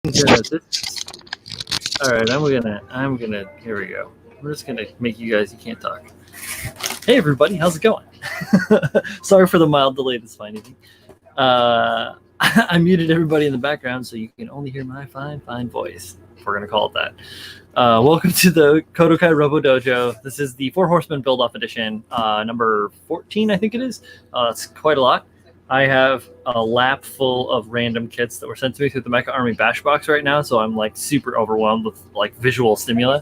All right, I'm gonna. Here we go. We're just gonna make you guys. You can't talk. Hey everybody, how's it going? Sorry for the mild delay. This fine evening. I muted everybody in the background so you can only hear my fine voice. If we're gonna call it that. Welcome to the KotoKai Robo-Dojo. This is the 4 Horsemen Buildoff edition, number 14, I think it is. It's quite a lot. I have a lap full of random kits that were sent to me through the Mecha Army Bash Box right now, so I'm like super overwhelmed with like visual stimuli.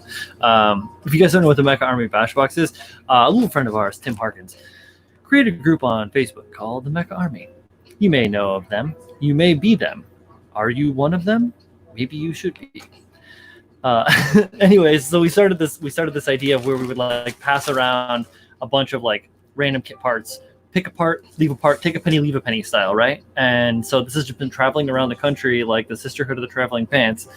If you guys don't know what the Mecha Army Bash Box is, a little friend of ours, Tim Harkins, created a group on Facebook called the Mecha Army. You may know of them. You may be them. Are you one of them? Maybe you should be. Anyways, so we started this idea of where we would like pass around a bunch of like random kit parts, pick a part, leave a part, take a penny, leave a penny style, right? And so this has just been traveling around the country like the Sisterhood of the Traveling Pants,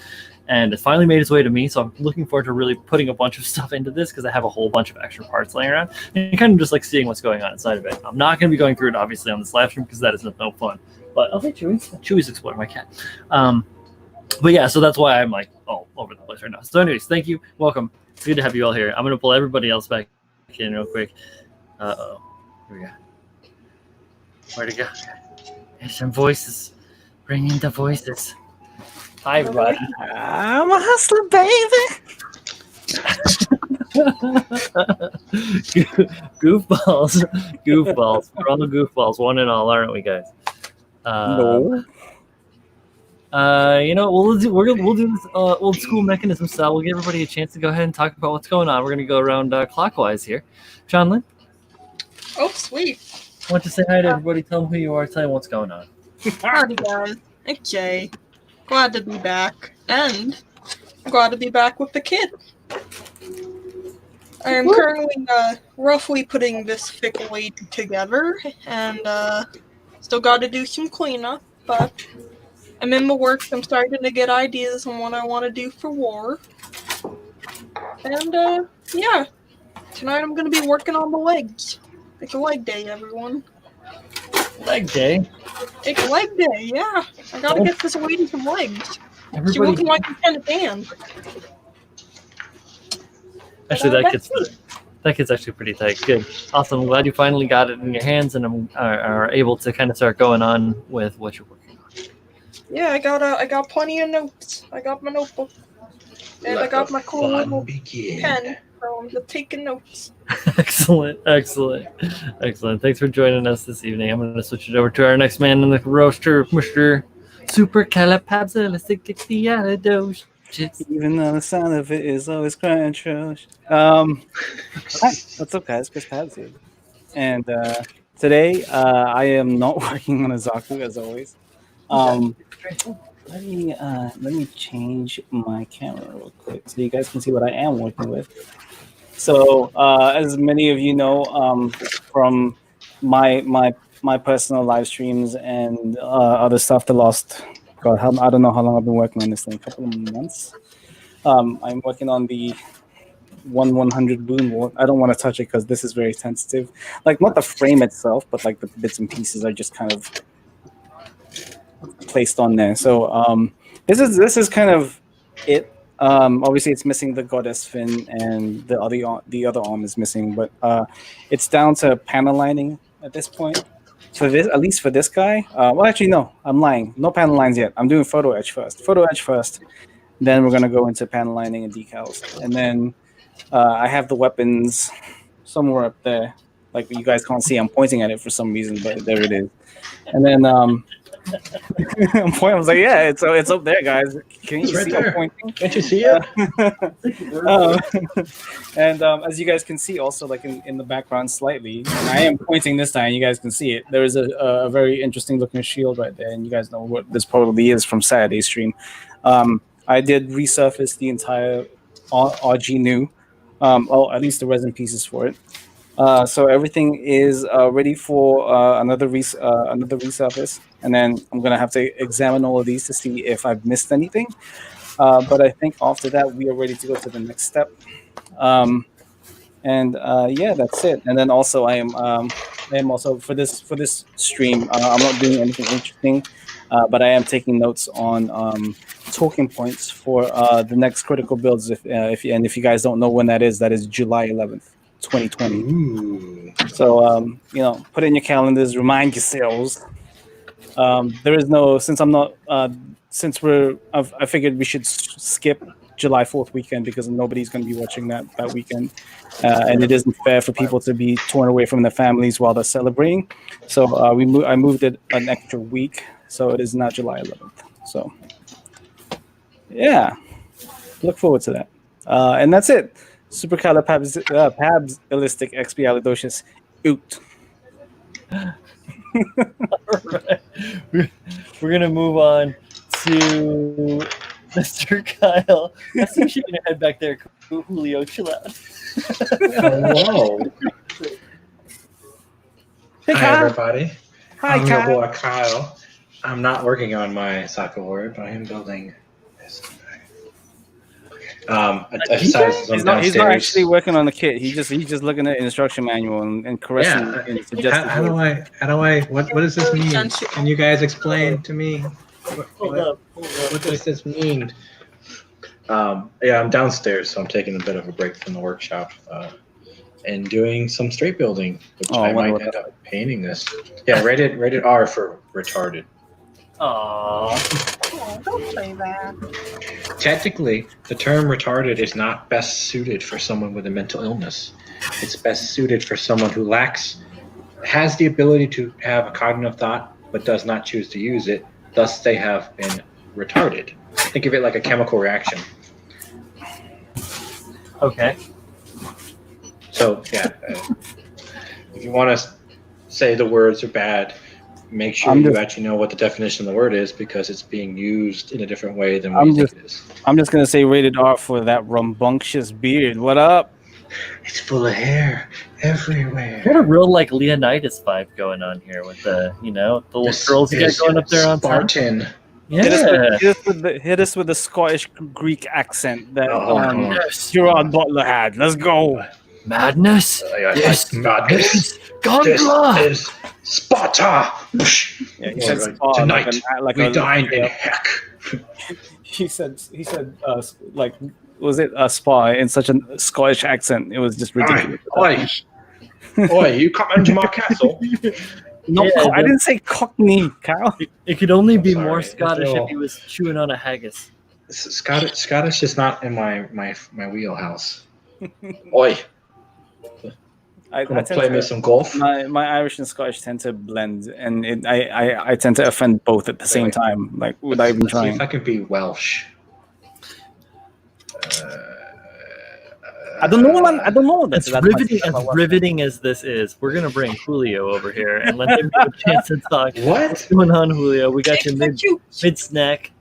and it finally made its way to me. So I'm looking forward to really putting a bunch of stuff into this because I have a whole bunch of extra parts laying around and kind of just like seeing what's going on inside of it. I'm not going to be going through it obviously on this live stream because that is no fun. But I'll say Chewy's exploring my cat. But yeah, so that's why I'm like all over the place right now. So anyways, thank you. Welcome. It's good to have you all here. I'm going to pull everybody else back in real quick. Uh-oh. Here we go. Where'd it go? There's some voices. Bring in the voices. Hi, everybody. I'm a hustler, baby. Goofballs. We're all the goofballs, one and all, aren't we, guys? No. You know, we'll do this old school mechanism style. We'll give everybody a chance to go ahead and talk about what's going on. We're going to go around clockwise here. Chanlin? Oh, sweet. Why don't you say hi to everybody, tell them who you are, tell them what's going on. Howdy, guys. Okay. Glad to be back. And I'm glad to be back with the kid. I am currently roughly putting this fickle together, and still got to do some cleanup, but I'm in the works. I'm starting to get ideas on what I want to do for war. And, yeah. Tonight I'm going to be working on the legs. It's a leg day, everyone. Leg day? It's leg day, yeah. I gotta get this lady some legs. She's looking like Lieutenant Dan. Actually, that kid's actually pretty tight. Good. Awesome. I'm glad you finally got it in your hands and are able to kind of start going on with what you're working on. Yeah, I got plenty of notes. I got my notebook. And I got my cool little pen. So I'm just taking notes. Excellent. Thanks for joining us this evening. I'm going to switch it over to our next man in the roster, Mr. Supercalifragilisticexpialidocious. Even though the sound of it is always quite atrocious. Hi, what's up, guys? Chris Pabs here. And today, I am not working on a Zaku as always. Let me change my camera real quick so you guys can see what I am working with. So, as many of you know, from my personal live streams and other stuff, I don't know how long I've been working on this thing, a couple of months. I'm working on the 1/100 wound ward. I don't want to touch it because this is very sensitive. Like, not the frame itself, but like the bits and pieces are just kind of placed on there. So this is kind of it. Obviously, it's missing the goddess fin, and the other arm is missing. But it's down to panel lining at this point. For this, at least for this guy. Well, actually, no, I'm lying. No panel lines yet. I'm doing photo etch first. Then we're gonna go into panel lining and decals, and then I have the weapons somewhere up there. Like you guys can't see, I'm pointing at it for some reason, but there it is. And then I'm pointing. I was like, yeah, it's up there, guys. Can you see I'm pointing? Can't you see it? And as you guys can see, also like in the background slightly, and I am pointing this time. You guys can see it. There is a very interesting looking shield right there, and you guys know what this probably is from Saturday's stream. I did resurface the entire RG new, at least the resin pieces for it. So everything is ready for another resurface, and then I'm gonna have to examine all of these to see if I've missed anything. But I think after that we are ready to go to the next step. Yeah, that's it. And then also I am also for this stream. I'm not doing anything interesting. but I am taking notes on talking points for the next critical builds. If you guys don't know when that is July 11th, 2020. Ooh. So put it in your calendars, remind yourselves. There is no I figured we should skip July 4th weekend because nobody's going to be watching that weekend, and it isn't fair for people to be torn away from their families while they're celebrating. So I moved it an extra week, so it is now July 11th. So yeah, look forward to that. And that's it. Supercalifragilisticexpialidocious. Oot. Alright. We're gonna move on to Mr. Kyle. I see you shaking your head back there. Julio, chill out. Hello. Hey, Hi, Kyle. everybody. Hi, I'm your Kyle. boy Kyle. I'm not working on my soccer warrior, but I am building this. I decided to He's come not downstairs. actually working on the kit. He's just looking at the instruction manual and caressing Yeah. and suggesting. How do I? What does this mean? Can you guys explain to me? Hold up. What does this mean? Yeah, I'm downstairs, so I'm taking a bit of a break from the workshop and doing some straight building, which I might end up painting this. Yeah, rated R for retarded. Aww. Oh, don't say that. Technically, the term retarded is not best suited for someone with a mental illness. It's best suited for someone who has the ability to have a cognitive thought, but does not choose to use it. Thus, they have been retarded. Think of it like a chemical reaction. Okay. So, yeah, if you want to say the words are bad, make sure you actually know what the definition of the word is because it's being used in a different way than what you think it is. I'm just going to say rated R for that rambunctious beard. What up? It's full of hair everywhere. What a real Leonidas vibe going on here with the little girls you got going up there on top. Spartan. Yeah. Hit us with the Scottish Greek accent that Yes. Gerard Butler had. Let's go. Madness. Yes, madness. Gunpla. This is Sparta. Yeah, he said spa, Tonight we dine in heck. He said was it a spa in such a Scottish accent? It was just ridiculous. Oi, you come into my castle. No, I didn't say Cockney, Kyle. It could only be sorry. more Scottish if he was chewing on a haggis. Scottish is not in my wheelhouse. Oi. I play me some golf. My Irish and Scottish tend to blend, and I tend to offend both at the same time, without even trying. See if I can be Welsh. I don't know, man. I don't know. As riveting as this is, we're gonna bring Julio over here and let him get a chance to talk. What's going on, Julio? We got you mid snack.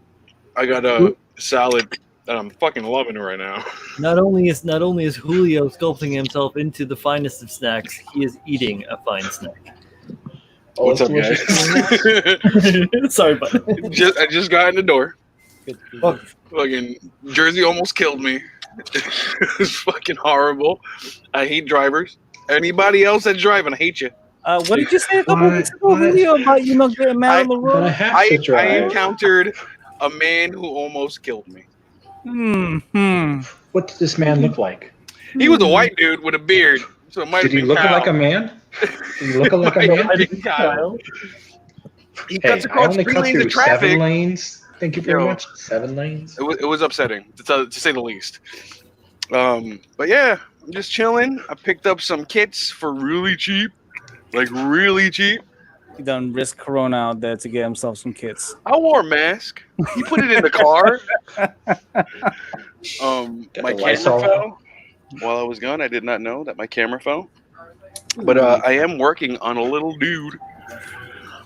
I got a salad that I'm fucking loving right now. Not only is Julio sculpting himself into the finest of snacks, he is eating a fine snack. What's up, guys? Sorry, bud. I just got in the door. Fucking Jersey almost killed me. It's fucking horrible. I hate drivers. Anybody else that's driving, I hate you. What did you say a couple weeks ago, Julio, about you not getting mad on the road? I encountered a man who almost killed me. What did this man look like? He was a white dude with a beard. So it might Did he look like a man? Did he look like a man? He cuts across 3 lanes of traffic. 7 lanes. Thank you very much. 7 lanes. It was upsetting, to say the least. But yeah, I'm just chilling. I picked up some kits for really cheap. Really cheap. He done risk Corona out there to get himself some kits. I wore a mask. He put it in the car. My camera fell while I was gone. I did not know that my camera fell. But I am working on a little dude.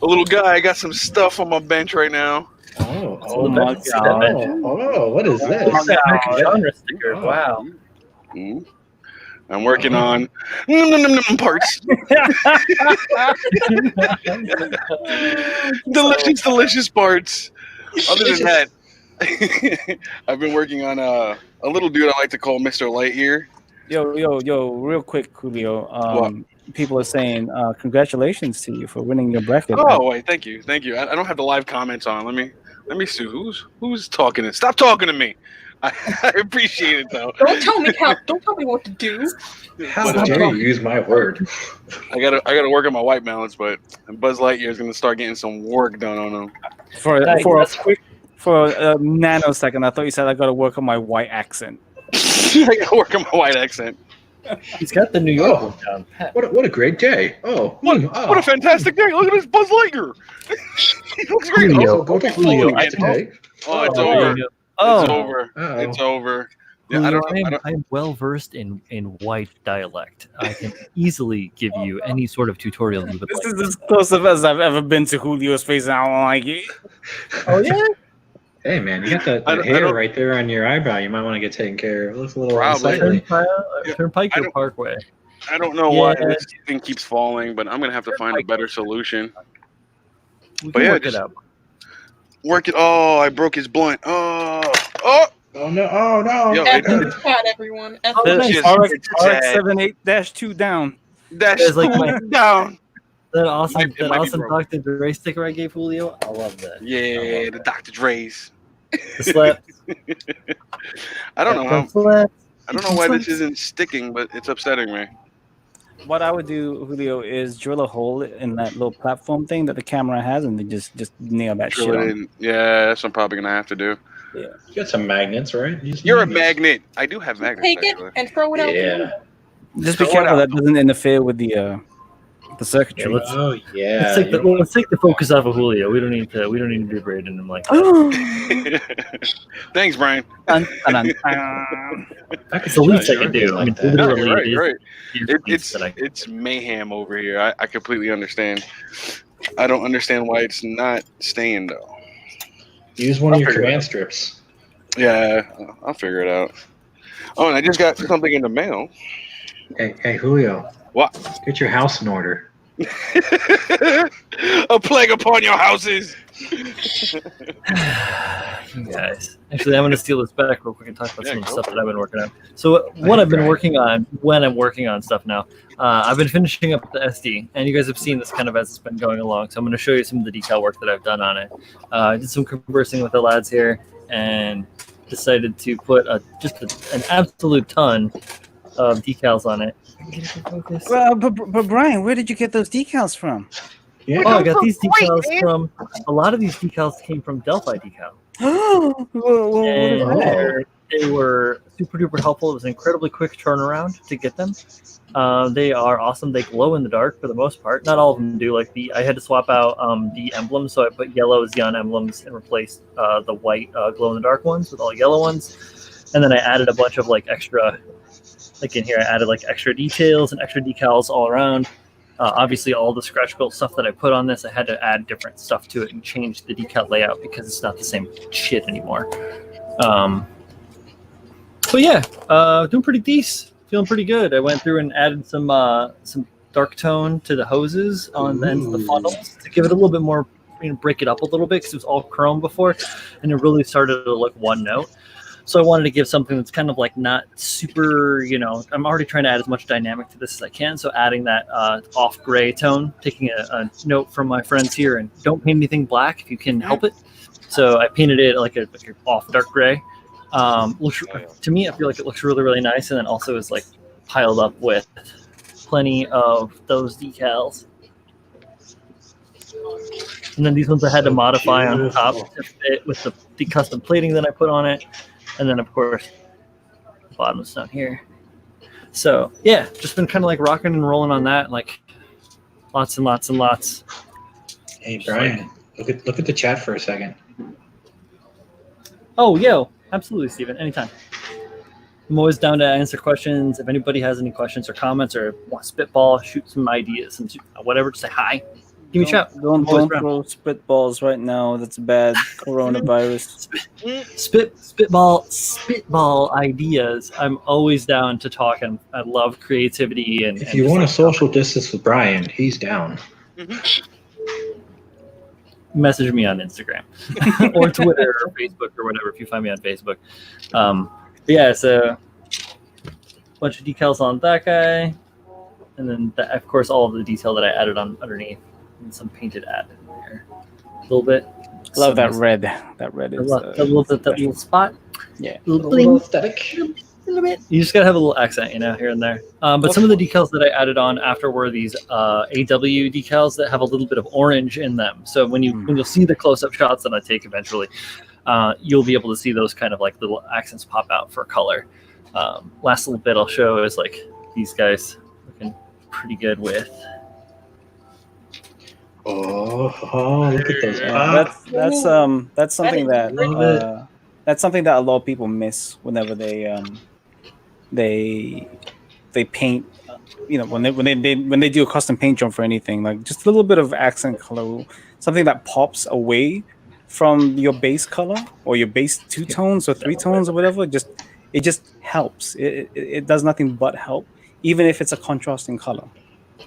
A little guy. I got some stuff on my bench right now. Oh my God. Oh, what is this? Genre sticker. Wow. Mm-hmm. I'm working on parts. delicious parts. Other than that, I've been working on a little dude I like to call Mr. Lightyear. Yo, real quick, Julio. people are saying congratulations to you for winning your bracket. Oh wait, thank you. I don't have the live comments on. Let me see who's talking. Stop talking to me. I appreciate it though. Don't tell me what to do. How But, dare you use my word? I gotta work on my white balance, but Buzz Lightyear is gonna start getting some work done on him. For a nanosecond, I thought you said I got to work on my white accent. I gotta work on my white accent. He's got the New York one down pat. What a great day! Oh, What a fantastic day! Look at this Buzz Lightyear. He looks great. Julio. Oh, go to Julio, Julio today. oh, it's Oh, over. yeah. It's Oh, over. Oh. It's over. Yeah, Julio, I don't. I'm well versed in white dialect. I can easily give you any sort of tutorial you would this like. is as close as I've ever been to Julio's face, and I don't like it. Oh yeah. Hey man, you got that I hair don't- right there on your eyebrow. You might want to get taken care of. It looks a little Probably. unsightly. Turnpike I or don't- Parkway? I don't know why Yeah. this thing keeps falling, but I'm gonna have to find a better solution. We But can yeah, work just- it out. Work it. Oh, I broke his blunt. Oh. Oh no! Oh no! Yo, F it- the chat, everyone. F Oh, the nice. Just- RX, it's sad. 78-2 down. Dash Guys, like my- down. That awesome, It might be broke. Dr. Dre sticker I gave Julio. I love that. Yeah, the Dr. Dre's. The slap. I don't know how. Slap. I don't know why this isn't sticking, but it's upsetting me. What I would do, Julio, is drill a hole in that little platform thing that the camera has, and then just nail that Drill shit it on. in. Yeah, that's what I'm probably gonna have to do. You got some magnets, right? Use You're a magnets. magnet. I do have magnets. Take it Actually. and throw it out. Yeah. Just be Throw it careful out. that doesn't interfere with the circuitry. Yeah, let's- Oh yeah. Let's take the focus off of Julio. We don't need to be braiding him like that. Thanks, Brian. Dun, dun, dun, dun. I could It's the least I judge can do. I mean, like that. No, literally, you're right. it You're is right. your piece It's that I- it's mayhem over here. I completely understand. I don't understand why it's not staying though. Use one of your I'll figure it command strips. Yeah, I'll figure it out. Oh, and I just got something in the mail. Hey Julio. What? Get your house in order. A plague upon your houses. You guys. Actually, I'm going to steal this back real quick and talk about some of the go stuff for that I've been working on. So, what I've been working on when I'm working on stuff now, I've been finishing up the SD, and you guys have seen this kind of as it's been going along. So, I'm going to show you some of the decal work that I've done on it. I did some conversing with the lads here and decided to put an absolute ton of decals on it. Focus. Well, but Brian, where did you get those decals from? Yeah. Oh, I got these decals from a lot of these decals came from Delphi Decal. And they were super duper helpful. It was an incredibly quick turnaround to get them. They are awesome. They glow in the dark for the most part. Not all of them do. Like I had to swap out the emblems, so I put yellow Xeon emblems and replaced the white glow in the dark ones with all yellow ones. And then I added a bunch of like extra. Like in here, I added like extra details and extra decals all around. Obviously, all the scratch built stuff that I put on this, I had to add different stuff to it and change the decal layout because it's not the same shit anymore. But yeah, doing pretty decent. Feeling pretty good. I went through and added some dark tone to the hoses on the ends of the funnels to give it a little bit more, break it up a little bit because it was all chrome before, and it really started to look one note. So I wanted to give something that's kind of like not super, I'm already trying to add as much dynamic to this as I can. So adding that off gray tone, taking a note from my friends here, and don't paint anything black if you can help it. So I painted it like a off dark gray. To me, I feel like it looks really, really nice. And then also is like piled up with plenty of those decals. And then these ones I had to modify on top to fit with the custom plating that I put on it. And then, of course, the bottom is down here. So, yeah, just been kind of like rocking and rolling on that. Like, lots and lots and lots. Hey Brian, look at the chat for a second. Oh, yo, absolutely, Steven. Anytime. I'm always down to answer questions. If anybody has any questions or comments or want to spitball, shoot some ideas and whatever, just say hi. Give me a shout. Don't throw spitballs right now. That's bad. Coronavirus. Spitball ideas. I'm always down to talk, and I love creativity. And If you want a social distance with Brian, he's down. message me on Instagram or Twitter or Facebook or whatever if you find me on Facebook. Yeah, so a bunch of decals on that guy, and and then of course all of the detail that I added on underneath, and some painted ad in there, a little bit. Love that red. That red is that little spot. Yeah, little A bling. little aesthetic. A little bit. You just gotta have a little accent, here and there. But some of the decals that I added on after were these AW decals that have a little bit of orange in them. So when you'll see the close-up shots that I take eventually, you'll be able to see those kind of like little accents pop out for color. Last little bit I'll show is like these guys looking pretty good with. Oh, look at those yeah, pop. that's something that that's something that a lot of people miss whenever they paint. When they do a custom paint job for anything, like just a little bit of accent color, something that pops away from your base color or your base 2 tones or 3 tones or whatever. It just helps. It does nothing but help, even if it's a contrasting color.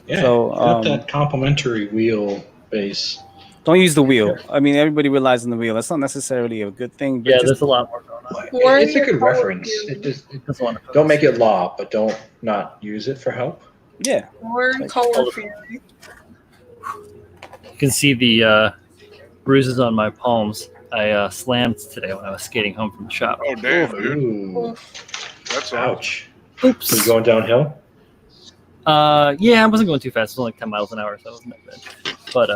Yeah, so got that complementary wheel base. Don't use the wheel. I mean, everybody relies on the wheel. That's not necessarily a good thing. But Yeah, there's a lot more going on. It's a good reference. Don't make it law, but don't not use it for help. Yeah. Or color fury. You can see the bruises on my palms. I slammed today when I was skating home from the shop. Oh damn, dude. Ooh. That's Ouch. Oops. Are you going downhill? Yeah, I wasn't going too fast. It was only like 10 miles an hour, so it wasn't that bad. But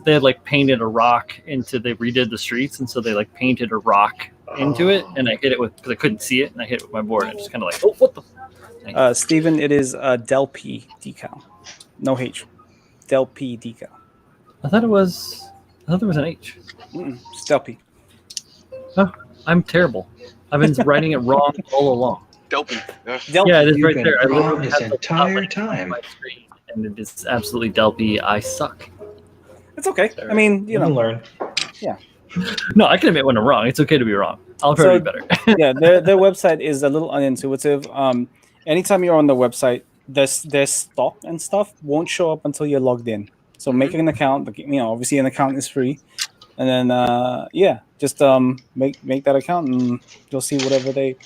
they had like painted a rock they redid the streets, and so they like painted a rock into it, and I hit it because I couldn't see it, and I hit it with my board, and it just kind of like, oh, what the? Steven, it is Del P decal, no H. Del P decal. I thought there was an H. It's Del P. Oh, I'm terrible. I've been writing it wrong all along. Delpy. Yeah, it is right You've there. I been wrong literally this have the entire top time. on my screen, and it is absolutely Delpy. I suck. It's okay. I mean, you can learn. Yeah. No, I can admit when I'm wrong. It's okay to be wrong. I'll try to be better. Yeah, their website is a little unintuitive. Anytime you're on the website, their stock and stuff won't show up until you're logged in. So make an account. Obviously an account is free, and then just make that account, and you'll see whatever they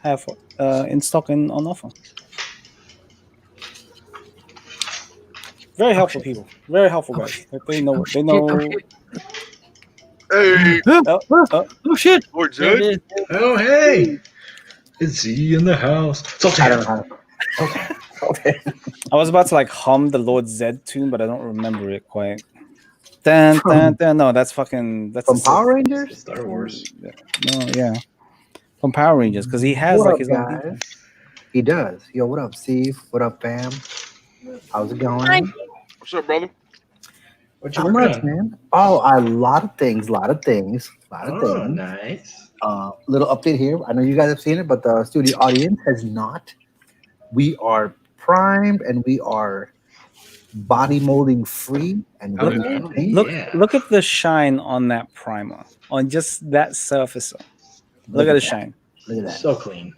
have in stock and on offer. Very helpful people. Very helpful guys. They know. Hey, Oh shit! Lord There it Zed. is. Oh, hey! Is he in the house? I don't know. Okay. I was about to like hum the Lord Zed tune, but I don't remember it quite. Dun, dun, dun. No, that's from Power Rangers. Star Wars. No, yeah, from Power Rangers, because he has What like up, his own. guys? He does. Yo, what up, Steve? What up, fam? How's it going? Hi. What's up, brother? What you Not working much, on? man. Oh, a lot of things. Oh, nice. Little update here. I know you guys have seen it, but the studio audience has not. We are primed and we are body molding free and ready to paint. Look at the shine on that primer, on just that surface. Look at the shine. Look at that. So clean.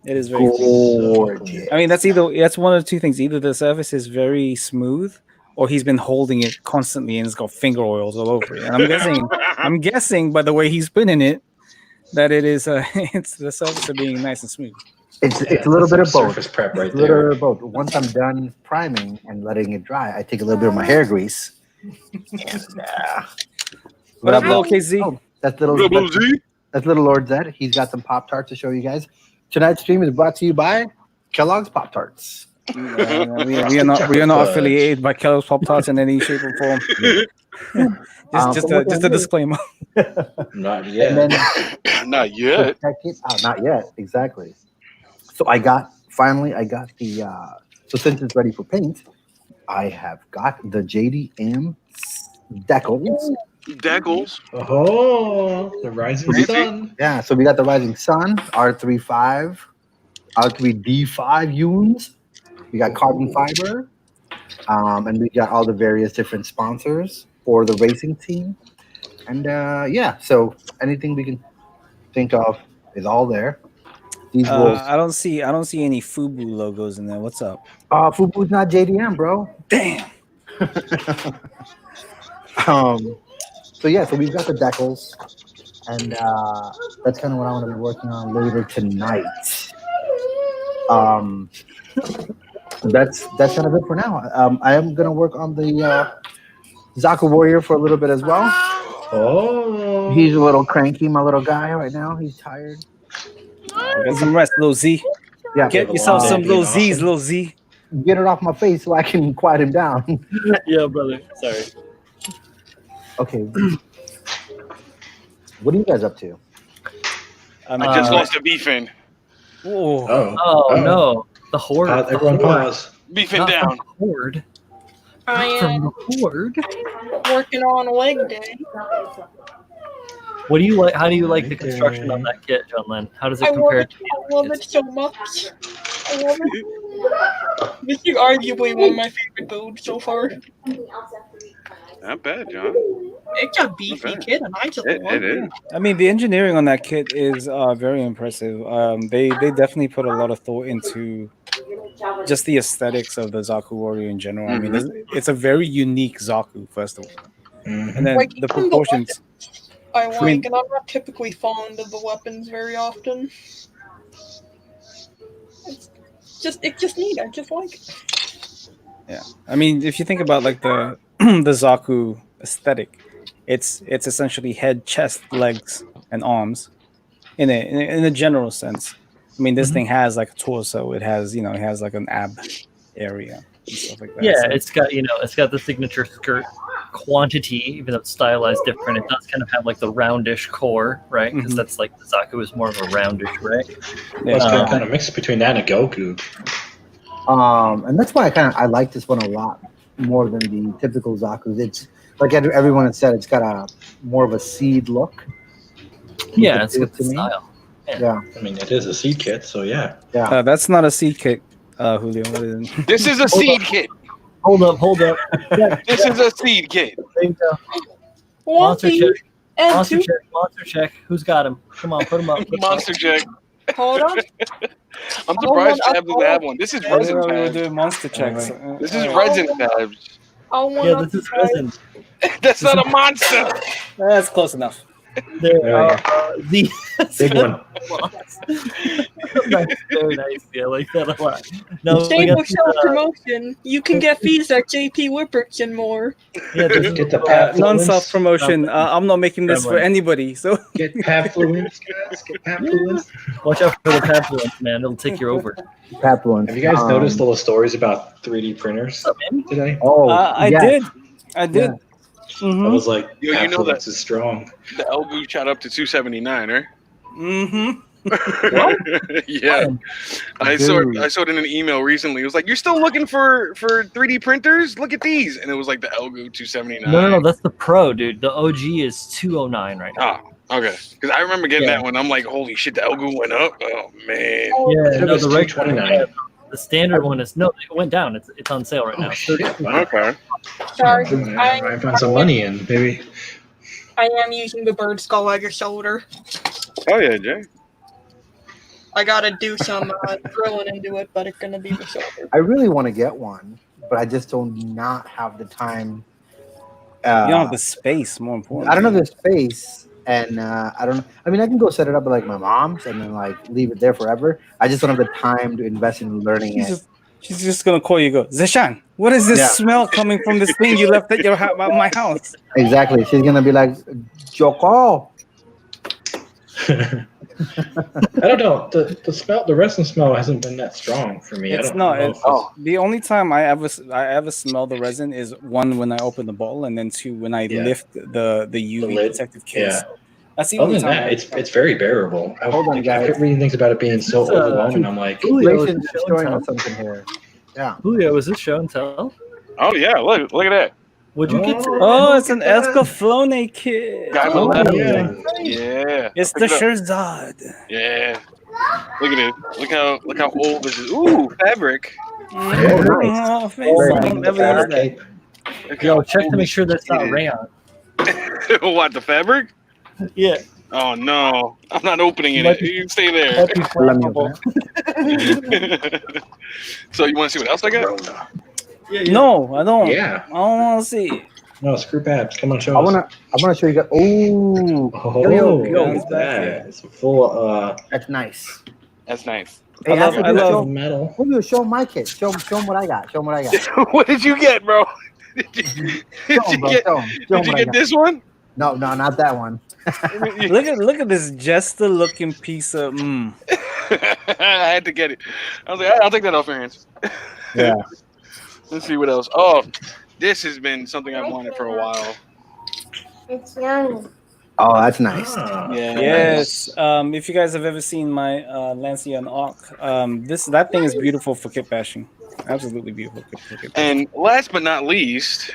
It is very clean. Gorgeous. I mean, that's one of the two things. Either the surface is very smooth, or he's been holding it constantly and it's got finger oils all over it. And I'm guessing by the way he's spinning it that it is it's the surface of being nice and smooth. It's a little bit of both. Surface prep right It's a little there. bit of both. Once I'm done priming and letting it dry, I take a little bit of my hair grease. And, What up, little KZ? Oh, that's little What up, Z? That's little Lord Zed. He's got some Pop Tarts to show you guys. Tonight's stream is brought to you by Kellogg's Pop Tarts. We are not affiliated by Kellogg's Pop Tarts in any shape or form. Just a disclaimer. Not yet. And then Not yet. not yet, exactly. So I got the so since it's ready for paint, I have got the JDM decals. Daggles. Oh, the rising sun. Yeah, so we got the Rising Sun, R35, R3D5 Yuns. We got carbon fiber, and we got all the various different sponsors for the racing team. And so anything we can think of is all there. These I don't see any FUBU logos in there. What's up? FUBU's not JDM, bro. Damn. So we've got the decals, and that's kind of what I want to be working on later tonight. that's kind of it for now. I am gonna work on the Zaku Warrior for a little bit as well. Oh. He's a little cranky, my little guy right now. He's tired. Get some rest, little Z. Yeah, Get a yourself long some day little being Z's, awesome. little Z. get it off my face so I can quiet him down. Yeah, brother. Sorry. Okay. What are you guys up to? I just lost a beefing. Whoa. Oh no, the horde. The Everyone horde. pause. Beefing Not down. from the horde. I Not from am the horde. working on leg day. What do you like? How do you like the construction on that kit, John Lynn? How does it I love compare it. to the I other love it kits? so much. I love it. This is arguably one of my favorite builds so far. Not bad, John. It's a beefy Okay. kit, and I just It love it. is. I mean, the engineering on that kit is very impressive. They definitely put a lot of thought into just the aesthetics of the Zaku Warrior in general. I mean, it's a very unique Zaku, first of all, and then Like, the even the proportions. I like, mean- and I'm not typically fond of the weapons very often. It's just neat. I just like it. Yeah, I mean, if you think about like the the Zaku aesthetic, it's essentially head, chest, legs, and arms, in a general sense. I mean, this thing has like a torso. It has it has like an ab area and stuff like that. Yeah, So- it's got the signature skirt quantity, even though it's stylized different. It does kind of have like the roundish core, right? Because Mhm. that's like Zaku is more of a roundish, right? yeah. It's kind of mixed between that and a Goku. And that's why I like this one a lot more than the typical Zaku's. It's like everyone has said, it's got a more of a seed look. Yeah, it's got to the me. style. Yeah, I mean, it is a seed kit, so yeah. yeah. That's not a seed kit, Julio. What is it? This is a seed kit. Hold up. Yeah, This is a seed kit. there you go. One Monster thing check. and Monster two. check. Monster check. Who's got him? Come on, put him up. Put 'em up. Monster check. Hold on. I'm surprised Tab doesn't have one. This is resin We're tabs. doing monster checks. This is resin tabs. I want Yeah, this is resin. That's not a monster. That's close enough. There, There we the Big one. Nice, very nice. Yeah, I like that a lot. Now we Shameless got self promotion. You can get fees at JP Whippers and more. yeah, this is Get the Non-self Pavfluence. promotion. I'm not making this for Gremlin. anybody. So Get Pavfluence, guys. Get Pavfluence. Watch out for the Pavlov, man. It'll take you over. Papillon. Have you guys noticed little stories about 3D printers today? Oh, I yes. did. I Mm-hmm. was like, Yo, you know that- Pavfluence is strong. The Elgu shot up to 279, right? Mm-hmm. Yeah, I saw it in an email recently. It was like, "You're still looking for 3D printers? Look at these!" And it was like the Elgu 279. No, that's the Pro, dude. The OG is 209 right now. Ah, okay. Because I remember getting Yeah. that one. I'm like, "Holy shit, the Elgu went up!" Oh man. Yeah, It no, was the regular, 229. the standard one is it went down. It's on sale right now. Oh shit! Wow. Okay. Sorry, I found some money in maybe. I am using the bird skull as a shoulder. Oh yeah, Jay. I gotta do some drilling into it, but it's gonna be the shoulder. I really want to get one, but I just do not have the time. You don't have the space. More important. I don't have the space, and I don't. I mean, I can go set it up at like my mom's and then like leave it there forever. I just don't have the time to invest in learning it. She's just gonna call you. Go, Zeshan. What is this Yeah. smell coming from this thing you left at your at my house? Exactly. She's gonna be like, Joko. I don't know. The smell, the resin smell hasn't been that strong for me. It's I don't not. know. It's, the only time I ever smell the resin is one when I open the bottle, and then two when I Yeah. lift the UV lid? protective case. Yeah. That's the Other only than time. that, it's very bearable. Hold on, I guys. kept reading things about it being so It's, overwhelming. I'm like, Julio, is Inflation this is show showing and us tell? something here. Yeah. Julio, is this show and tell? Oh yeah, look at that. What'd you get today? Oh, it's an Escaflowne kit. Got oh, my yeah. Yeah. It's the Pick it up. Shirzad. Yeah. Look at it. Look how old this is. Ooh, fabric. Oh, face. Very I'll nice. never use that. cape. Look Yo, how check to old make sure that's not this rayon. is. What, the fabric? Yeah. Oh no, I'm not opening it. Might be- You stay there. Might be flammable. So you want to see what else I got? Yeah. No, I don't. Yeah. I don't want to see. No, screw Babs. Come on, show I us. wanna show you guys. Oh, Oh, yo, yo, look it's at back that. here. It's a full. that's nice. That's nice. Hey, I love metal. Julio, show 'em my kit. Show 'em what I got. Show 'em what I got. What did you get, bro? Did Show 'em, bro. Show 'em. Show 'em Did you what I get got. this one? No, not that one. Look at this jester looking piece of. I had to get it. I was like, I'll take that off your hands. Yeah. Let's see what else. Oh, this has been something I've wanted for a while. It's young. Oh, that's nice. Ah, Yeah. Yes. If you guys have ever seen my Lancia and Arc, that thing is beautiful for kit bashing. Absolutely beautiful for kit bashing. And last but not least,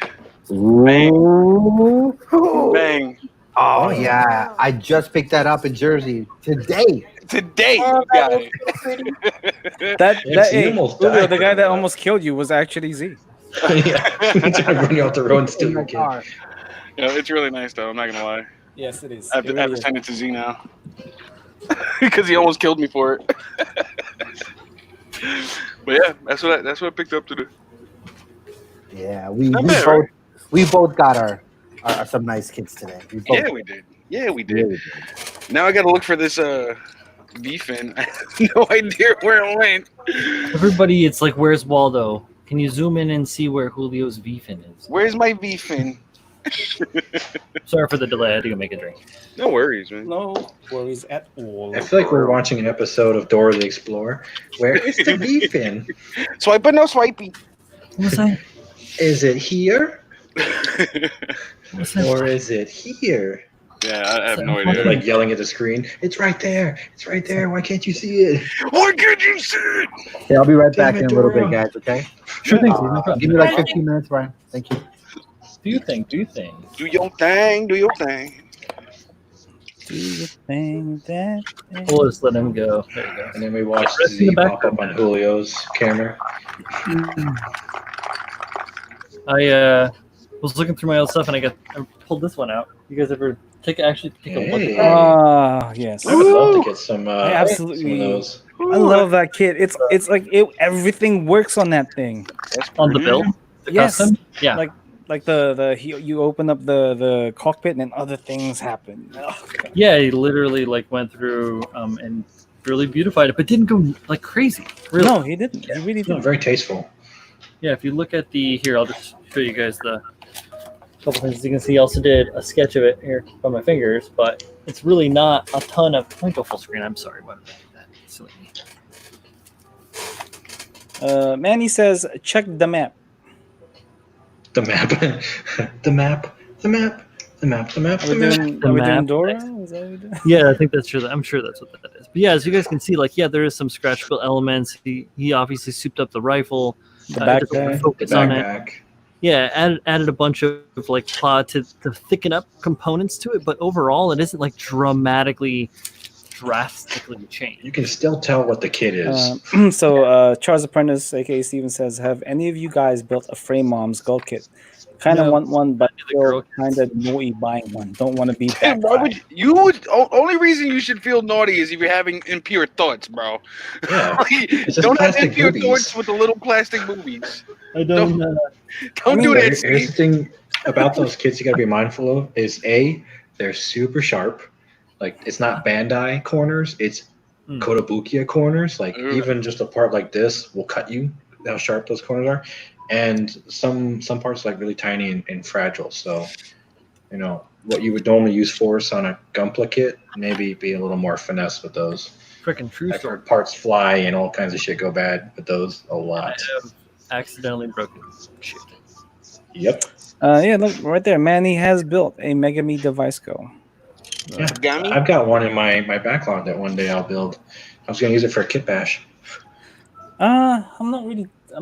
Ooh. bang. Oh yeah, I just picked that up in Jersey today. Today, Oh, you got that it. is so pretty. Hey, almost Julio, died the guy for that almost killed you was actually Z. Yeah. Trying to run you off the road and steal In my your kid. car. Yeah, it's really nice though. I'm not gonna lie. Yes, it is. I have to send it to Z now because he almost killed me for it. But yeah, that's what I picked up today. Yeah, we Not both bad, right? we both got our some nice kits today. We both Yeah, we did. Yeah, we did. really Now I gotta look for this V-fin. I have no idea where it went. Everybody, it's like, where's Waldo? Can you zoom in and see where Julio's V-fin is? Where's my V-fin? Sorry for the delay. I had to go make a drink. No worries, man. No worries at all. I feel like we're watching an episode of Dora the Explorer. Where is the V-fin? Swipe but no swipey. What was that? Is it here What was that? or is it here? Yeah, I have no They're idea. like yelling at the screen. It's right there. It's right there. Why can't you see it? Why can't you see it? Yeah, I'll be right back Damn in it, a little bit, Dora. guys. Okay. Sure thing. No problem. Give me like 15 minutes, Brian. Thank you. Do you think? Do you think? Do your thing. Do your thing. Do you think that? We'll just let him go. There you go. And then we watch Rest in Z the pop up on Julio's camera. I was looking through my old stuff and I pulled this one out. You guys ever actually take a look Hey. at that? Ah, yes. I would love to get some. I absolutely- some of those. I love that kit. It's like everything works on that thing. On the build? The Yes. custom? Yeah. Like you open up the cockpit and then other things happen. Oh, God. Yeah, he literally like went through and really beautified it, but didn't go like crazy. Really. No, he didn't. He really No, didn't. very tasteful. Yeah, if you look at here, I'll just show you guys the couple things. As you can see, I also did a sketch of it here by my fingers, but it's really not a ton of. Let me go full screen. I'm sorry. Why did I do that? Silly me. Manny says, check the map. The map. The map. The map. The map. The map. Are The we map. doing, The are we doing map. Dora? Is that what we're doing? Yeah, I think that's true. I'm sure that's what that is. But yeah, as you guys can see, like, yeah, there is some scratch built elements. He obviously souped up the rifle. The It back doesn't guy. focus The on it. backpack. Yeah, added a bunch of like plot to thicken up components to it, but overall, it isn't like drastically changed. You can still tell what the kid is. So Charles Apprentice, aka Steven, says, have any of you guys built a frame mom skull kit? Kind of No. want one, but The girl feel kind of naughty buying one. Don't want to be that And why guy. would only reason you should feel naughty is if you're having impure thoughts, bro. Yeah. just Don't have plastic impure boobies. thoughts with the little plastic boobies. I don't. Don't do Here's that, the Steve. thing about those kids you got to be mindful of is they're super sharp. Like it's not Bandai corners, it's Hmm. Kotobukiya corners. Like Ugh. even just a part like this will cut you. How sharp those corners are, and some parts like really tiny and fragile. So, you know what you would normally use force on a Gunpla kit, maybe be a little more finesse with those. Freaking true I've story. heard parts fly and all kinds of shit go bad with those a I lot. have accidentally broken shit. Yep. Yeah, look right there. Manny has built a Megami device go. Yeah. Gummy? I've got one in my backlog that one day I'll build. I was going to use it for a kit bash. I'm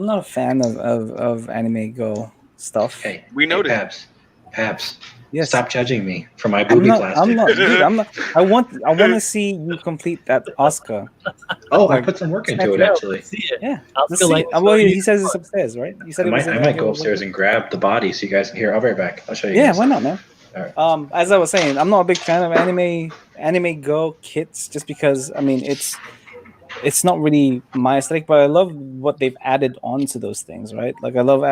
not a fan of anime go stuff. Hey, We noticed. Hey, Pabs, Yes. stop judging me for my I'm booby not, plastic. I'm not, dude, I'm not. I want to see you complete that Oscar. Oh, I put some work into it actually. See it. Yeah. I'll Let's feel see. like Well, he says it's upstairs, right? You said I it was. might go upstairs and grab the body so you guys can hear. I'll be right back. I'll show you. Yeah, guys. why not, man? All right. As I was saying, I'm not a big fan of anime go kits just because I mean it's not really my aesthetic, but I love what they've added onto those things, right? Like I love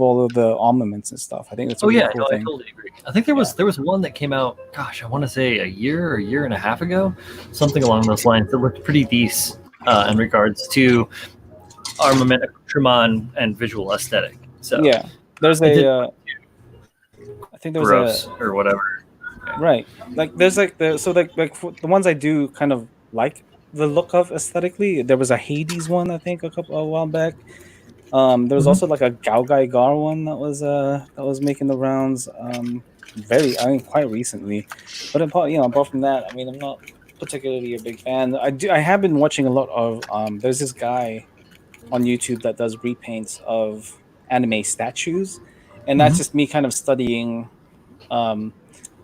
all of the armaments and stuff. I think that's a Oh really yeah, cool no, I thing. totally agree. I think there was one that came out. Gosh, I want to say a year and a half ago, something along those lines. That looked pretty decent. in regards to armament, accoutrement, and visual aesthetic. So Yeah, there's it did I think there's gross or whatever. right. Like there's like for the ones I do kind of like the look of aesthetically. There was a Hades one I think a while back. There was Mhm. also like a Galgai Gar one that was making the rounds. Quite recently. But apart from that, I mean, I'm not particularly a big fan. I have been watching a lot of there's this guy on YouTube that does repaints of anime statues, and that's Mhm. just me kind of studying um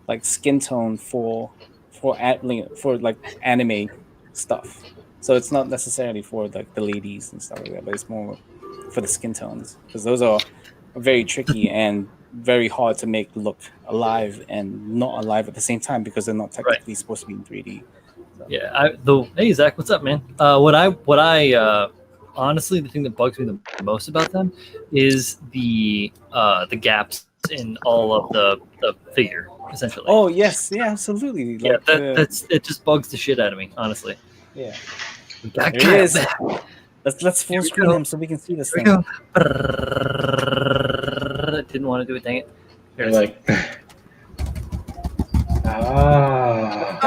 like skin tone for like anime stuff. So it's not necessarily for like the ladies and stuff like that, but it's more for the skin tones because those are very tricky and very hard to make look alive and not alive at the same time because they're not Right. technically supposed to be in 3D. So. Yeah. Hey Zach, what's up, man? Honestly, the thing that bugs me the most about them is the gaps in all of the figure, essentially. Oh yes, yeah, absolutely. Yeah, Like it just bugs the shit out of me, honestly. yeah. We got There he Kyle is. back. Let's full Here we screen go. him so we can see this Here we thing. go. Didn't want to do it, dang it. Here You're it is. like, ah,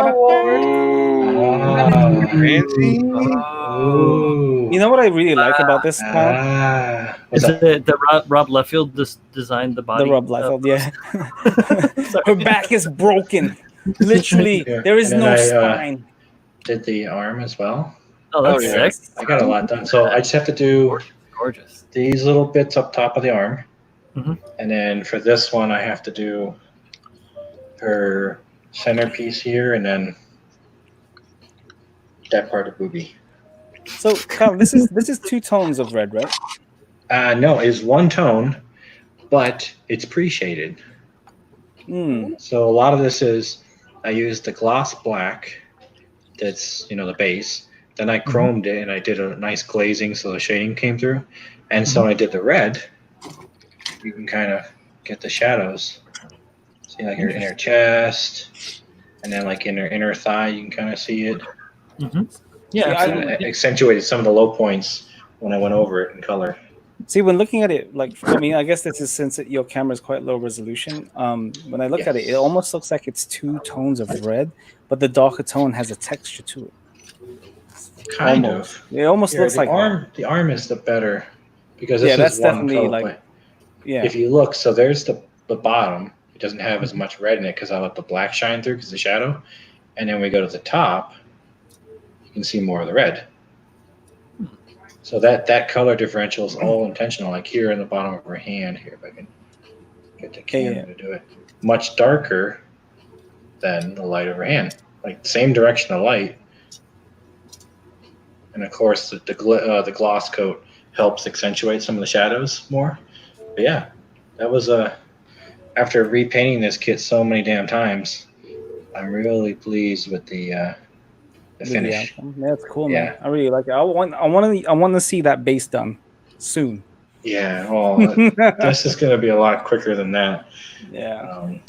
Fancy. ooh, You know what I really like about this clown? What's Is that? it that Rob Liefeld designed the body? The Rob Liefeld, yeah. Sorry. Her back is broken. Literally, Yeah, there is and then no I, spine. Did the arm as well. Oh, that's Oh, yeah. sick. I got a lot done. So I just have to do Gorgeous. these little bits up top of the arm. Mhm. And then for this one, I have to do her centerpiece here and then that part of booby. So, Kyle, this is 2 tones of red, right? No, it's one tone, but it's pre-shaded. So a lot of this is I used the gloss black that's, the base. Then I chromed it and I did a nice glazing so the shading came through. And so when I did the red, you can kind of get the shadows. See like her inner chest and then like in her inner thigh, you can kind of see it. Mm-hmm. Yeah, Yeah, I absolutely. accentuated some of the low points when I went over it in color. See, when looking at it, like for me, I guess this is since your camera is quite low resolution. When I look at it, it almost looks like it's 2 tones of red, but the darker tone has a texture to it. Kind Almost. of. It almost Here, looks the like arm. The arm is the better because this that's is one definitely coat. like But yeah. if you look, so there's the bottom. It doesn't have as much red in it because I let the black shine through because the shadow. And then we go to the top, you can see more of the red. So that color differential is all intentional. Like here in the bottom of her hand, here if I can get the camera to do it, much darker than the light of her hand. Like same direction of light. And of course, the gloss coat helps accentuate some of the shadows more. But yeah, that was after repainting this kit so many damn times, I'm really pleased with the finish. Yeah, that's cool, Yeah. man. I really like it. I want to see that base done soon. Yeah, well, this is going to be a lot quicker than that. Yeah. I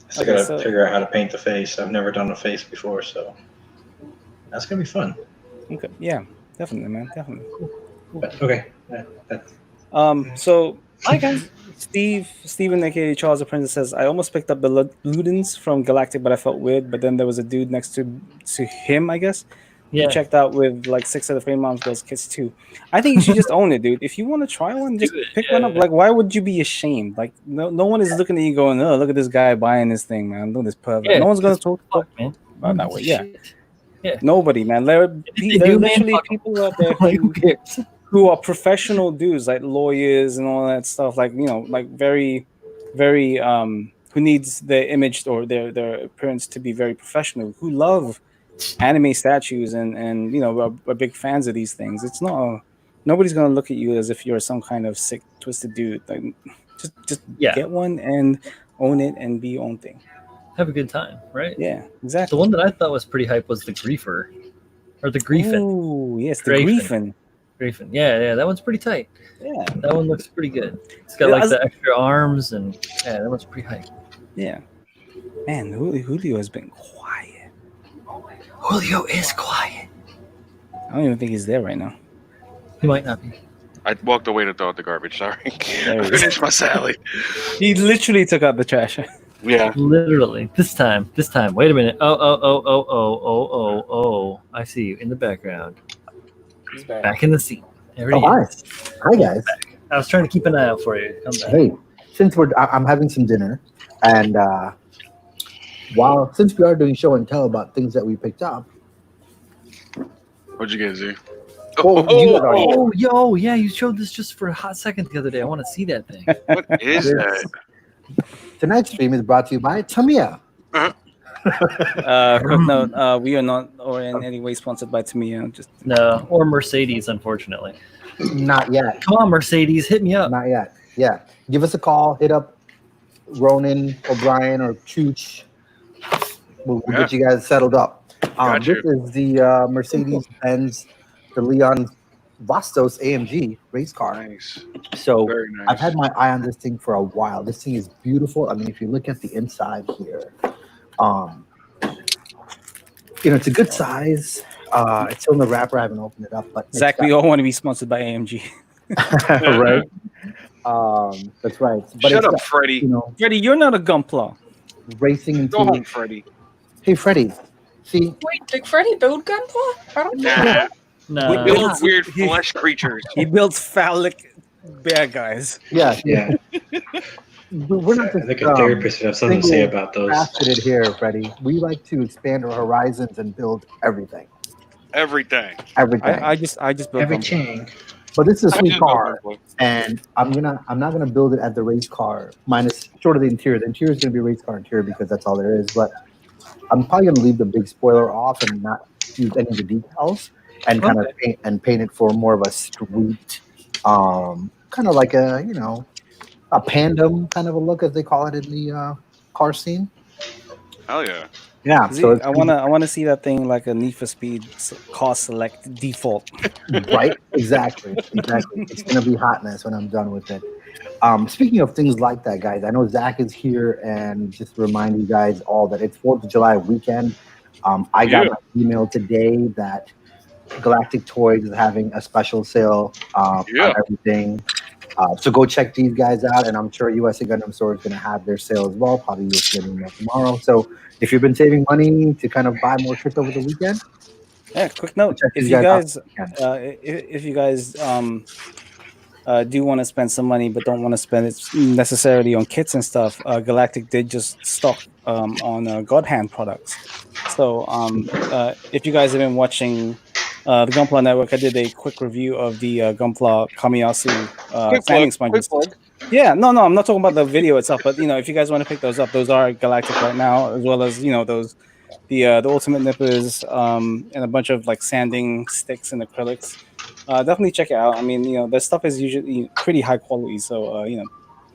still got to figure out how to paint the face. I've never done a face before, so that's going to be fun. Okay. Yeah, definitely, man. Definitely. Cool. But, okay. So hi guys. Steven, aka Charles the Prince, says I almost picked up the Ludens from Galactic, but I felt weird. But then there was a dude next to him, I guess. Yeah. Who checked out with like 6 of the Frame Moms Girls kits too. I think you should just own it, dude. If you want to try one, just pick one up. Like, why would you be ashamed? Like, no one is looking at you going, "Oh, look at this guy buying this thing, man. Look at this pervert." Yeah, no one's gonna talk man. about that way. Yeah. Yeah. Nobody, man. There are literally people out there who cares? Who are professional dudes, like lawyers and all that stuff, like like very, very who needs their image or their appearance to be very professional, who love anime statues and are big fans of these things. It's not nobody's gonna look at you as if you're some kind of sick, twisted dude. Like just get one and own it and be your own thing. Have a good time, right? Yeah, exactly. The one that I thought was pretty hype was the Griefer, or the Griefin. Oh yes, the Griefin. Griefin. Yeah, that one's pretty tight. Yeah, that one looks pretty good. It's got like the extra arms, and that one's pretty hype. Yeah, man, Julio has been quiet. Julio is quiet. I don't even think he's there right now. He might not be. I walked away to throw out the garbage. Sorry. There he is. Finish my salad. He literally took out the trash. Yeah. Literally. This time. Wait a minute. Oh. I see you in the background. He's back. Back in the seat. There he Oh, is. hi guys. I was trying to keep an eye out for you. Come back. Hey, since I'm having some dinner, and since we are doing show and tell about things that we picked up. What'd you get, Z? Yeah, you showed this just for a hot second the other day. I want to see that thing. What is that? Tonight's stream is brought to you by Tamiya. Quick note: we are not or in any way sponsored by Tamiya. No, or Mercedes, unfortunately. Not yet. Come on, Mercedes, hit me up. Not yet. Yeah. Give us a call. Hit up Ronan, O'Brien, or Chooch. We'll get you guys settled up. This is the Mercedes-Benz, the Leon Vastos AMG race car. Nice. So Very nice. I've had my eye on this thing for a while. This thing is beautiful. I mean, if you look at the inside here, it's a good size. It's still in the wrapper. I haven't opened it up, but Zach, we all want to be sponsored by AMG. right? That's right. But Shut up, Freddie. Freddie, you're not a gunpla. Racing into. Go home, Freddie. Hey, Freddie. See, Wait, did Freddie build Gunpla? I don't know. Nah. No. We build Weird flesh creatures. He builds phallic bear guys. yeah. We're not I just think a therapist would have something to say about those. faceted here, Freddie. We like to expand our horizons and build everything. Everything. I just built Gunpla. Everything. But this is a I sweet did car, know. and I'm not gonna build it at the race car minus short of the interior. The interior is gonna be a race car interior because that's all there is. But I'm probably gonna leave the big spoiler off and not use any of the decals and kind of paint it for more of a street, kind of like a pandem kind of a look as they call it in the car scene. Hell yeah. Yeah, so I wanna see that thing like a Need for Speed car select default. right, exactly. It's gonna be hotness when I'm done with it. Speaking of things like that, guys, I know Zach is here, and just to remind you guys all that it's 4th of July weekend. I got my email today that Galactic Toys is having a special sale on everything. So go check these guys out, and I'm sure USA Gundam Store is going to have their sale as well. Probably you'll see an email tomorrow. So if you've been saving money to kind of buy more kits over the weekend, Quick note: if you guys do want to spend some money but don't want to spend it necessarily on kits and stuff, Galactic did just stock on God Hand products. So if you guys have been watching the Gunpla Network, I did a quick review of the Gunpla Kamiyasu sanding sponges. Yeah, no, I'm not talking about the video itself, but if you guys want to pick those up, those are Galactic right now, as well as those the ultimate nippers and a bunch of like sanding sticks and acrylics. Definitely check it out. I mean, their stuff is usually pretty high quality, so you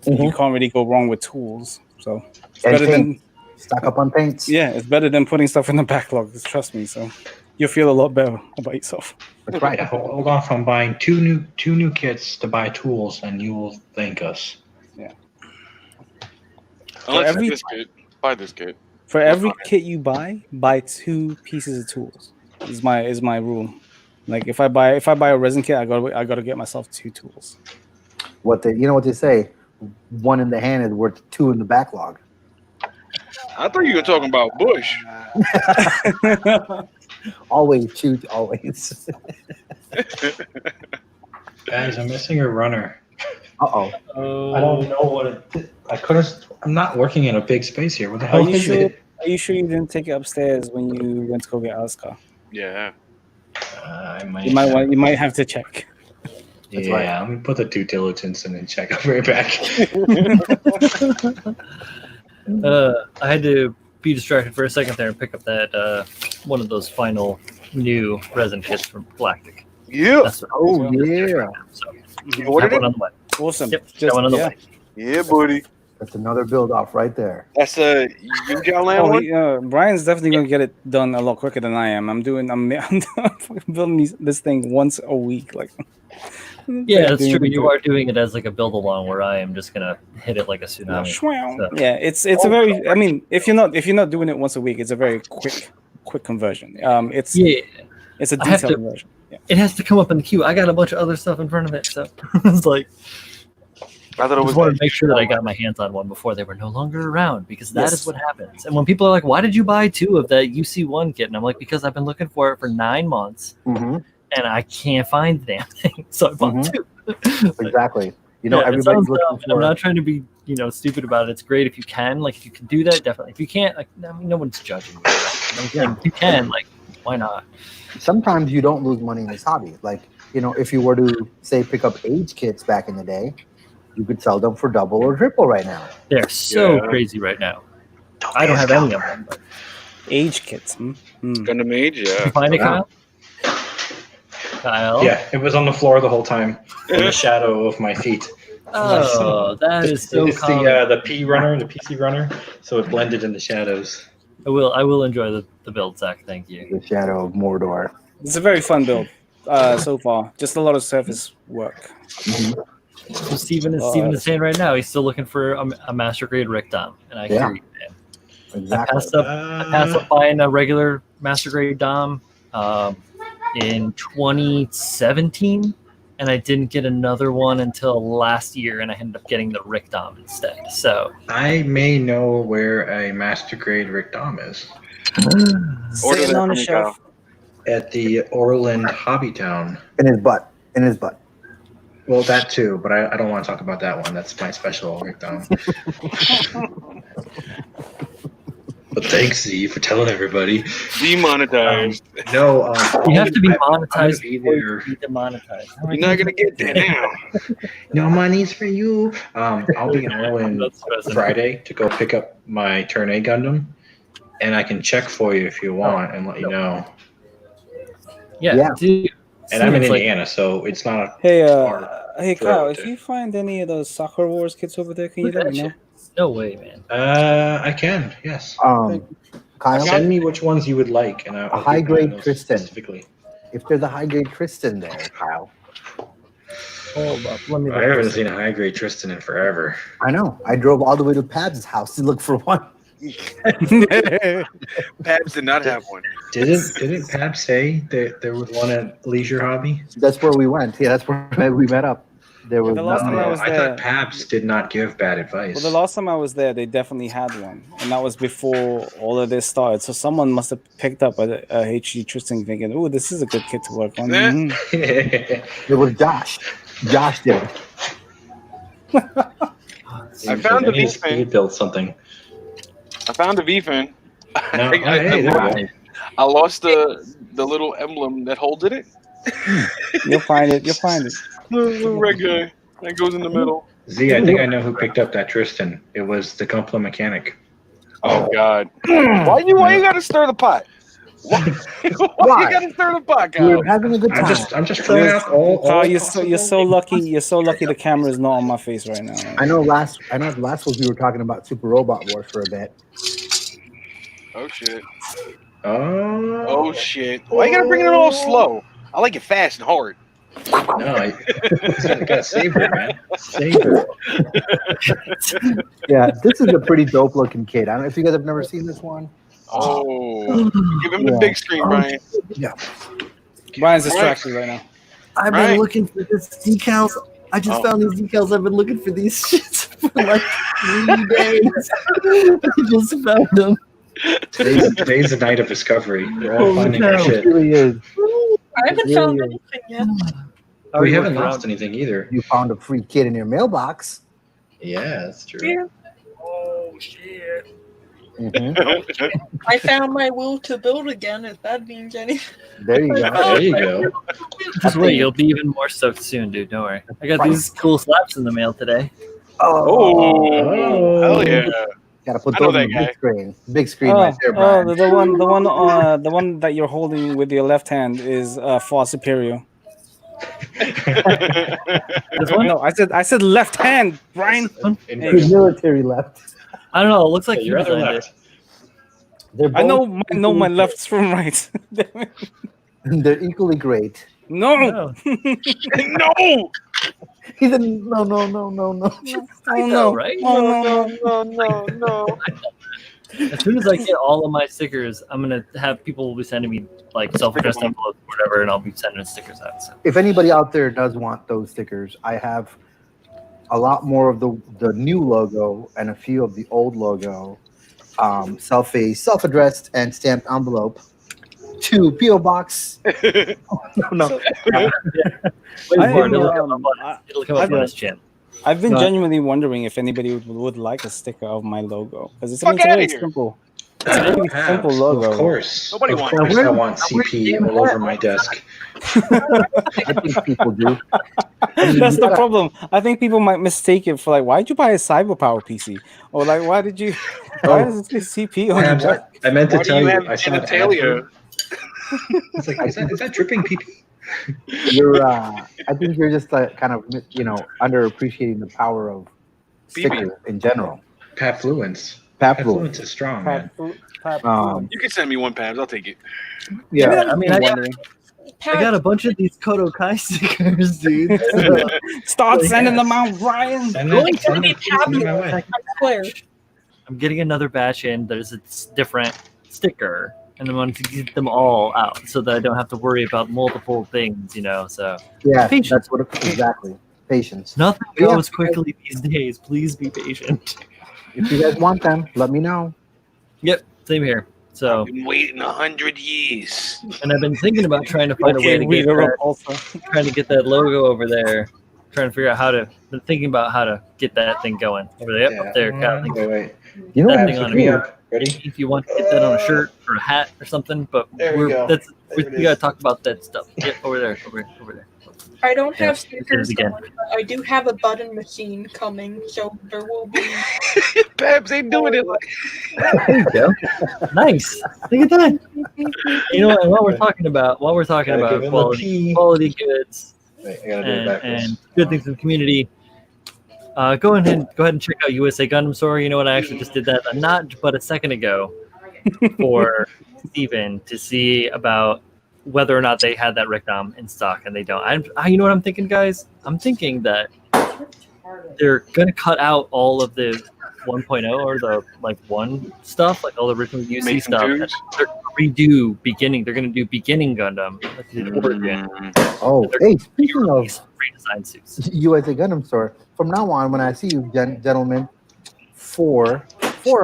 can't really go wrong with tools. So it's better than stock up on paints. Yeah, it's better than putting stuff in the backlog. Trust me. So you'll feel a lot better about yourself. That's right. Yeah, hold off on buying two new kits to buy tools, and you will thank us. Yeah. Unless buy this kit. For every kit you buy 2 pieces of tools. Is my rule. Like if I buy a resin kit, I gotta get myself 2 tools. What they say, 1 in the hand is worth 2 in the backlog. I thought you were talking about Bush. Always choose, always. Guys, I'm missing a runner. Uh-oh. I don't know what it. I'm not working in a big space here. What the hell is it? Are you sure you didn't take it upstairs when you went to go get Alice's car? Yeah. You might have to check. That's right. Let me put the due diligence and then check. I'll be right back. I had to be distracted for a second there and pick up that one of those final new resin kits from Galactic. Yeah. That's what yeah. So, You ordered one it? on the way. Awesome. Yep, got one on the way. Yeah, buddy. That's another build off right there. That's a Land one? Brian's definitely gonna get it done a lot quicker than I am. I'm fucking building this thing once a week. Like, yeah, that's true. You are doing it as like a build along, where I am just gonna hit it like a tsunami. So. Yeah, it's a very. I mean, if you're not doing it once a week, it's a very quick conversion. It's a detailed conversion. it has to come up in the queue. I got a bunch of other stuff in front of it, so it's like I thought it I was just wanted to make sure that I got my hands on one before they were no longer around, because that is Yes. what happens. And when people are like, "Why did you buy 2 of that UC1 kit?" and I'm like, "Because I've been looking for it for 9 months Mm-hmm. and I can't find the damn thing, so I bought Mhm. 2." Exactly. You know, Yeah, it everybody's sounds looking dumb, and I'm for. not trying to be, stupid about it. It's great if you can. Like, if you can do that, definitely. If you can't, like, I mean, no one's judging you. Right? Yeah. If you can, like, why not? Sometimes you don't lose money in this hobby. Like, if you were to say pick up age kits back in the day, you could sell them for double or triple right now. They're so Yeah. crazy right now. I don't have any of them. But Age kits. Hmm? Hmm. Gundam Age, did you yeah. find it, Yeah. Kyle? Kyle? Yeah, it was on the floor the whole time, in the shadow of my feet. Oh, that is so It's common. the P runner, the PC runner, so it blended in the shadows. I will enjoy the build, Zach. Thank you. The Shadow of Mordor. It's a very fun build so far. Just a lot of surface work. So Steven is saying right now he's still looking for a master grade Rickdom, and I Yeah. hear you, man. I Exactly. passed up buying a regular master grade Dom in 2017, and I didn't get another one until last year, and I ended up getting the Rick Dom instead. So I may know where a master grade Rick Dom is. Order Sitting that on for the me, shelf. At the Orland Hobby Town. In his butt. In his butt. Well, that too, but I don't want to talk about that one. That's my special Rick Dom. But thanks, Z, for telling everybody. Demonetized. No, you have to be I'm gonna monetized be before there. you can be demonetized. You're not gonna get that now. No money's for you. I'll be in Orland That's present. Friday to go pick up my Turn A Gundam, and I can check for you if you want and let you know. Yeah, dude. And I'm in It's like- Indiana, so it's not a Hey, hard hey, throw Kyle. to- If you find any of those Soccer Wars kits over there, can you look let at me that know? shit. No way, man. I can, yes. Kyle, Send me which ones you would like, and I'll A high keep an eye on grade those Kristen. specifically. if there's a high grade Tristan there, Kyle. Hold up. Let me I haven't seen a high grade Tristan in forever. I know. I drove all the way to Pab's house to look for one. Pabs did not have one. Didn't Pab say that there was one at Leisure Hobby? That's where we went. Yeah, that's where we met up. There was the last time I nothing. was I there- thought Pabs did not give bad advice. Well, the last time I was there, they definitely had one, and that was before all of this started. So someone must have picked up a HG Tristan thinking, "Oh, this is a good kit to work on." Yeah. Mhm. It was Josh. Josh did it. I found the He V-Fin. built something. I found a V-Fin. No, hey, there you go. I lost the little emblem that holds it. You'll find it. You'll find it. The little red guy that goes in the middle. Z, I think I know who picked up that Tristan. It was the Gunpla mechanic. Oh God! Why you gotta stir the pot? Why Why? you gotta stir the pot, We Kyle? were having a good time. I'm just throwing out all. Kyle, you're so lucky. You're so lucky. The camera is not on my face right now. I know last week we were talking about Super Robot Wars for a bit. Oh shit! Oh, Oh shit! Why you gotta bring it all slow? I like it fast and hard. no! I gotta savor it, man. Savor it. Yeah, this is a pretty dope looking kid. I don't know if you guys have never seen this one. Oh, give him the Yeah. big screen, Brian. Brian's distracted right now. I've Right. been looking for this decals. I just Oh. found these decals. I've been looking for these shits for like 3 days. I just found them. Today's the night of discovery. We're all Holy finding our cow. It shit. really is. I haven't It found really is. anything yet. We haven't lost anything either. You found a free kid in your mailbox. Yeah, that's true. Yeah. Oh shit! Mhm. I found my will to build again, if that means anything. There you go. There you go. Just wait, you'll be even more stoked soon, dude. Don't worry. I got these cool slaps in the mail today. Oh, hell yeah! Gotta put I know those on that the guy. big screen. Big screen Oh, right there, Brian. the one that you're holding with your left hand is far superior. This one? No, I said left hand, Brian. Good military left. I don't know. It looks like you Your other designed it. left. They're I both know my lefts from right. They're equally great. No, Oh. No! He said, no. oh no, right? No! As soon as I get all of my stickers, I'm gonna have people will be sending me like self-addressed envelopes or whatever, and I'll be sending stickers out. So. If anybody out there does want those stickers, I have a lot more of the new logo and a few of the old logo, self-addressed and stamped envelope to P.O. Box. No. It'll come up on his chin. I've been genuinely wondering if anybody would like a sticker of my logo because it's a very simple. It's a very simple logo. Of course. Nobody of wants course I want CP all over my desk. I think people do. That's the problem. I think people might mistake it for like, why did you buy a Cyberpower PC? Or like, why does it say CP on your desk? I meant to Why do tell you you. have I saw an ad genitalia? for- It's like, is that dripping PP? I think you're just kind of underappreciating the power of stickers in general. Papfluence. Papfluence. Papfluence is strong, man. You can send me one, Pabs. I'll take it. Yeah, I mean, I got a bunch of these KotoKai stickers, dude. Start sending them out, Brian. Send Going it- to send be it- send it my way. I swear. I'm getting another batch in. There's a different sticker, and I want to get them all out so that I don't have to worry about multiple things, So yeah, Patience. that's what exactly. Patience. nothing Yeah. goes quickly these days. Please be patient. If you guys want them, let me know. Yep, same here. So, I've been waiting 100 years. and I've been thinking about trying to find a way to get trying to get that logo over there. Trying to figure out been thinking about how to get that thing going over there. Yep, up there. Got it. Wait. You know That what? thing on Pick me it. up. Ready? If you want to get that on a shirt or a hat or something, but There we go. we gotta talk about that stuff. Yep, over there. I don't Yeah, have let's do stickers, it again. but I do have a button machine coming, so there will be. Pabs ain't doing it. There you go. Nice. Look at that. You know what? And while we're talking about Gotta give him the P. quality goods Wait, I gotta do it backwards. and good things in the community, go ahead and check out USA Gundam Store. You know what? I actually just did that not but a second ago for Steven to see about whether or not they had that Rickdom in stock, and they don't. You know what I'm thinking, guys? I'm thinking that they're gonna cut out all of the 1.0 or the 1 stuff, like all the original UC Make some stuff. tunes? They're redo beginning. They're gonna do beginning Gundam, like they did Origin. Oh, hey, speaking of Redesign suits. USA Gundam Store, from now on, when I see you gentlemen, four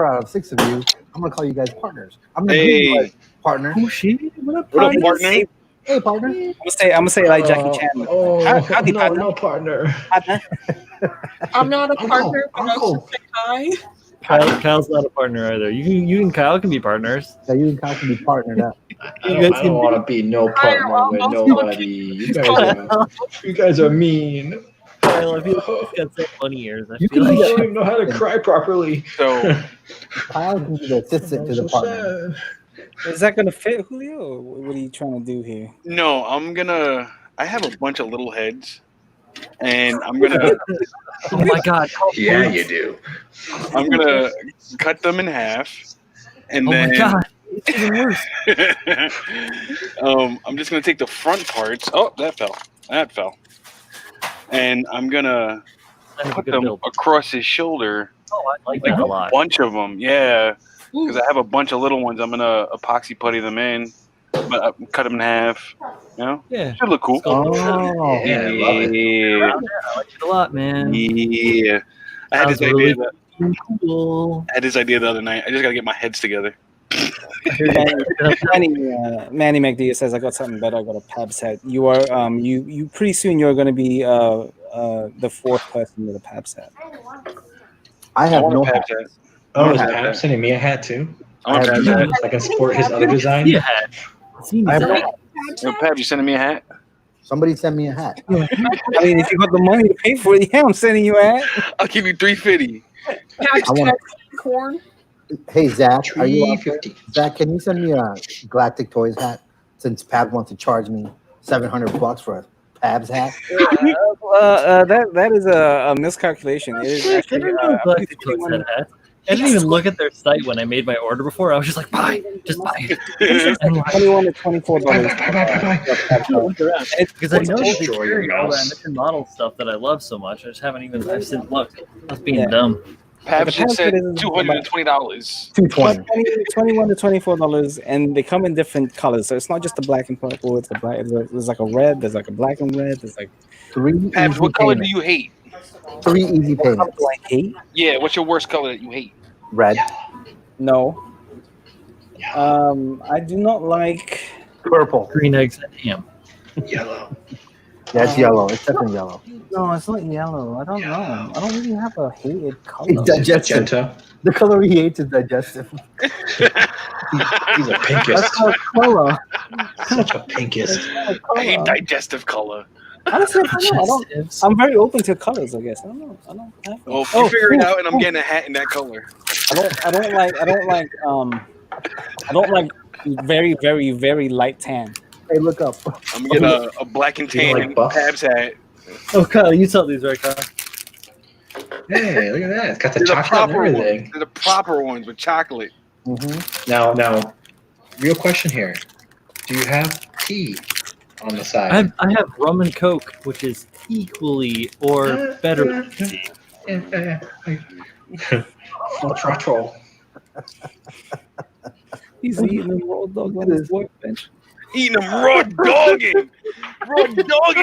out of 6 of you, I'm gonna call you guys partners. I'm gonna Hey. be like partner. Oh shit! What up, What up, partner? partner? Hey, partner. I'm gonna say like Jackie Chan. Howdy, partner. no partner. I'm not a Uncle, partner, but uncle. I'm Kai. Kyle's not a partner either. You and Kyle can be partners. Yeah, you and Kyle can be partnered up. I don't want to be no partner with nobody. You guys are mean. Kyle, I feel like he's got so funny ears. I You feel can like I don't even know how to cry properly. So, Kyle can be the assistant to the partner. Is that gonna fit, Julio? What are you trying to do here? no, I have a bunch of little heads, and I'm going to oh my god! Yeah, you do. I'm gonna cut them in half, and Oh then my god! It's even worse. I'm just gonna take the front parts. Oh, that fell. And I'm gonna Kind of a put good them build. across his shoulder, Oh, I like that a lot. bunch of them. Yeah, because I have a bunch of little ones. I'm gonna epoxy putty them in, but cut them in half. You know, Yeah. should look cool. Oh, Yeah, I love it. Yeah, I like it a lot, man. yeah. I had Sounds this really idea. cool. I had this idea the other night. I just gotta get my heads together. Manny McD says, "I got something better. I got a Pabs hat. You are you pretty soon you're going to be the 4th person with a Pabs hat. I have want a no Pabs hat. hat. Oh, is I have Pab that. sending me a hat too? I want a I have Pabs hat. So I can support his other design? Yeah. Seen I have that. no hat. Yo, Pabs, you sending me a hat? Somebody send me a hat. I mean, if you got the money to pay for it, yeah, I'm sending you a hat. I'll give you $350. Pax I wanna- corn. Hey, Zach, are you up there? $350. Zach, can you send me a Galactic Toys hat? Since Pab wants to charge me $700 for a Pab's hat. That is a miscalculation. It is I actually, didn't know Galactic Toys 21 had hats. I didn't even look at their site when I made my order before. I was just like, buy, just buy it. And like, $21 to $24. because I know they Destroy your carry all that mouse. mission model stuff that I love so much. I just haven't even. I've since looked. That's being Yeah. dumb. Pabs just said Pabs is $220. 220. 21 to $24, and they come in different colors. So it's not just the black and purple. It's a black. There's like a red. There's like a black and red. There's like 3 Pabs, easy what color do payments. you hate? 3 easy what color payments. do I hate? Yeah, what's your worst color that you hate? Red. No. I do not like. Purple. Green eggs and ham. Yellow. Yeah, it's yellow. It's definitely yellow. No, it's not yellow. I don't know. I don't really have a hated color. It's digestive. Magenta. The color he hates is digestive. He's a pinkist. That's not color. Such a pinkist. I hate digestive color. Honestly, I don't. I'm very open to colors. I guess I don't know. I don't have. Well, you figure it out, and I'm getting a hat in that color. I don't like very, very, very light tan. Hey, look up. I'm gonna get a black and You don't tan like buff? Pabs hat. Oh, Kyle, you saw these, right, Kyle? Hey, look at that. It's got the They're the chocolate and proper everything. ones. They're the proper ones with chocolate. Now, real question here. Do you have tea on the side? I have rum and coke, which is equally or better than tea. Troll. He's eating a raw dog on his workbench. Eating them raw dogging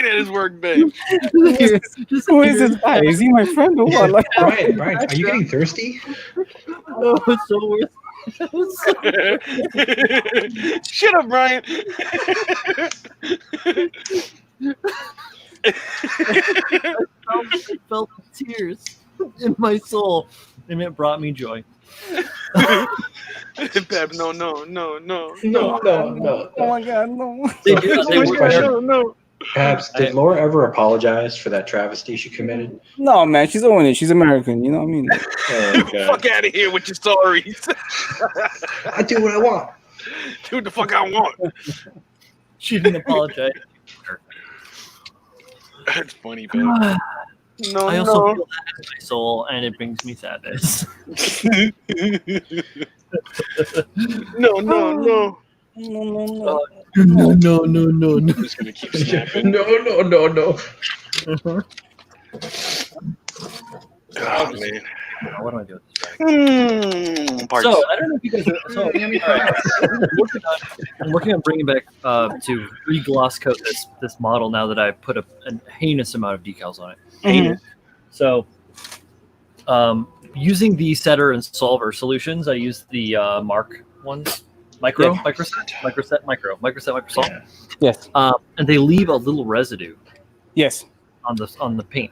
at his workbench. Who is this guy? Is he my friend or what? Like, Brian, are you getting thirsty? Oh, it's so worth. Shut up, Brian. I felt tears in my soul, and it brought me joy. Pab, no. oh my god, no. They do. They were, No. Perhaps, did Laura ever apologize for that travesty she committed? No, man, she's owning it. She's American. You know what I mean? Oh, God. Fuck out of here with your stories. I do what I want. Do what the fuck I want. she didn't apologize. That's funny, Pab. No, I also feel that in my soul, and it brings me sadness. No. No. No. I'm just gonna keep snapping. No. Oh man. What am I doing? Parts. So I don't know if you guys. All right. I'm working on bringing back to re-gloss coat this model now that I put a heinous amount of decals on it. Heinous. So, using the setter and solver solutions, I use the Mark ones, microset, microsol. Yes. And they leave a little residue Yes. on the paint.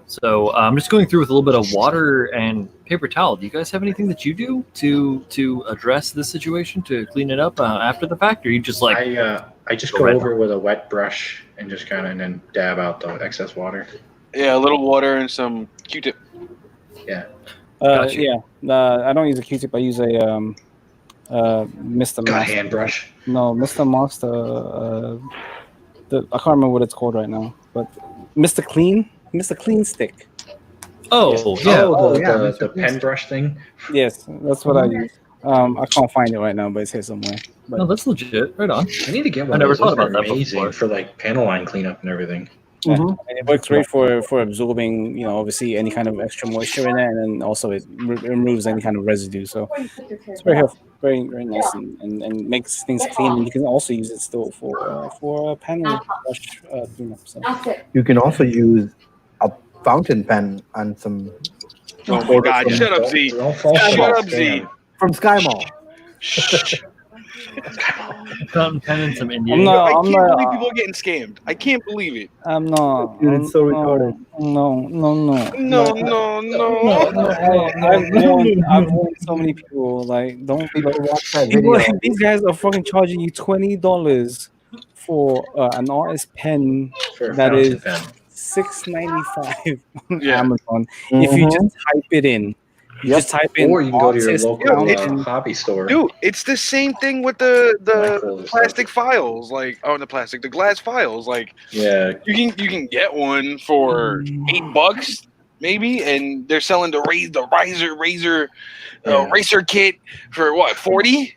So I'm just going through with a little bit of water and paper towel. Do you guys have anything that you do to address this situation, to clean it up after the fact, or you just like? I just go over with a wet brush and just kind of and then dab out the excess water. Yeah, a little water and some Q-tip. Yeah. Gotcha. Yeah. I don't use a Q-tip. I use a Mr. Got a Master. hand brush. No, Mr. Master. I can't remember what it's called right now, but Mr. Clean Stick. Oh yeah. The pen brush thing. Yes, that's what I use. I can't find it right now, but it's here somewhere. But No, that's legit. Right on. I need to get one. I never of those. thought Those about are that amazing before. for like panel line cleanup and everything. and it works great for absorbing, obviously any kind of extra moisture in it, and then also it removes any kind of residue. So it's very helpful, very very nice, and makes things clean. And you can also use it still for panel brush cleanup. So. You can also use a fountain pen on some Oh my God! Shut up, Z. Don't fall Shut for up, that Z. scam. from Sky Mall. Fountain pen and some Indian. I'm not- I can't not- believe people are getting scammed. I can't believe it. I'm not. Dude, it's so retarded. No. No. I've warned so many people. Like, don't People watch that people, video. these guys are fucking charging you $20 for an artist pen For a that fountain is pen. $6.95 on Yeah. Amazon. If you just type it in, you Yep. just type in. Or you can go to your artist local fountain. hobby store. Dude, it's the same thing with the Micros. plastic files, like the glass files. Like Yeah. you can get one for $8 maybe, and they're selling the razor racer kit for what, 40?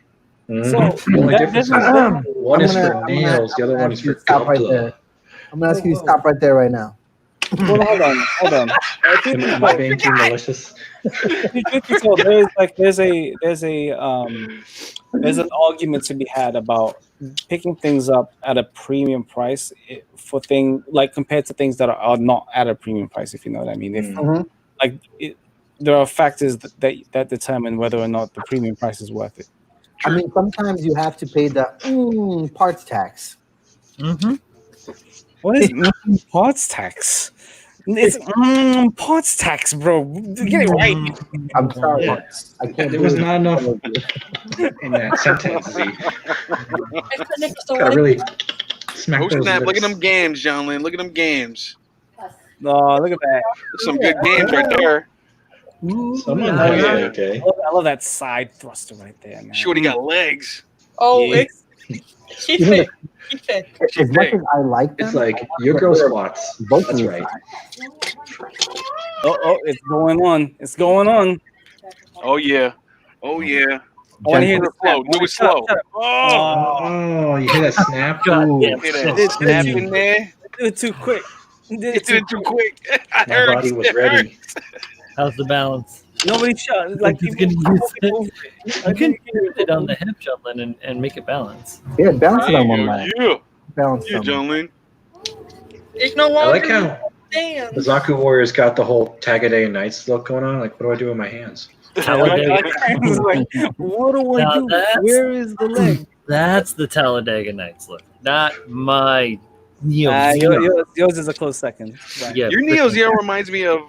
Mhm. So, the only that difference is doesn't- one is I'm for gonna nails, the other one is ask you for to stop right goblet. there. I'm gonna ask you to stop right there right now. Well, hold on. Am I being too malicious? So there's an argument to be had about picking things up at a premium price for compared to things that are not at a premium price, if you know what I mean. If there are factors that determine whether or not the premium price is worth it. I mean, sometimes you have to pay the parts tax. Mm-hmm. What is parts tax? It's parts tax, bro. Get it right. I'm sorry. Yeah. I can't. There was not enough in that sentence. Z. Gotta really smack Oh those snap! Look at lips. them games, John Lynn. Look at them games. Oh, look at that. Some good games right there. Someone Yeah. knows it, okay. I love that side thruster right there, man. Shorty got legs. Oh, Yeah. she fit. She fit. As much as I like them, It's like your girl squats. both That's of right. Oh, it's going on. It's going on. Oh yeah. Oh yeah. I want to hear Do the it slow. Do it slow. Oh, Oh, you hear that snap? God Ooh, damn. hit so that snap smooth. in there. Did it too quick. Did It it did it too quick. I My heard. body was It ready. How's the balance? Nobody shot. Like Just people gonna use it. over You can use it on the hip, John, and make it balance. Yeah, balance it There on you one go. leg. Yeah. Balance Yeah, on John Lynn. It's no I longer like how stand. the Zaku Warriors got the whole Tagaday and Knights look going on. Like, what do I do with my hands? Talladega. It's like, what do I Now do? that's- Where is the leg? That's the Talladega Nights look, not my Neo Zero. Yours is a close second. Right. Yeah, Your Neo Zero reminds me of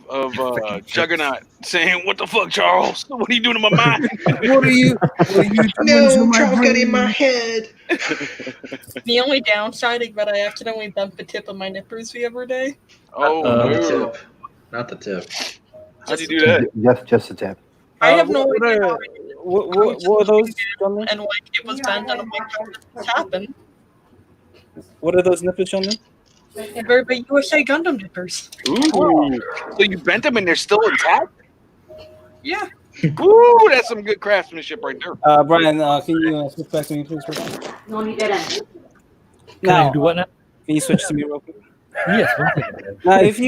Juggernaut saying, "What the fuck, Charles? What are you doing to my mind?" What are you doing to my brain? head. The only downside is that I accidentally bumped the tip of my nippers the other day. Oh, Not the no. tip. Not the tip. How'd you do that? Just a tip. I have no what idea. are- What are those? John? And like it was bent, and I'm like, how did this happen? What are those nipples, John? They're the USA Gundam nippers. Ooh. So you bent them and they're still intact? Yeah. Ooh, that's some good craftsmanship right there. Brian, can you switch back to me, please? No, he didn't. Can I Now, do what now? can you switch to me real quick? Yes, one second. Now, if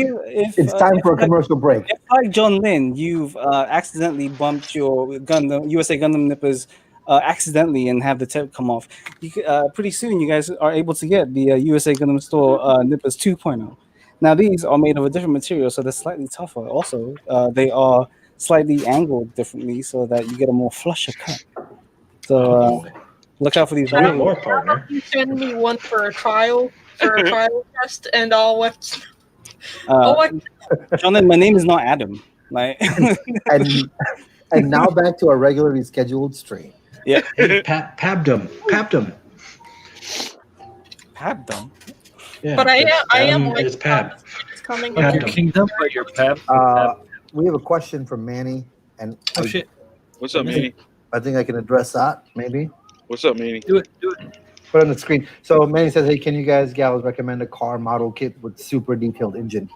It's time for a commercial break. if like John Lynn, you've accidentally bumped your Gundam USA Gundam nippers accidentally and have the tip come off, you pretty soon you guys are able to get the USA Gundam Store nippers 2.0. Now these are made of a different material, so they're slightly tougher. Also, they are slightly angled differently so that you get a more flusher cut. So look out for these. Read more, partner. You send me one for a trial test, and I'll let. John Lynn, my name is not Adam. Like, And now back to our regularly scheduled stream. yeah, Pabdom. Pabdom. Yeah, But I am Pabdom like is Pab. it's coming. Yeah. Your kingdom, but your pap. We have a question from Manny, and Oh shit! What's up, Manny? I think I can address that. Maybe What's up, Manny? Do it. put it on the screen. So Manny says, "Hey, can you guys, gals, recommend a car model kit with super detailed engine?"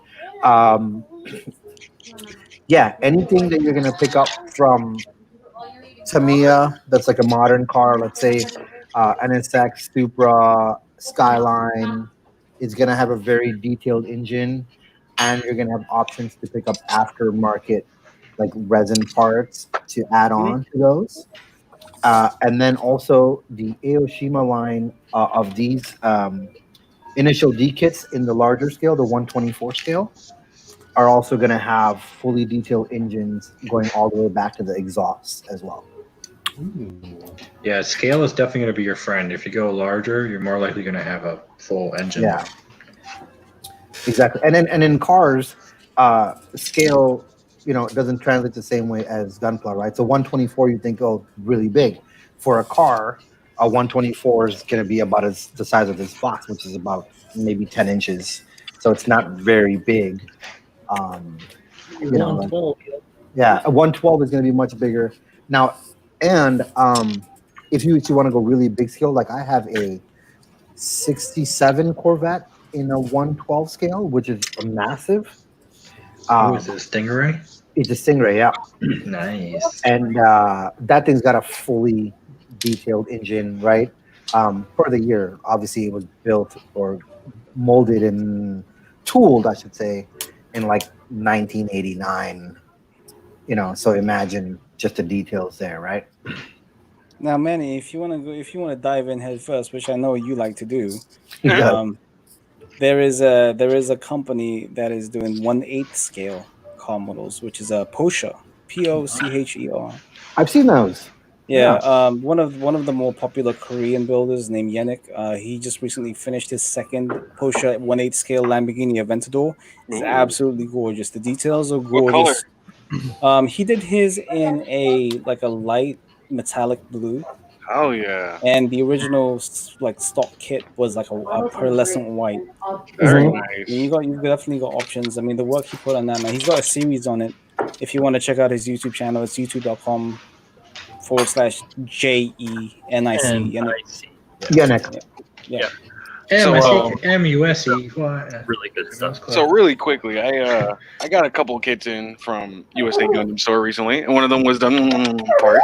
Yeah, anything that you're gonna pick up from Tamiya that's like a modern car, let's say NSX, Supra, Skyline, is gonna have a very detailed engine, and you're gonna have options to pick up aftermarket like resin parts to add on to those. And then also the Aoshima line of these initial D kits in the larger scale, the 124 scale, are also going to have fully detailed engines going all the way back to the exhaust as well. Yeah, scale is definitely going to be your friend. If you go larger, you're more likely going to have a full engine. Yeah, exactly. And in cars, scale, it doesn't translate the same way as Gunpla, right? So 124, you think, oh, really big. For a car, a 124 is going to be about the size of this box, which is about maybe 10 inches. So it's not very big. A 112 is going to be much bigger. Now, and if you want to go really big scale, like I have a 67 Corvette in a 112 scale, which is massive. Is it a Stingray? It's a Stingray, yeah. Nice. And that thing's got a fully detailed engine, right? For the year, obviously, it was built or molded in tooled, I should say, in like 1989. So imagine just the details there, right? Now, Manny, if you want to dive in head first, which I know you like to do, Yeah. there is a company that is doing 1/8 scale car models, which is a Porsche, Pocher. I've seen those. Yeah, one of the more popular Korean builders named Yannick. He just recently finished his second Porsche 1/8 scale Lamborghini Aventador. It's absolutely gorgeous. The details are What color? gorgeous. He did his in a light metallic blue, Oh yeah, and the original stock kit was like a pearlescent white. very So nice. you've definitely got options. I mean, the work he put on that, man. He's got a series on it. If you want to check out his YouTube channel, it's youtube.com/JENIC. And Yannick. I see. Yannick. Yeah. MUSE. Really good stuff. So really quickly, I got a couple kits in from USA Gundam Store recently, and one of them was the part,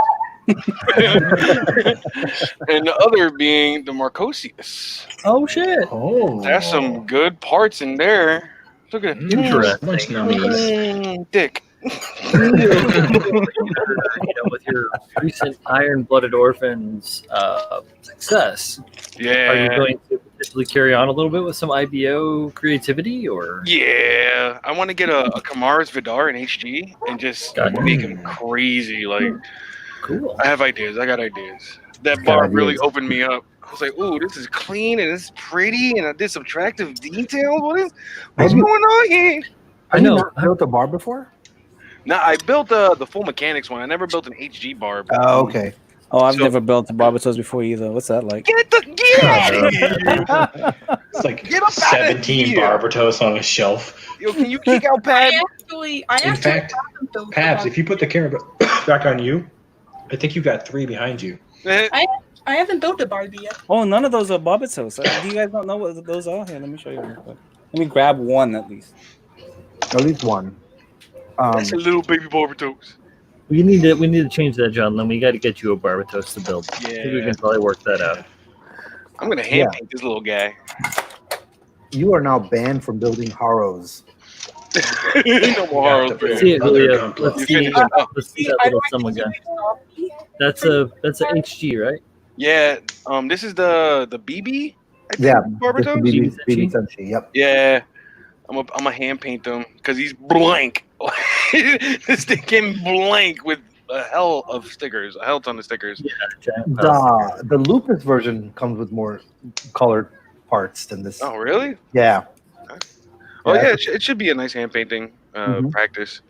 and the other being the Marcosius. Oh shit! Oh, There's some good parts in there. Look at it. Interesting. Dick. With your recent Iron-Blooded Orphans success, are you Yeah. going to potentially carry on a little bit with some IBO creativity, or? Yeah. I want to get a Kamara's Vidar in HG and just make him crazy. Like, Cool. I have ideas. I got ideas. That Got bar ideas. really opened me up. I was like, "Ooh, this is clean and it's pretty and this subtractive detail. What's Have you- going on here?" I Have you know. not built a bar before? Now I built the full mechanics one. I never built an HG bar. But Oh, okay. Oh, I've So- never built a Barbatos before either. What's that like? Get out of here! It's like Get up outta 17 here. Barbatos on a shelf. Yo, can you kick out Pad? I In fact, haven't built Pabs, one. if you put the camera back on you, I think you got 3 behind you. I haven't built a Barbie yet. Oh, none of those are Barbatos. Do you guys not know what those are? Here, let me show you real quick. Let me grab one at least. At least one. That's a little baby Barbatos. We need to change that, John. Then we got to get you a Barbatos to build. I think we Yeah. can probably work that out. I'm gonna hand paint this little guy. You are now banned from building Haros. No more horror. got the- See it, Another Julia. gun Let's club. see. Let's see that I little don't someone guy. actually- That's a HG, right? Yeah. This is the BB. I think, Yeah. Barbatos. BB Senshi. Yep. Yeah. I'm a hand paint him because he's blank. This thing came blank with a hell of stickers, a hell ton of stickers. The Lupus version comes with more colored parts than this. Oh, really? Yeah. Oh, Yeah. yeah. It should be a nice hand painting practice.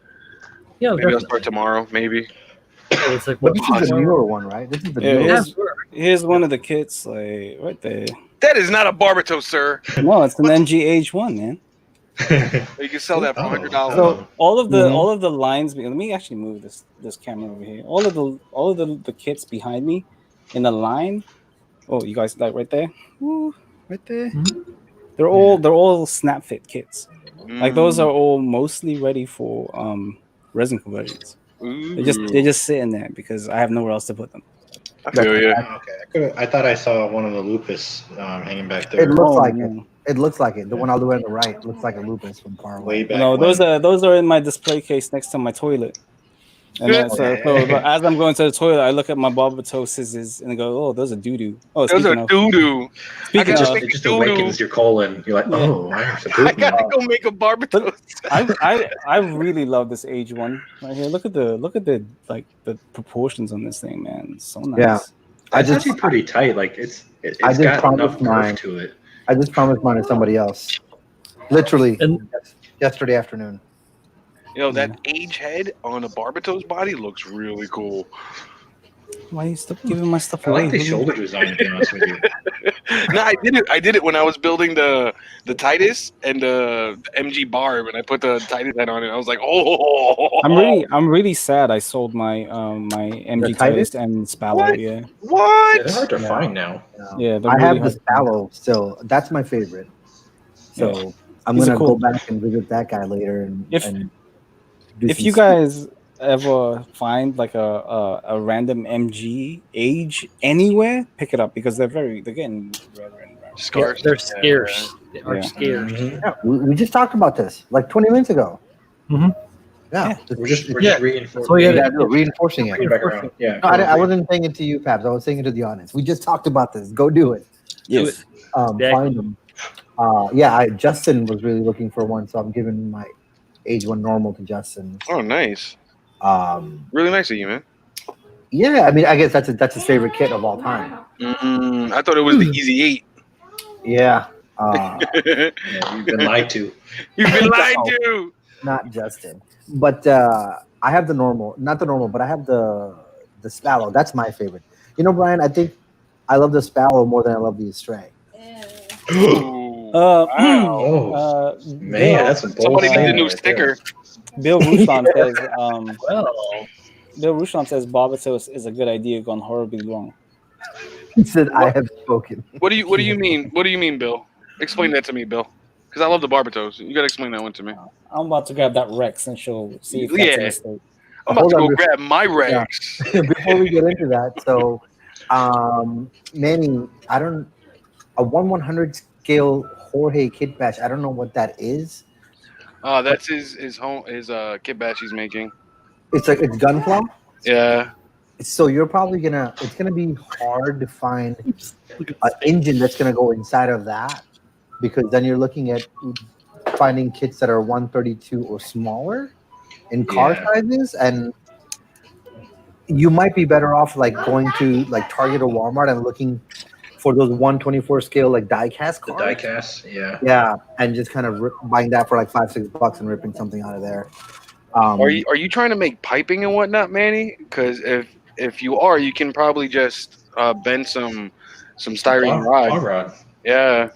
Yeah, Maybe I'll definitely. start tomorrow. Maybe. It's like But what? this is the newer one, right? This is the Yeah, newer Yeah, one. sure. Here's one of the kits, like right there. That is not a Barbatos, sir. No, it's an MGH1, man. You can sell that for $100. So all of the Mhm. all of the lines. Let me actually move this camera over here. All of the kits behind me in the line. Oh, you guys like right there? Ooh, right there. Mhm. They're all snap fit kits. Like those Mm. are all mostly ready for resin conversions. They're just sitting there because I have nowhere else to put them. I feel you. Okay, I thought I saw one of the Lupus hanging back there. It looks like it. no. It looks like it. The one all the way on the right looks like a Lupus from far Way away. back. No, when. those are in my display case next to my toilet. And then, so as I'm going to the toilet, I look at my Barbatoses and I go, "Oh, those are doo doo." Oh, Those are speaking of, doo doo. speaking I of, can It just awakens your colon. You're like, Yeah. oh, I have to I poop now. gotta go make a Barbatos. I really love this age one right here. Look at the like the proportions on this thing, man. It's so nice. Yeah. I It's just actually pretty tight. Like it's I just got promised enough mine. curve to it. I just promised mine to somebody else. Literally And- yesterday afternoon. You know, that age head on a Barbatos body looks really cool. Why you stop giving my stuff I away? like the Really? shoulder design, to be honest with you. No, I did it when I was building the Titus and the MG Barb, and I put the Titus head on it. I was like, oh. I'm really sad. I sold my my MG Titus? Titus and Spallo. What? Yeah, Yeah, What? they're hard to Yeah. find now. yeah. they're I really have hard the to find. Stallo still. That's my favorite. So I'm He's a gonna cool- go back and visit that guy later. And If- and do If some you stuff. guys ever find like a random MG age anywhere, pick it up because they're getting rarer and rarer. Scars. They're scarce. They are Yeah. scarce. Yeah, we just talked about this like 20 minutes ago. Mhm. Yeah. We're just Yeah. reinforcing. So we had Reinforcing it. back around. Yeah. No, I wasn't saying it to you, Pabs. I was saying it to the audience. We just talked about this. Go do it. Yes. Find them. Justin was really looking for one, so I'm giving my age one normal to Justin. Oh, nice. Really nice of you, man. Yeah, I mean, I guess that's his favorite kit of all time. I thought it was the Easy 8. Yeah. You've been lied to. You've been lied to. Not Justin, but I have the normal, not the normal, but I have the Spallow. That's my favorite. You know, Brian, I think I love the Spallow more than I love the Astray. Man, that's a bold Somebody needs a statement new right sticker. Bill Ruslan says. Well, Bill Ruslan says Barbatos is a good idea gone horribly wrong. He said, "I have spoken." What do you mean? What do you mean, Bill? Explain that to me, Bill. Because I love the Barbatos. You gotta explain that one to me. I'm about to grab that Rex and she'll see if that's a mistake. I'm about to go grab my Rex. Yeah. Before we get into that, so Manny, a 1/100 scale Jorge kit bash. I don't know what that is. That's his kit bash he's making. It's Gunpla. Yeah. So you're probably it's gonna be hard to find an engine that's gonna go inside of that, because then you're looking at finding kits that are 132 or smaller in car sizes, and you might be better off like going to like Target or Walmart and looking for those 124 scale like die-cast cars. The die-cast, yeah. Yeah, and just kind of buying that for like $5-6 and ripping something out of there. Are you trying to make piping and whatnot, Manny? Because if you are, you can probably just bend some styrene rod. Yeah.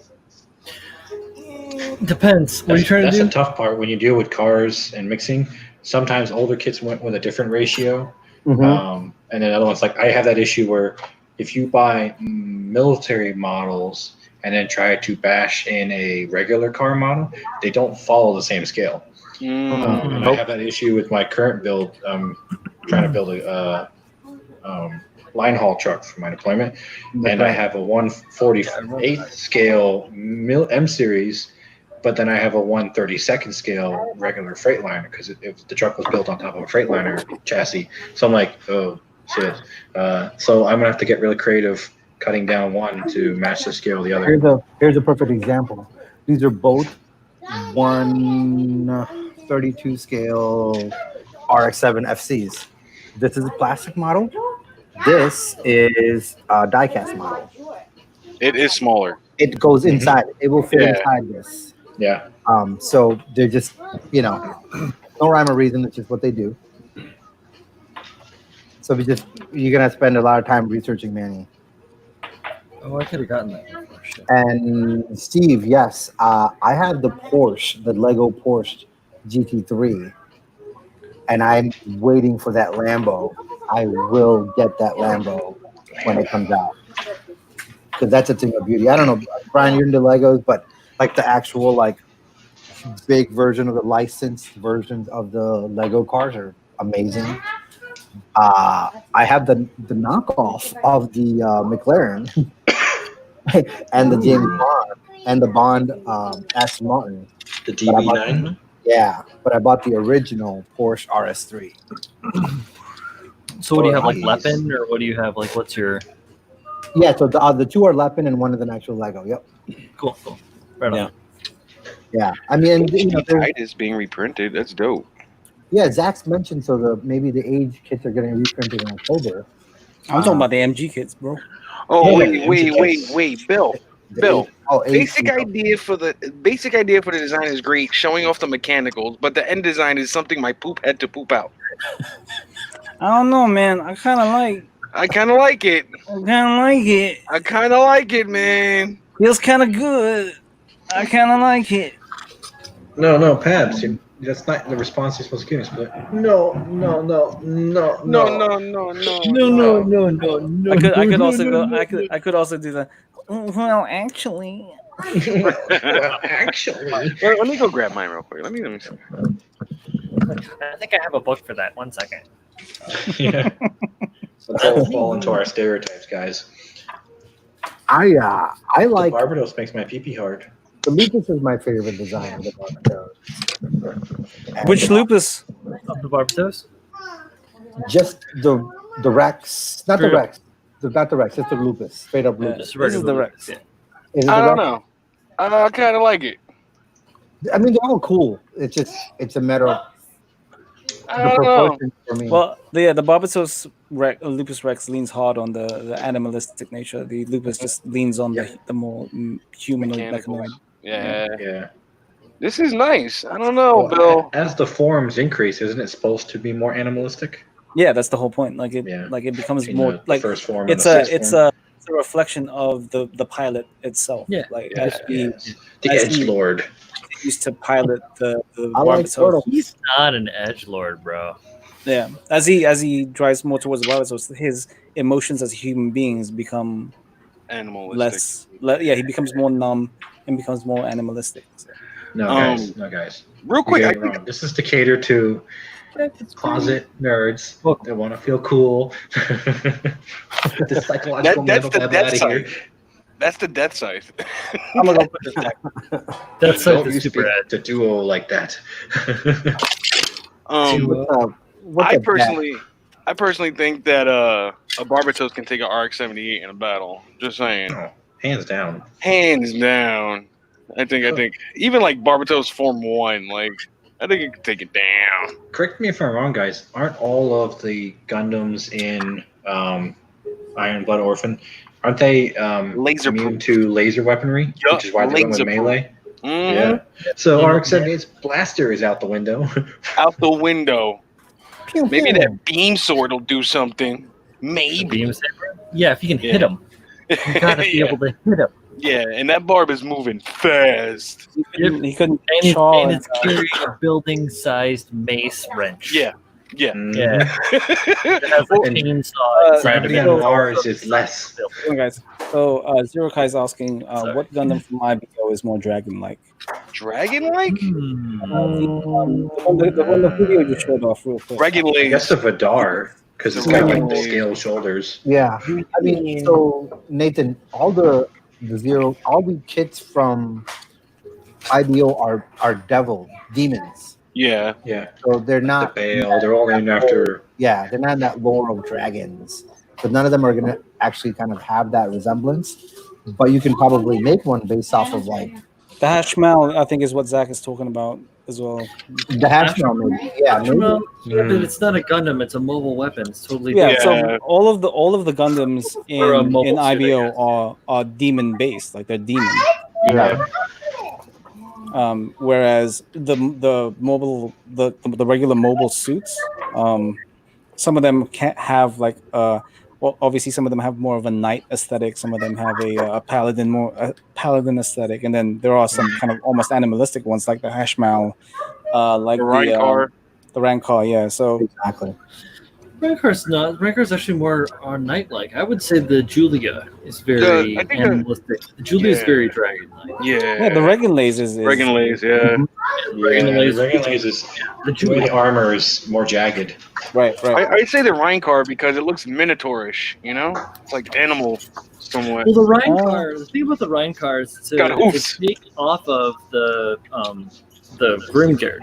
Depends. What are you trying to do? That's the tough part when you deal with cars and mixing. Sometimes older kits went with a different ratio. And then other ones, like I have that issue where if you buy military models and then try to bash in a regular car model, they don't follow the same scale. And I have that issue with my current build. Trying to build a line haul truck for my deployment, and I have a 148 scale M series, but then I have a 132nd scale regular Freightliner because the truck was built on top of a Freightliner chassis. So I'm like, oh shit. So I'm gonna have to get really creative, cutting down one to match the scale of the other. Here's a perfect example. These are both 132 scale RX-7 FCs. This is a plastic model. This is a die-cast model. It is smaller. It goes inside. It will fit inside this. Yeah. So they're just, no rhyme or reason. It's just what they do. So you're gonna spend a lot of time researching Manny. Oh, I could have gotten that. And Steve, yes, I have the Lego Porsche GT3, and I'm waiting for that Lambo. I will get that Lambo when it comes out, because that's a thing of beauty. I don't know, Brian, you're into Legos, but like the actual like big version of the licensed versions of the Lego cars are amazing. I have the knockoff of the McLaren and the James Bond and the Bond Aston Martin. The DB9. Yeah, but I bought the original Porsche RS3. So what do you have, like Lepin, or what do you have? Like, what's your? Yeah, so the two are Lepin and one is an actual Lego. Yep. Cool. Right on. Yeah, I mean, is being reprinted. That's dope. Yeah, Zach's mentioned maybe the age kits are getting reprinted in October. I'm talking about the MG kits, bro. Oh wait, Bill. Basic idea for the design is great, showing off the mechanicals, but the end design is something my poop had to poop out. I don't know, man. I kind of like it. I kind of like it, man. Feels kind of good. I kind of like it. No, Pabs. That's not the response you're supposed to give us. But no. I could also do that. Well, actually. Let me go grab mine real quick. Let me see. I think I have a book for that. 1 second. Yeah. Let's all fall into our stereotypes, guys. I like The Barbados makes my pee hard. the lupus is my favorite design of the Barbados. Which lupus? Of the Barbados? Just the Rex, not the Straight up. Rex, not the Rex. It's the lupus, straight up Yeah. lupus. This is the Rex. Yeah. Is it I the don't Rex? know. I kind of like it. I mean, they're all cool. It's a matter of I the don't know. proportions for me. Well, the Barbados Lupus Rex leans hard on the animalistic nature. The lupus just leans on the more humanoid, Mechanicals. mechanoid. Yeah. Yeah. This is nice. I don't know, Well, Bill. as the forms increase, isn't it supposed to be more animalistic? Yeah, that's the whole point. Like it becomes Between more the like first form it's and a the it's sixth a reflection of the pilot itself. Yeah. Like form. as we Yes. The as Edge he- Lord. used to pilot the I like Barbados. Turtle. He's not an edgelord, bro. Yeah, as he drives more towards the Barbados, his emotions as human beings become Animalistic. yeah, he becomes more numb and becomes more animalistic. So. No, Um, guys. Real You're quick, I getting it wrong. This is to cater to closet nerds that want to feel cool. The psychological That's mental the level death out of here. site. That's the death site. I'm gonna go put this back. That's Don't like the you super speak edge. to duo like that. What's I a personally think that a Barbatos can take an RX-78 in a battle. Just saying, Oh, hands down. hands down. I think even like Barbatos Form 1, like I think it could take it down. Correct me if I'm wrong, guys. Aren't all of the Gundams in Iron Blood Orphan, aren't they Laser immune proof. to laser weaponry? Yup, Which is why they went with laser proof. melee? Mhm. Yeah. So Yeah. RX-78's blaster is out the window. Out the window. Pew, Maybe pew. that beam sword will do something. The Maybe. beam saber? Yeah, if you can hit Yeah. him, you gotta be Yeah. able to hit him. Yeah, and that barb is moving fast. He couldn't And, chaw and and, it's carrying a building-sized mace wrench. Yeah, yeah. Yeah. It has a chainsaw. inside Gravity of on it. Mars is less. Come on, guys. So Zero Kai's asking, Sorry. what Gundam from IBO is more dragon-like? Dragon-like? Hmm. The one the video you showed off real quick. I Regulate. guess the Vidar, because it's got like the scale shoulders. Yeah, I mean, so Nathan, all the kits from IBO are demons. Yeah. Yeah. So they're The not. Bale, they're all named after. Yeah, they're not in that lore of dragons. So none of them are gonna actually kind of have that resemblance. But you can probably make one based off of like The Hashmal, I think, is what Zach is talking about as well. the Hashmal, maybe. Yeah, maybe. Well, yeah, but it's not a Gundam; it's a mobile weapon. It's totally Yeah, different. so all of the Gundams Or a in mobile suit, I IBO guess. are demon based, like they're demon. Yeah. Whereas the regular mobile suits, some of them can't have like well, obviously some of them have more of a knight aesthetic, some of them have a paladin aesthetic, and then there are some kind of almost animalistic ones like the Hashmal, like The Rancor. the Rancor, yeah. So Exactly. Rancor's not. Rancor's actually more knight-like. I would say the Julia is very I think animalistic. The Julia is yeah. very dragon-like. yeah, the Regan lasers is Regan Lays, yeah. Regan Lays- Regan Lays is The the way Julia. the armor is more jagged. right. I'd say the Rancor because it looks minotaurish, you know? It's like animal somewhat. Well, the Rhine-Car, the thing about the Rhine-Car is Got hoofs. it's taken off of the Grimgard,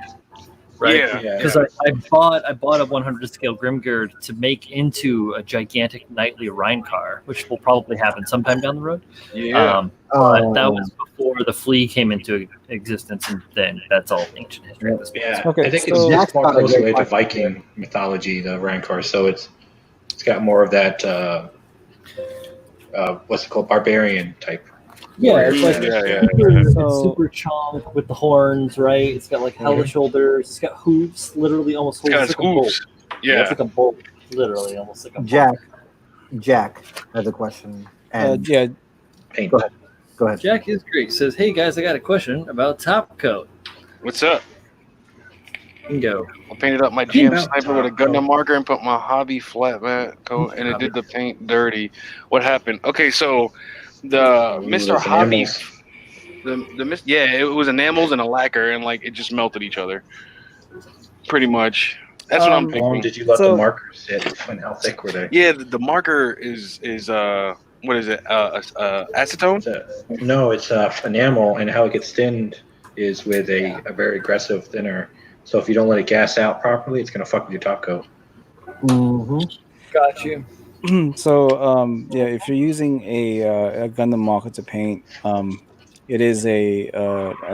right? Yeah. Because I bought a 100 scale Grimgard to make into a gigantic knightly Rhine-Car, which will probably happen sometime down the road. Yeah. But that was before the Flea came into existence, and then that's all ancient history at this point. Yeah, Okay, I think so- it's more That's not a closely great to question. Viking mythology, the Rancor. So it's got more of that what's it called, barbarian type. Yeah, it's like Yeah. it's So- super chonk with the horns, right? It's got like hella shoulders. It's got hooves, literally almost It's got like its a bolt. hooves. Yeah, Yeah. it's like a bolt, literally almost like a bolt. Jack has a question. And Yeah, Paint. go ahead. Jack is great. Says, "Hey guys, I got a question about top coat." What's up? Bingo. I painted up my GM About sniper with a top Gundam coat. marker and put my hobby flat mat coat, and it did the paint dirty. What happened? Okay, so the Mr. those Hobby, enamels. it was enamels and a lacquer, and like it just melted each other. Pretty much. That's what I'm How long thinking. did you let So- the markers sit, and how thick were they? Yeah, the marker is What is it? Acetone? No, it's enamel, and how it gets thinned is with a very aggressive thinner. So if you don't let it gas out properly, it's going to fuck with your top coat. Mm-hmm. Got you. So yeah, if you're using a Gundam marker to paint, it is and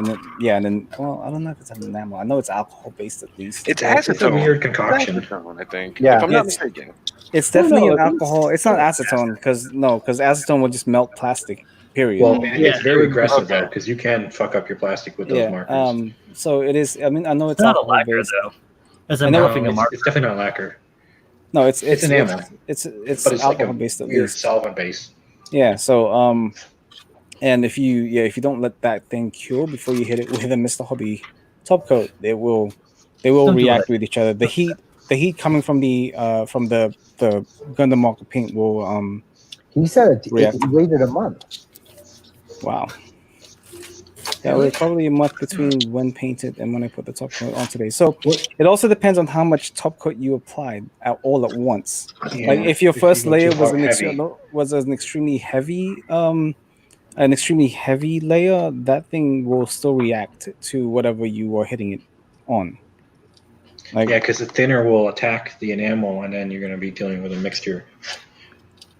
then well, I don't know if it's an enamel. I know it's alcohol based at least. It's It's a acetone. weird concoction. Acetone, I think. Yeah. If I'm not It's- mistaken. It's definitely no, an it's- alcohol. It's not acetone because acetone will just melt plastic. Period. Well, Yeah. it's very aggressive Okay. though, because you can fuck up your plastic with those yeah. markers. So it is. I mean, I know It's it's not a alcohol lacquer based. though. As I I'm know roughing a marker. It's definitely not lacquer, No, it's enamel. It's but it's alcohol like a based at weird least. solvent base. Yeah. So and if you don't let that thing cure before you hit it with a Mr. Hobby top coat, they will Don't do react that. with each other. The heat coming from the Gundam marker paint will He said it React. waited a month. wow. Yeah, we're probably a month between when painted and when I put the top coat on today. So it also depends on how much top coat you applied all at once. Yeah. Like if your first you go layer too was heavy. an extremely heavy layer, that thing will still react to whatever you are hitting it on. Like Yeah, because the thinner will attack the enamel, and then you're going to be dealing with a mixture.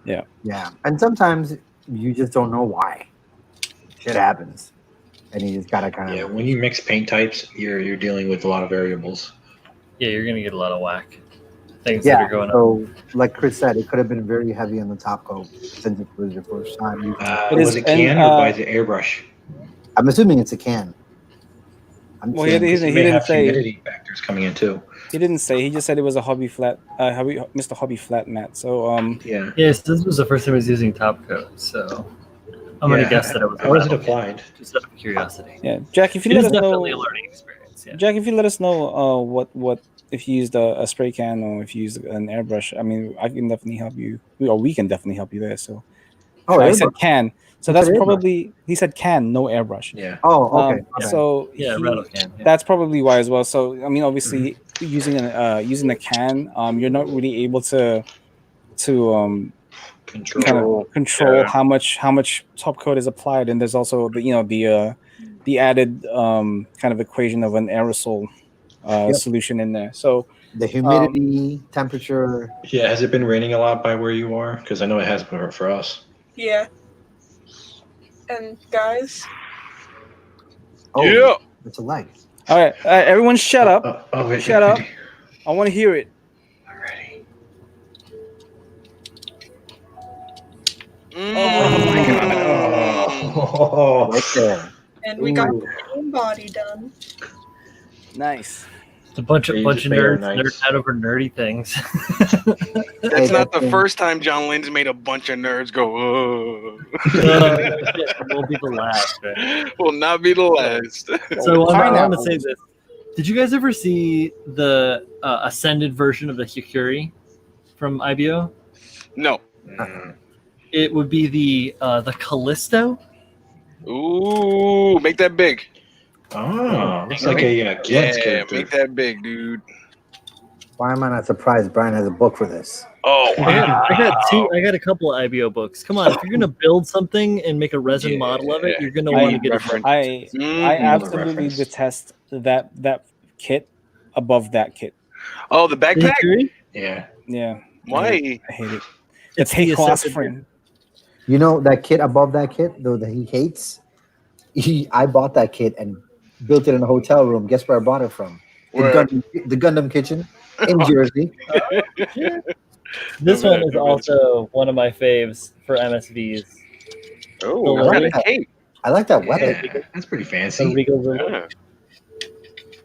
Yeah, and sometimes you just don't know why. Shit happens, and you just gotta kind Yeah, of. when you mix paint types, you're dealing with a lot of variables. Yeah, you're gonna get a lot of whack things that Yeah. are going on. So, like Chris said, it could have been very heavy on the top coat since it was your first time. Was it can or by the airbrush? I'm assuming it's a can. I'm Well, saying- he You may didn't have say. humidity factors coming in too. He didn't say. He just said it was a Mr. Hobby flat mat. So Yeah. Yes, this was the first time I was using top coat, so I'm gonna guess that it was. How was it metal. applied? Just out of curiosity. yeah, Jack, if you It let is us know, definitely a learning experience. Yeah. Jack, if you let us know what if you used a spray can or if you used an airbrush, I mean, I can definitely help you, or we can definitely help you there. So I said can, so that's probably he said can, no airbrush. Yeah. Oh, okay. So rattle can. Yeah. that's probably why as well. So I mean, obviously using a can, you're not really able to Control. control how much top coat is applied, and there's also the added kind of equation of an aerosol solution in there. So the humidity, temperature. Yeah, has it been raining a lot by where you are? Because I know it has for us. Yeah. And guys, Oh, Yeah. it's a leg. all right, everyone, shut up. Wait, Shut up. I want to hear it. Already. Oh. Right there. and we got the main body done. Nice. It's a bunch of Yeah, you just made her nerds nice. nerd out over nerdy things. That's not the that's- first time John Lynn's made a bunch of nerds go, oh. We'll be the last. Right? Will not be the last. So I want to Pineapple. say this. Did you guys ever see the ascended version of the Hikuri from IBO? No. It would be the Callisto. Ooh, make that big. Oh, looks like a Yeah, character. make that big, dude. Why am I not surprised Brian has a book for this? Oh, wow. I got a couple of IBO books. Come on, if you're gonna build something and make a resin model of it, you're gonna want to get it. reference. I Mhm. absolutely reference. detest that kit above that kit. Oh, the The backpack? Hikuri? Yeah. Why? I hate it. The It's the take class ascended frame. You know that kit above that kit, though, that he hates? I bought that kit and built it in a hotel room. Guess where I bought it from? Where? The Gundam kitchen in Jersey. This one is also one of my faves for MSVs. Oh, The what kind Regal. of cake? I like that weapon. Yeah, that's pretty The fancy. Regal Regal. Yeah.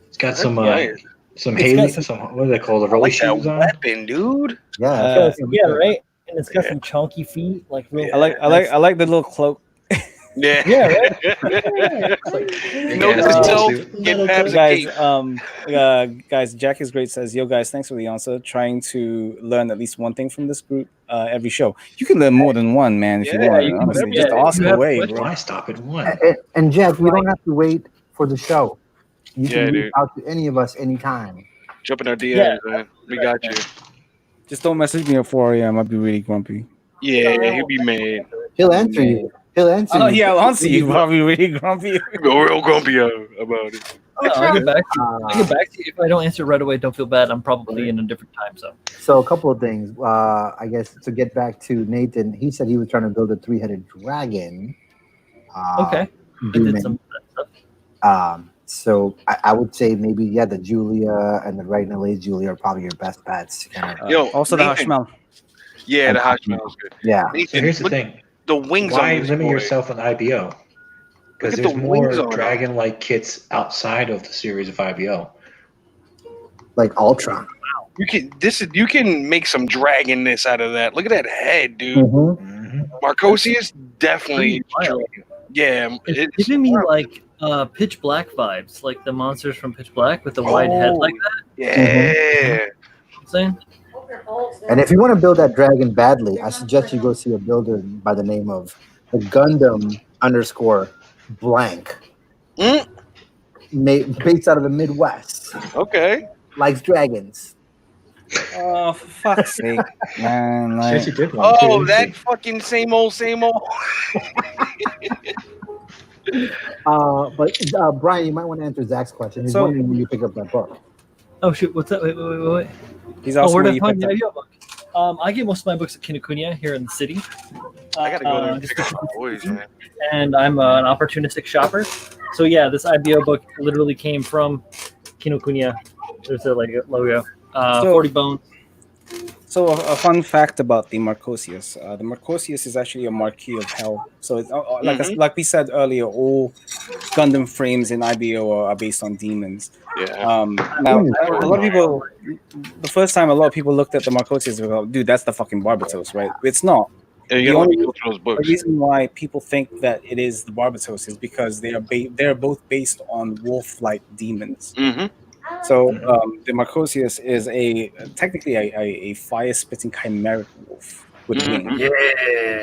It's got some nice. some It's Haley, got some what do they call the I rolly like that shoes on? weapon, dude. Yeah. Yeah, right. And it's got some chunky feet, like real. I like the little cloak. Yeah. Yeah, right. Note Yeah, to it's self, suit. get Pabs a Guys, cake. guys, Jack is great says, yo guys, thanks for the answer. Trying to learn at least one thing from this group every show. You can learn more than one, man, if you Yeah, want. you can Honestly, do just that. ask You have away, questions. bro. Why stop at one? And Jeff, you don't have to wait for the show. You Yeah, can reach dude. out to any of us anytime. Jump in our DMs, Yeah. man. We got you. Just don't message me at 4 a.m. I'd be really grumpy. Yeah, he'll be mad. He'll answer you. He'll answer Oh you. yeah, I'll answer you. Probably really grumpy. Go real grumpy about it. No, I'll get back to you. I'll get back to you. If I don't answer right away, don't feel bad. I'm probably in a different time zone. So a couple of things. I guess to get back to Nathan, he said he was trying to build a 3-headed dragon. Okay. I did some of that stuff. So I would say maybe the Julia and the Ragnar Julia are probably your best bets. Yo, Also the Nathan. Hashmel. Yeah, the Hashmel is good. Yeah. So Nathan, here's the look thing. the wings Why on this limit boy. yourself on IBO? Because Look at there's the more wings on it. dragon-like kits outside of the series of IBO. Like Ultra. You can make some dragonness out of that. Look at that head, dude. Mm-hmm. Marcosius definitely. Wild. Yeah, It's giving me like Pitch Black vibes, like the monsters from Pitch Black with the wide head like that. Yeah. You know what I'm saying? And if you want to build that dragon badly, I suggest you go see a builder by the name of the Gundam _blank. Based out of the Midwest. Okay. Likes dragons. Oh, for fuck's sake, man! Like, Yes, you did one too. Oh, didn't that you? fucking same old. But Brian, you might want to answer Zach's question. He's So- wondering when you pick up that book. Oh shoot! What's that? Wait. he's Oh, also where where did I you find picked the up. IBO book? I get most of my books at Kinokuniya here in the city. I gotta go there and just pick up my boys, man. and I'm an opportunistic shopper. So yeah, this IBO book literally came from Kinokuniya. There's a logo. 40 bones. So a fun fact about the Marcosius. The Marcosius is actually a Marquis of Hell. So it's, like we said earlier, all Gundam frames in IBO are based on demons. Yeah. Now, a lot of people, the first time a lot of people looked at the Marcosius, they go, dude, that's the fucking Barbatos, right? It's not. Yeah, you The gotta only- go through those The books. reason why people think that it is the Barbatos is because they're both based on wolf-like demons. Mm-hmm. So the Marcosius is technically a fire-spitting chimeric wolf with wings. Yeah.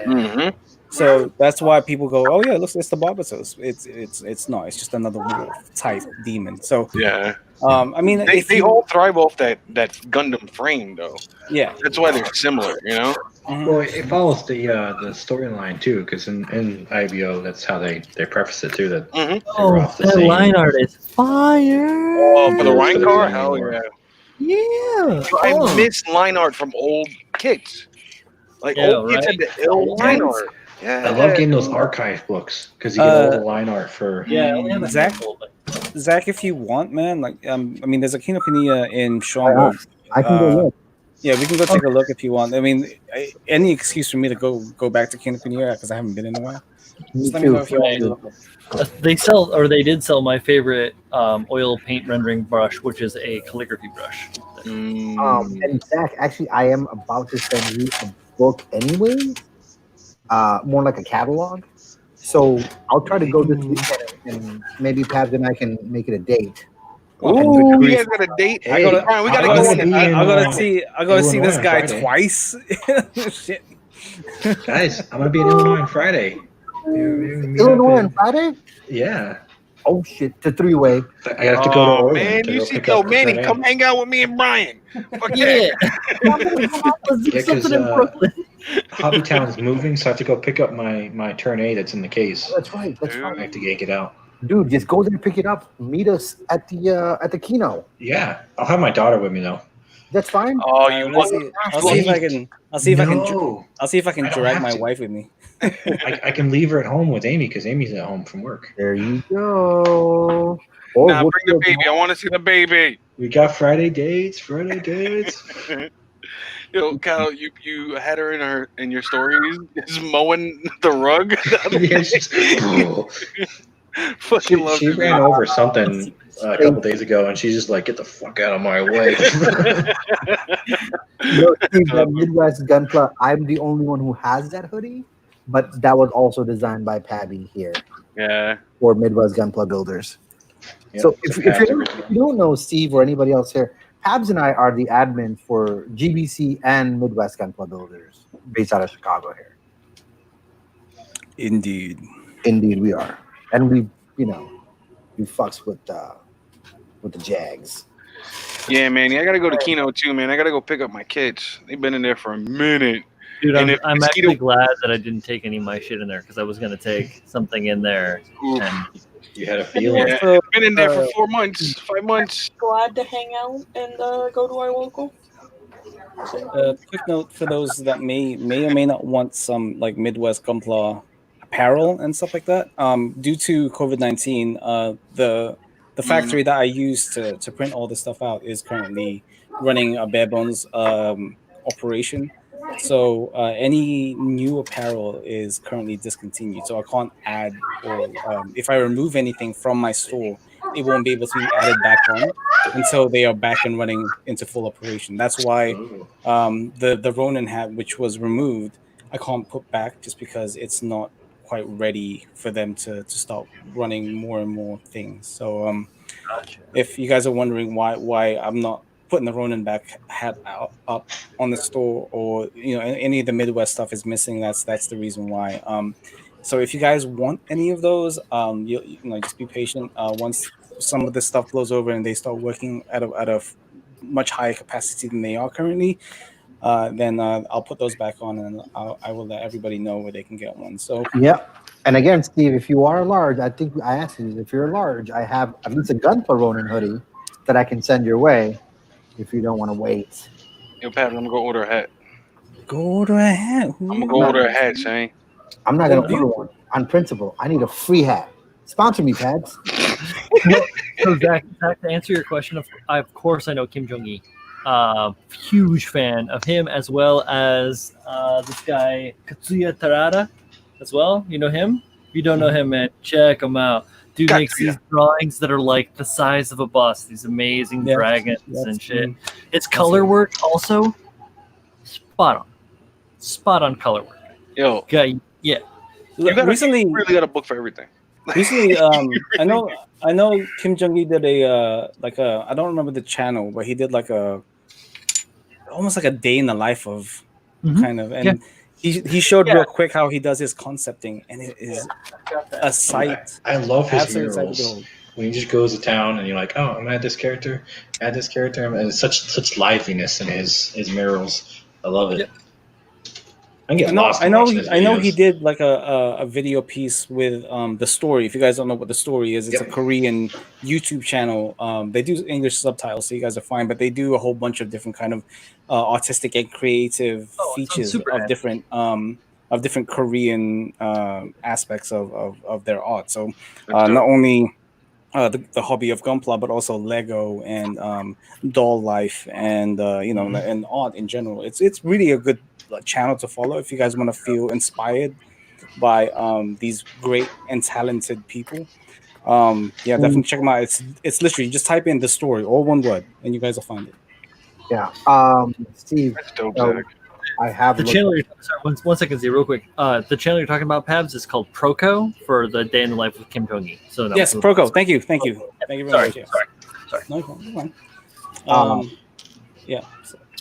Mm-hmm. So that's why people go, oh yeah, look, it's the Barbatos. It's not. It's just another wolf type demon. So Yeah. I mean, They all thrive off that Gundam frame, though. yeah. That's why they're similar, you know? Well, it follows the storyline too, because in IBO, that's how they preface it too. That Mm-hmm. Oh, off the that same- line art is fire. Oh, for the Yeah, Rhine so car? there's Hell more. yeah. Yeah. I Oh. miss line art from old kits. Like Yeah, old kits right. had the ill line art. Yeah. I love getting those archive books because you get all the line art for. Yeah, I only have a Zach? handful, but Zach, if you want, man, like I mean, there's a Kinokuniya in Schaumburg. I can go look. Yeah, we can go take a look if you want. I mean, any excuse for me to go back to Kinokuniya because I haven't been in a while. Me Just let me know too. if you want to look. they did sell my favorite oil paint rendering brush, which is a calligraphy brush. And Zach, actually, I am about to send you a book anyway. More like a catalog. So I'll try to go this weekend, and maybe Pabs and I can make it a date. Ooh, we guys got a date. I gotta- Brian, we gotta I go gotta on be it. in, I gotta see this Illinois guy on Friday. twice. Shit. Guys, I'm gonna be in Illinois on Friday. Meet Illinois up on Friday? Yeah, Oh shit, the 3-way. I have to go to Oh, Orland man, to you go see, pick yo, up Manny, Turn come A. hang out with me and Brian. Fuck yeah. Let's do Yeah, 'cause, something in Brooklyn. Hobbytown's moving, so I have to go pick up my Turn A that's in the case. That's right. That's Dude. I right. have to yank it out. Dude, just go there and pick it up. Meet us at the Kino. Yeah, I'll have my daughter with me though. That's fine. Oh, you Let's want see. I'll see if I can I don't drag have my to. wife with me. I can leave her at home with Amy because Amy's at home from work. There you go. Or Nah, we'll bring the baby. I want to see the baby. We got Friday dates. Friday dates. Yo, Kyle, you had her in your stories, just mowing the rug. Yeah, she's- Fucking love she it, ran man. over something a couple days ago, and she's just like, "Get the fuck out of my way." Look, Steve, that Midwest Gunpla, I'm the only one who has that hoodie, but that was also designed by Pabby here Yeah. for Midwest Gunpla builders. Yep, So it's if a you Pabs don't know Steve or anybody else here, Pabs and I are the admin for GBC and Midwest Gunpla builders based out of Chicago here. Indeed. Indeed, we are, and we fucks with the Jags. Yeah, man. I gotta go to Kino too, man. I gotta go pick up my kids. They've been in there for a minute. Dude, And I'm, if I'm mosquito- actually glad that I didn't take any of my shit in there because I was gonna take something in there. Oof. And You had a feeling. Yeah, So, I've been in there for 4 months, 5 months. Glad to hang out and go to our local. quick note for those that may or may not want some like Midwest Gunpla apparel and stuff like that. Due to COVID-19, the factory that I use to print all this stuff out is currently running a bare bones operation. So any new apparel is currently discontinued. So I can't add or if I remove anything from my store, it won't be able to be added back on until they are back and running into full operation. That's why the Ronin hat, which was removed, I can't put back just because it's not quite ready for them to start running more and more things. So if you guys are wondering why I'm not putting the Ronin back hat up on the store, or any of the Midwest stuff is missing, that's the reason why. So if you guys want any of those, just be patient. Once some of this stuff blows over and they start working at a much higher capacity than they are currently, then I'll put those back on, and I will let everybody know where they can get one. So Yep. And again, Steve, if you are large, I think I asked you, if you're large, I have at least a Gunpla Ronin hoodie that I can send your way if you don't want to wait. Yo, Pat, I'm gonna go order a hat. go order a hat. I'm gonna go order a hat, Shane. I'm not going to order one on principle. I need a free hat. Sponsor me, Pads. So Zach, to answer your question, of course I know Kim Jong-il. Huge fan of him, as well as this guy Katsuya Tarada as well. You know him? If you don't know him, man, check him out. Dude makes these drawings that are like the size of a bus, these amazing dragons and shit. It's color work also. Spot on color work. Yo, yeah. You Recently, really got a book for everything. Recently, I know Kim Jong-il did a I don't remember the channel, but he did almost like a day in the life of kind of, and he showed real quick how he does his concepting, and it is a sight. I love his absolute sight to murals. behold. When he just goes to town and you're like, oh, I'm at this character, and it's such liveliness in his murals. I love it. Yep. I get lost. I know he videos. did like a video piece with the story. If you guys don't know what the story is, it's a Korean YouTube channel. They do English subtitles, so you guys are fine. But they do a whole bunch of different kind of artistic and creative features of different Korean aspects of their art. So not only the hobby of Gunpla, but also Lego and doll life and and art in general. It's really a good channel to follow if you guys want to feel inspired by these great and talented people. Definitely check them out. It's literally just type in the story, all one word, and you guys will find it. Yeah. Steve, That's dope, Zach. I have the channel. Sorry, one second, Z, real quick. The channel you're talking about, Pabs, is called Proco for the Day in the Life with Kim Jong-il. So no, yes, Proco. Thank you very much. Yeah. Sorry. No problem.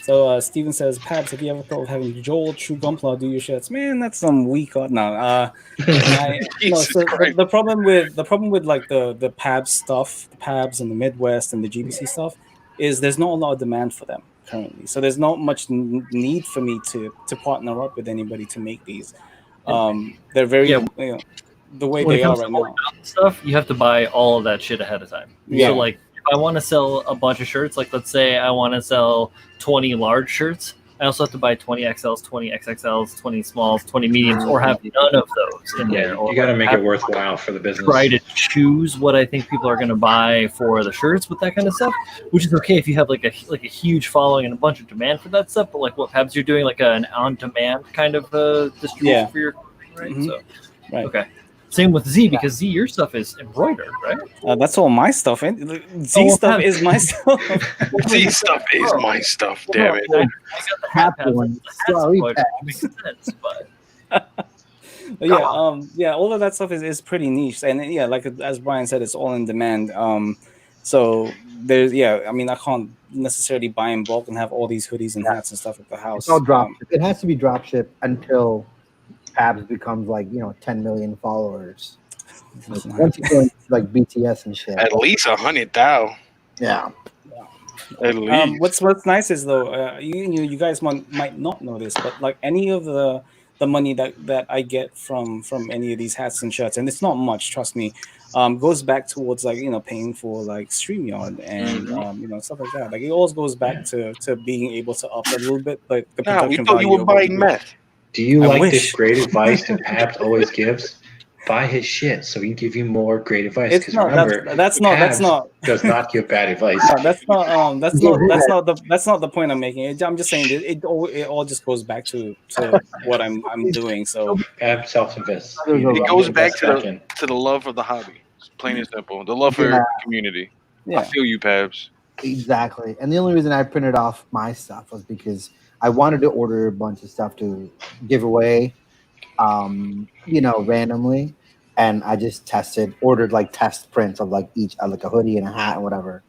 So Steven says, Pabs, have you ever thought of having Joel True Gunpla do your shirts? Man, that's some weak art. No. The problem with like the Pabs stuff, the Pabs and the Midwest and the GBC stuff, is there's not a lot of demand for them currently. So there's not much need for me to partner up with anybody to make these. They're very the way when they it are comes right to now. Stuff, you have to buy all of that shit ahead of time. Yeah. So like, if I want to sell a bunch of shirts, like let's say I want to sell 20 large shirts, I also have to buy 20 XLs, 20 XXLs, 20 smalls, 20 mediums, or have none of those in there. You got to make it worthwhile for the business. Try to choose what I think people are going to buy for the shirts with that kind of stuff, which is okay if you have like a huge following and a bunch of demand for that stuff. But like what Pabs you're doing, like an on-demand kind of distribution for your company, right? Mm-hmm. So, right. Okay. Same with Z, because Z, your stuff is embroidered, right? That's all my stuff. Z stuff is my stuff. Z stuff is my stuff. Damn it! I got the hat pads. Makes sense, but all of that stuff is pretty niche, and like as Brian said, it's all in demand. So there's I mean, I can't necessarily buy in bulk and have all these hoodies and hats and stuff at the house. It's all drop. It has to be drop shipped until Pabs becomes 10 million followers. Once you go like BTS and shit. At least 100,000. Yeah. At least. What's nice is though, you guys might not know this, but like any of the money that I get from any of these hats and shirts, and it's not much, trust me, goes back towards like paying for like StreamYard and stuff like that. Like it always goes back to being able to up a little bit like the Nah, we production thought you value were of what buying we do. meth. Do you I like wish. this great advice that Pabst always gives? Buy his shit so he can give you more great advice. It's Because not remember, that's Pabst not does not give bad advice. no, that's not the point I'm making. I'm just saying that it all just goes back to what I'm doing. So Pabst self-invests. It goes back Invest back in. to the love of the hobby. It's plain and simple. The love for Yeah. the community. I yeah, feel you, Pabs. Exactly. And the only reason I printed off my stuff was because I wanted to order a bunch of stuff to give away, randomly. And I just ordered like test prints of like each, like a hoodie and a hat and whatever.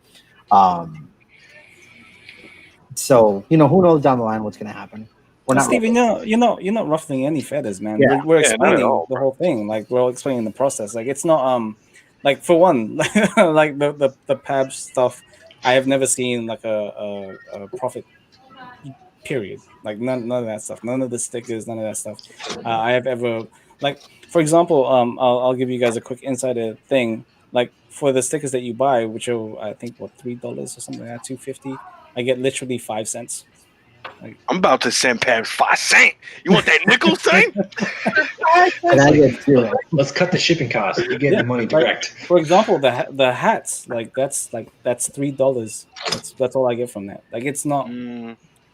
So, who knows down the line what's going to happen. We're not Steven, you're not ruffling any feathers, man. Yeah. We're Yeah, not explaining at all, the whole thing. Like we're all explaining the process. Like it's not like for one, like the Pabs stuff. I have never seen like a profit. Period. Like none of that stuff. None of the stickers. None of that stuff. I have ever like, for example, I'll give you guys a quick insider thing. Like for the stickers that you buy, which are I think $3 or something like that, $2.50. I get literally 5 cents. I'm about to send Pabs 5 cents. You want that nickel, son? and I get zero. Let's cut the shipping costs. You get the money direct. For example, the hats, that's $3. That's all I get from that. Like it's not.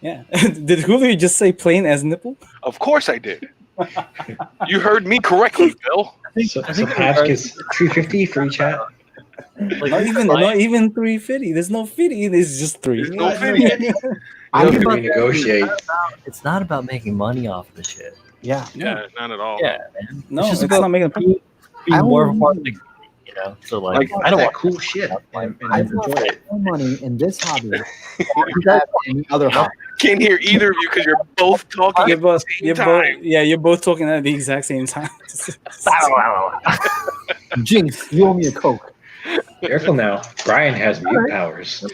Yeah. Did Julio just say plain as nipple? Of course I did. You heard me correctly, Bill. So Pabst gets $3.50 for each hat. Like not even $3.50. There's no 50. There's just 3. There's no 50. You have to renegotiate. It's not about making money off the shit. Yeah. Yeah, not at all. Yeah, man. No, it's just it's about not making being more of a part of the community, So like I don't that want cool shit and I enjoy it. more money in this hobby than I have in other hobby. Can't hear either of you because you're both talking You're at both, the same you're time. both, yeah, you're both talking at the exact same time. Jinx, you owe me a Coke. Careful now. Brian has mute powers.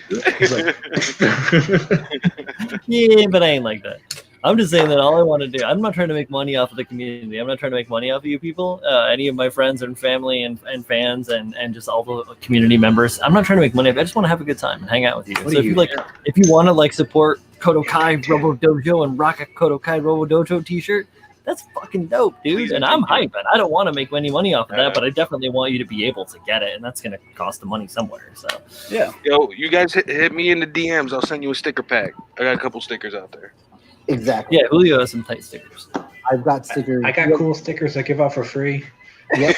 Yeah, but I ain't like that. I'm just saying that all I want to do, I'm not trying to make money off of the community. I'm not trying to make money off of you people, any of my friends and family and fans and just all the community members. I'm not trying to make money. I just want to have a good time and hang out with you. So if you want to like support KotoKai Robo-Dojo and rock a KotoKai Robo-Dojo t-shirt, that's fucking dope, dude. And I'm hype. And I don't want to make any money off of that, but I definitely want you to be able to get it. And that's going to cost the money somewhere. So yeah. Yo, you guys hit me in the DMs. I'll send you a sticker pack. I got a couple stickers out there. Exactly. Yeah, Julio has some tight stickers. I've got stickers. I got cool stickers I give out for free. Yep.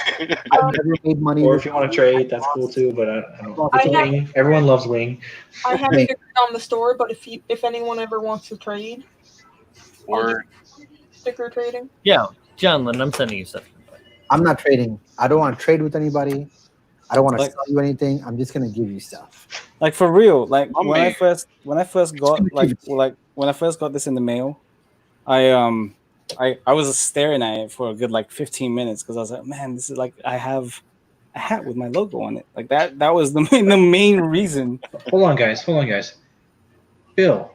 I've never made money. Or if you want to trade, that's cool too. But I don't know. It's a wing. Everyone loves wing. I have stickers on the store, but if anyone ever wants to trade, Or sticker trading. Yeah, John Lynn, I'm sending you stuff. I'm not trading. I don't want to trade with anybody. I don't want to Like- sell you anything. I'm just gonna give you stuff. Like for real, like My when man. I first got when I first got this in the mail, I was staring at it for a good like 15 minutes because I was like, man, this is like I have a hat with my logo on it. Like that was the main reason. Hold on, guys. Bill,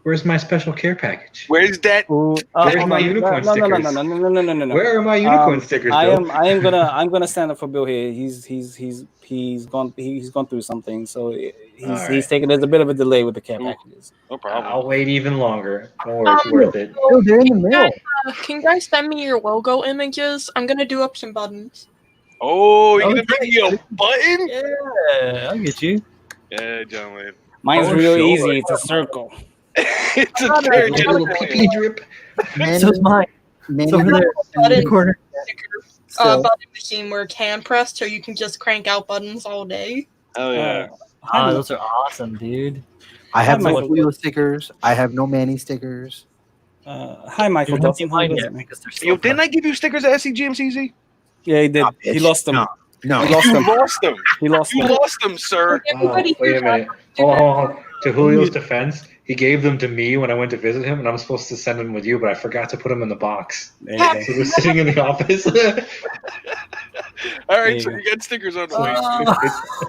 where's my special care package? where's that? Where's my unicorn stickers? No. Where are my unicorn stickers, Bill? I'm gonna stand up for Bill here. He's gone through something, so he's taking. There's a bit of a delay with the care packages. No problem. I'll wait even longer. Don't worry, it's worth it. Oh, they're in the mail. Can you guys send me your logo images? I'm gonna do up some buttons. Oh, you're gonna make me a button? Yeah, I'll get you. Yeah, John Wayne. Mine's Oh, real sure. easy. It's a circle. It's a Not tear a A little pee-pee drip. So is mine. It's over there in the Button. corner. So, Button machine where can press, so you can just crank out buttons all day. Oh yeah. Ah, those are awesome, dude. I have no Michael. Julio stickers. I have no Manny stickers. Hi, Michael You haven't Dawson. mine How yet is it? because they're so Yo, didn't I give you stickers at SCGMCZ? Yeah, he did. Nah, He bitch. lost them. No. He lost You them. lost them. He lost You them. lost them, sir. Everybody Wait a here minute. Hold on. To Julio's defense, he gave them to me when I went to visit him, and I'm supposed to send them with you, but I forgot to put them in the box. There you go. So they're sitting in the office. All right, so you got stickers on the way.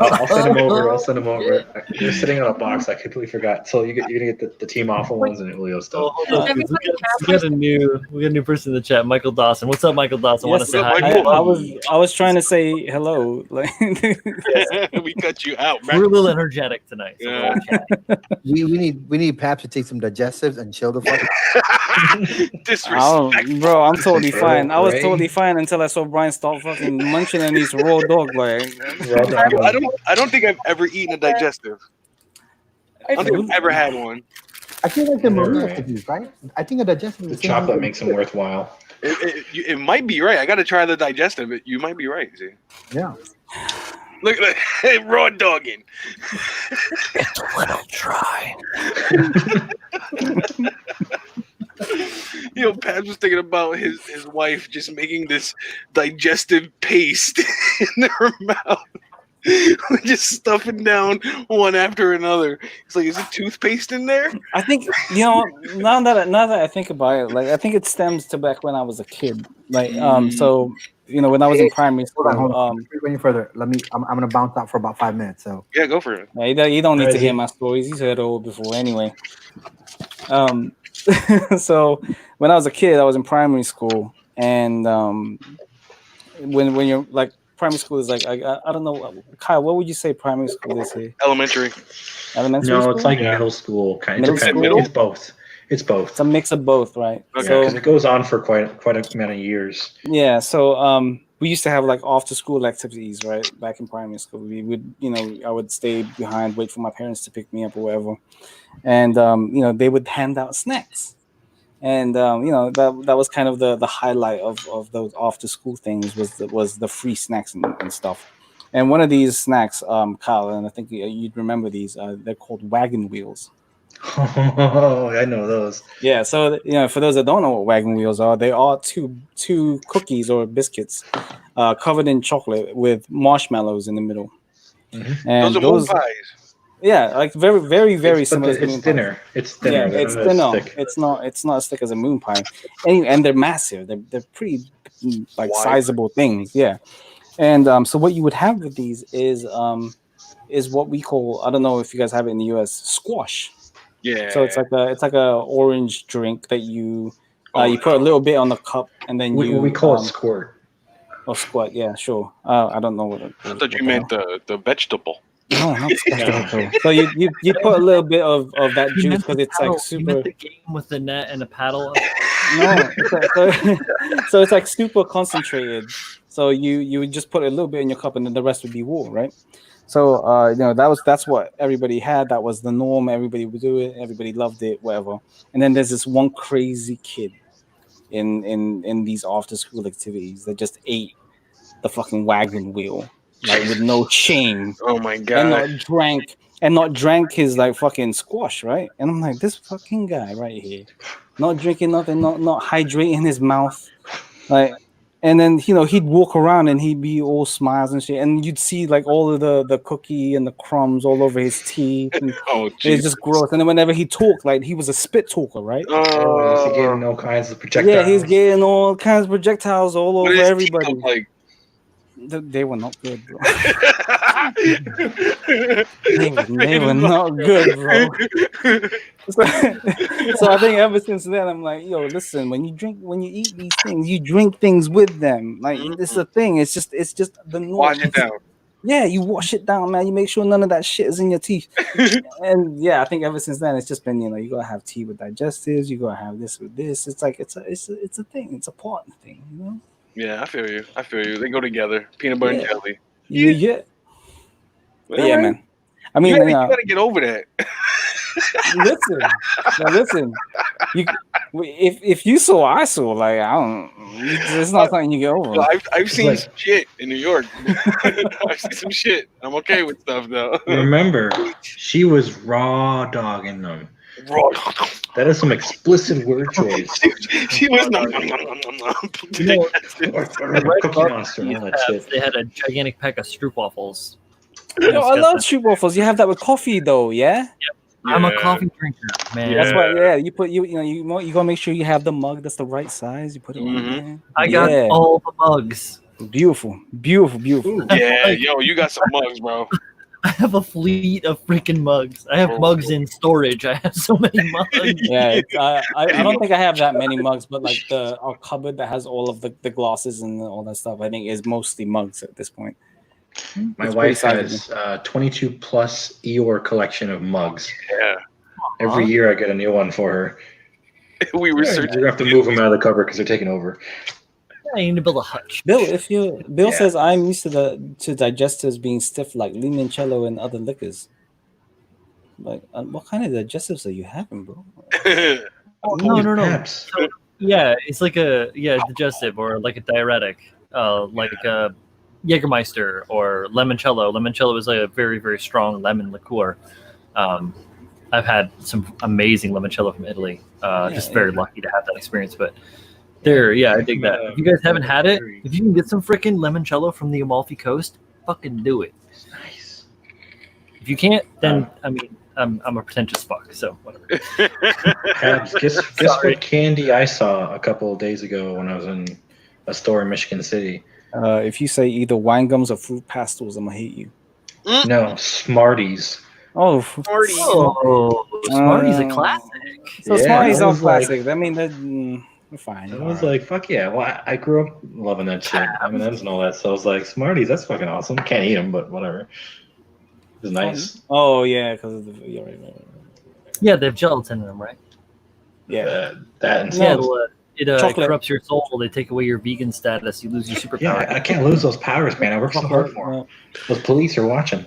I'll send them over. I'll send them over. They're sitting on a box. I completely forgot. So you're gonna get the Team Alpha ones and Julio stuff. We got a new person in the chat, Michael Dawson. What's up, Michael Dawson? Want to Yes, say hi? I was trying to say hello. Like We cut you out, We're a little energetic tonight. So Yeah. We need Pap to take some digestives and chill the fuck. Disrespectful. bro, I'm totally fine. I was Ray. totally fine until I saw Brian start fucking munching on these raw dog. Like, I don't think I've ever eaten a digestive. I don't think I've ever had one. I feel like the Maria Right. cookies, right? I think a digestive The is chocolate makes them worthwhile. It might be right. I got to try the digestive. You might be right. See, Yeah. look, hey, raw dogging. It's a little dry. You know, Pat was thinking about his wife just making this digestive paste in her mouth. Just stuffing down one after another. It's like, is it toothpaste in there? I think now that I think about it, like I think it stems to back when I was a kid. Like so when I was in primary school. Hold on. Before any further, I'm gonna bounce out for about 5 minutes. So Yeah, go for it. You don't need to hear my stories. He's heard it all before anyway. So when I was a kid, I was in primary school, and when you're like primary school is like I don't know, Kyle, what would you say primary school is here? Elementary. Elementary No, school? it's like middle school kind of. Middle? It's both. It's both. It's a mix of both, right? Okay. So Because it goes on for quite a many years. yeah, so we used to have like after school activities, right? Back in primary school, we would, I would stay behind, wait for my parents to pick me up or whatever, and they would hand out snacks, and that was kind of the highlight of those after school things was the free snacks and stuff. And one of these snacks, Kyle, and I think you'd remember these. They're called wagon wheels. Oh, I know those. Yeah, so for those that don't know what wagon wheels are, they are two cookies or biscuits covered in chocolate with marshmallows in the middle. Mm-hmm. And Those are moon pies. Yeah, like very, very, very similar. It's thinner. It's thinner. Yeah, it's thinner. It's not as thick as a moon pie, and they're massive. They're pretty like sizable things. Yeah, and so what you would have with these is what we call, I don't know if you guys have it in the US, squash. Yeah. So it's like a orange drink that you put a little bit on the cup and then we call it squirt. Or squirt, yeah, sure. I don't know what it is. I thought you meant the vegetable. No, not vegetable. So you put a little bit of that juice because it's like super. You meant the game with the net and a paddle. No, so it's like super concentrated. So you would just put a little bit in your cup and then the rest would be water, right? So that's what everybody had. That was the norm. Everybody would do it. Everybody loved it. Whatever. And then there's this one crazy kid in these after school activities that just ate the fucking wagon wheel, like with no shame. Oh my god! And not drank his like fucking squash, right? And I'm like, this fucking guy right here, not drinking nothing, not hydrating his mouth, like. And then he'd walk around and he'd be all smiles and shit, and you'd see like all of the cookie and the crumbs all over his teeth. And it's just gross. And then whenever he talked, like he was a spit talker, right? Oh, he's getting all kinds of projectiles. Yeah, he's getting all kinds of projectiles all over everybody. Like? They were not good, bro. they were not good, bro. So I think ever since then, I'm like, yo, listen, when you eat these things, you drink things with them. Like it's a thing. It's just the norm. Wash it down. Yeah, you wash it down, man. You make sure none of that shit is in your teeth. And yeah, I think ever since then, it's just been you gotta have tea with digestives. You gotta have this with this. It's like it's a thing. It's a partner thing, Yeah, I feel you. They go together. Peanut butter and jelly. Yeah. But yeah, man. I mean, you gotta get over that. Listen. If you saw, I saw. Like I don't. It's not something you get over. Well, I've seen some shit in New York. I've seen some shit. I'm okay with stuff though. Remember, she was raw dogging them. Raw. That is some explicit word choice. She was Cookie Monster and all that shit. They had a gigantic pack of stroopwafels. I love stroopwafels. You have that with coffee, though, yeah. Yep. I'm a coffee drinker, man. That's why. Yeah, you put you gotta make sure you have the mug that's the right size. You put it in there. I got all the mugs. Beautiful. Yeah, yo, you got some mugs, bro. I have a fleet of freaking mugs. I have mugs in storage. I have so many mugs. Yeah, I don't think I have that many mugs, but like our cupboard that has all of the glasses and all that stuff, I think is mostly mugs at this point. My It's wife pretty has 22 plus Eeyore collection of mugs. Yeah. Every year I get a new one for her. We We're researched. gonna have to move them out of the cupboard because they're taking over. I need to build a hutch. Bill, says I'm used to digestives being stiff like limoncello and other liquors. Like, what kind of digestives are you having, bro? No. Pabst. So, yeah, it's like a digestive or like a diuretic, like a Jägermeister or limoncello. Limoncello is like a very, very strong lemon liqueur. I've had some amazing limoncello from Italy. Just very lucky to have that experience. But I dig that. If you guys haven't had it, if you can get some freaking limoncello from the Amalfi Coast, fucking do it. Nice. If you can't, then I mean, I'm a pretentious fuck, so whatever. Pabst, guess what candy I saw a couple of days ago when I was in a store in Michigan City? If you say either wine gums or fruit pastels, I'm gonna hate you. No, Smarties. Oh, Smarties. Smarties a classic. So Yeah, Smarties I are was like- classic. I mean, they're fine. I was like, fuck yeah. Well, I grew up loving that shit. M&M's and all that. So I was like, Smarties, that's fucking awesome. Can't eat them, but whatever. It was nice. Oh yeah, because of the right. Yeah, they have gelatin in them, right? Yeah. That and Yeah, some. it Chocolate. corrupts your soul. They take away your vegan status. You lose your superpower. Yeah, I can't lose those powers, man. I work so hard for them. Those police are watching.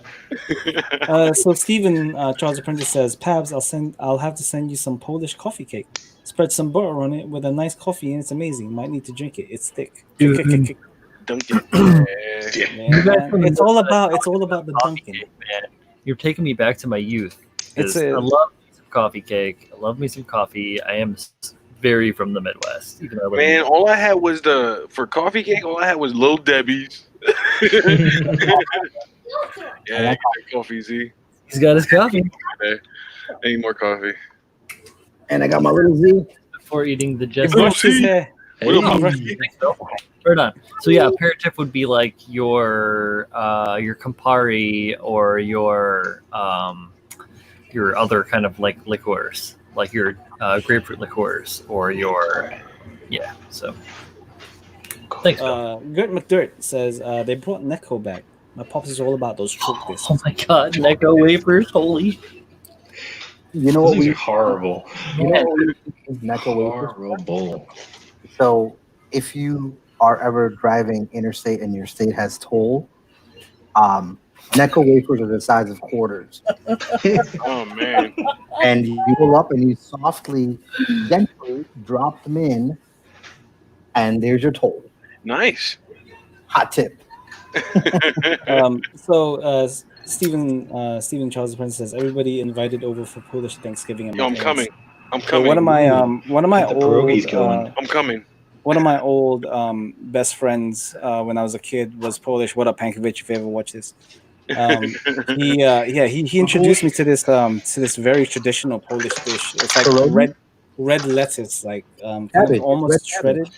So Stephen Charles Apprentice says, Pabs, I'll have to send you some Polish coffee cake. Spread some butter on it with a nice coffee, and it's amazing. Might need to drink it. It's thick. Dude. Dunkin'. Man, guys it's all about the Dunkin'. Man, you're taking me back to my youth. It's I love me some coffee cake. I love me some coffee. I am very from the Midwest. Even though I live in Man, all I had was for coffee cake. All I had was Little Debbie's. Yeah, coffee. Z. He's got his coffee I need more coffee. And I got my little Z. before eating the Little just. Brush his Z. hair. Little Right on. So yeah, aperitif would be like your Campari or your other kind of like liqueurs, like your grapefruit liqueurs or your So thanks. Phil. Gert McDirt says they brought Necco back. My pops is all about those choke discs. Oh my god, Necco wafers! Holy. You know what These we are horrible. you know what we Necco wafers? Horrible. So if you are ever driving interstate and your state has toll, Necco wafers are the size of quarters. Oh man. And you pull up and you softly, gently drop them in, and there's your toll. Nice. Hot tip. Stephen Charles Prince says everybody invited over for Polish Thanksgiving. At Yo, my I'm parents'. coming. I'm So coming. one of my The pierogies going. I'm coming. one of my old best friends when I was a kid was Polish. What up, Pankovic? If you ever watch this, he introduced me to this very traditional Polish dish. It's like red lettuce, like kind Cabbage. of almost Red shredded.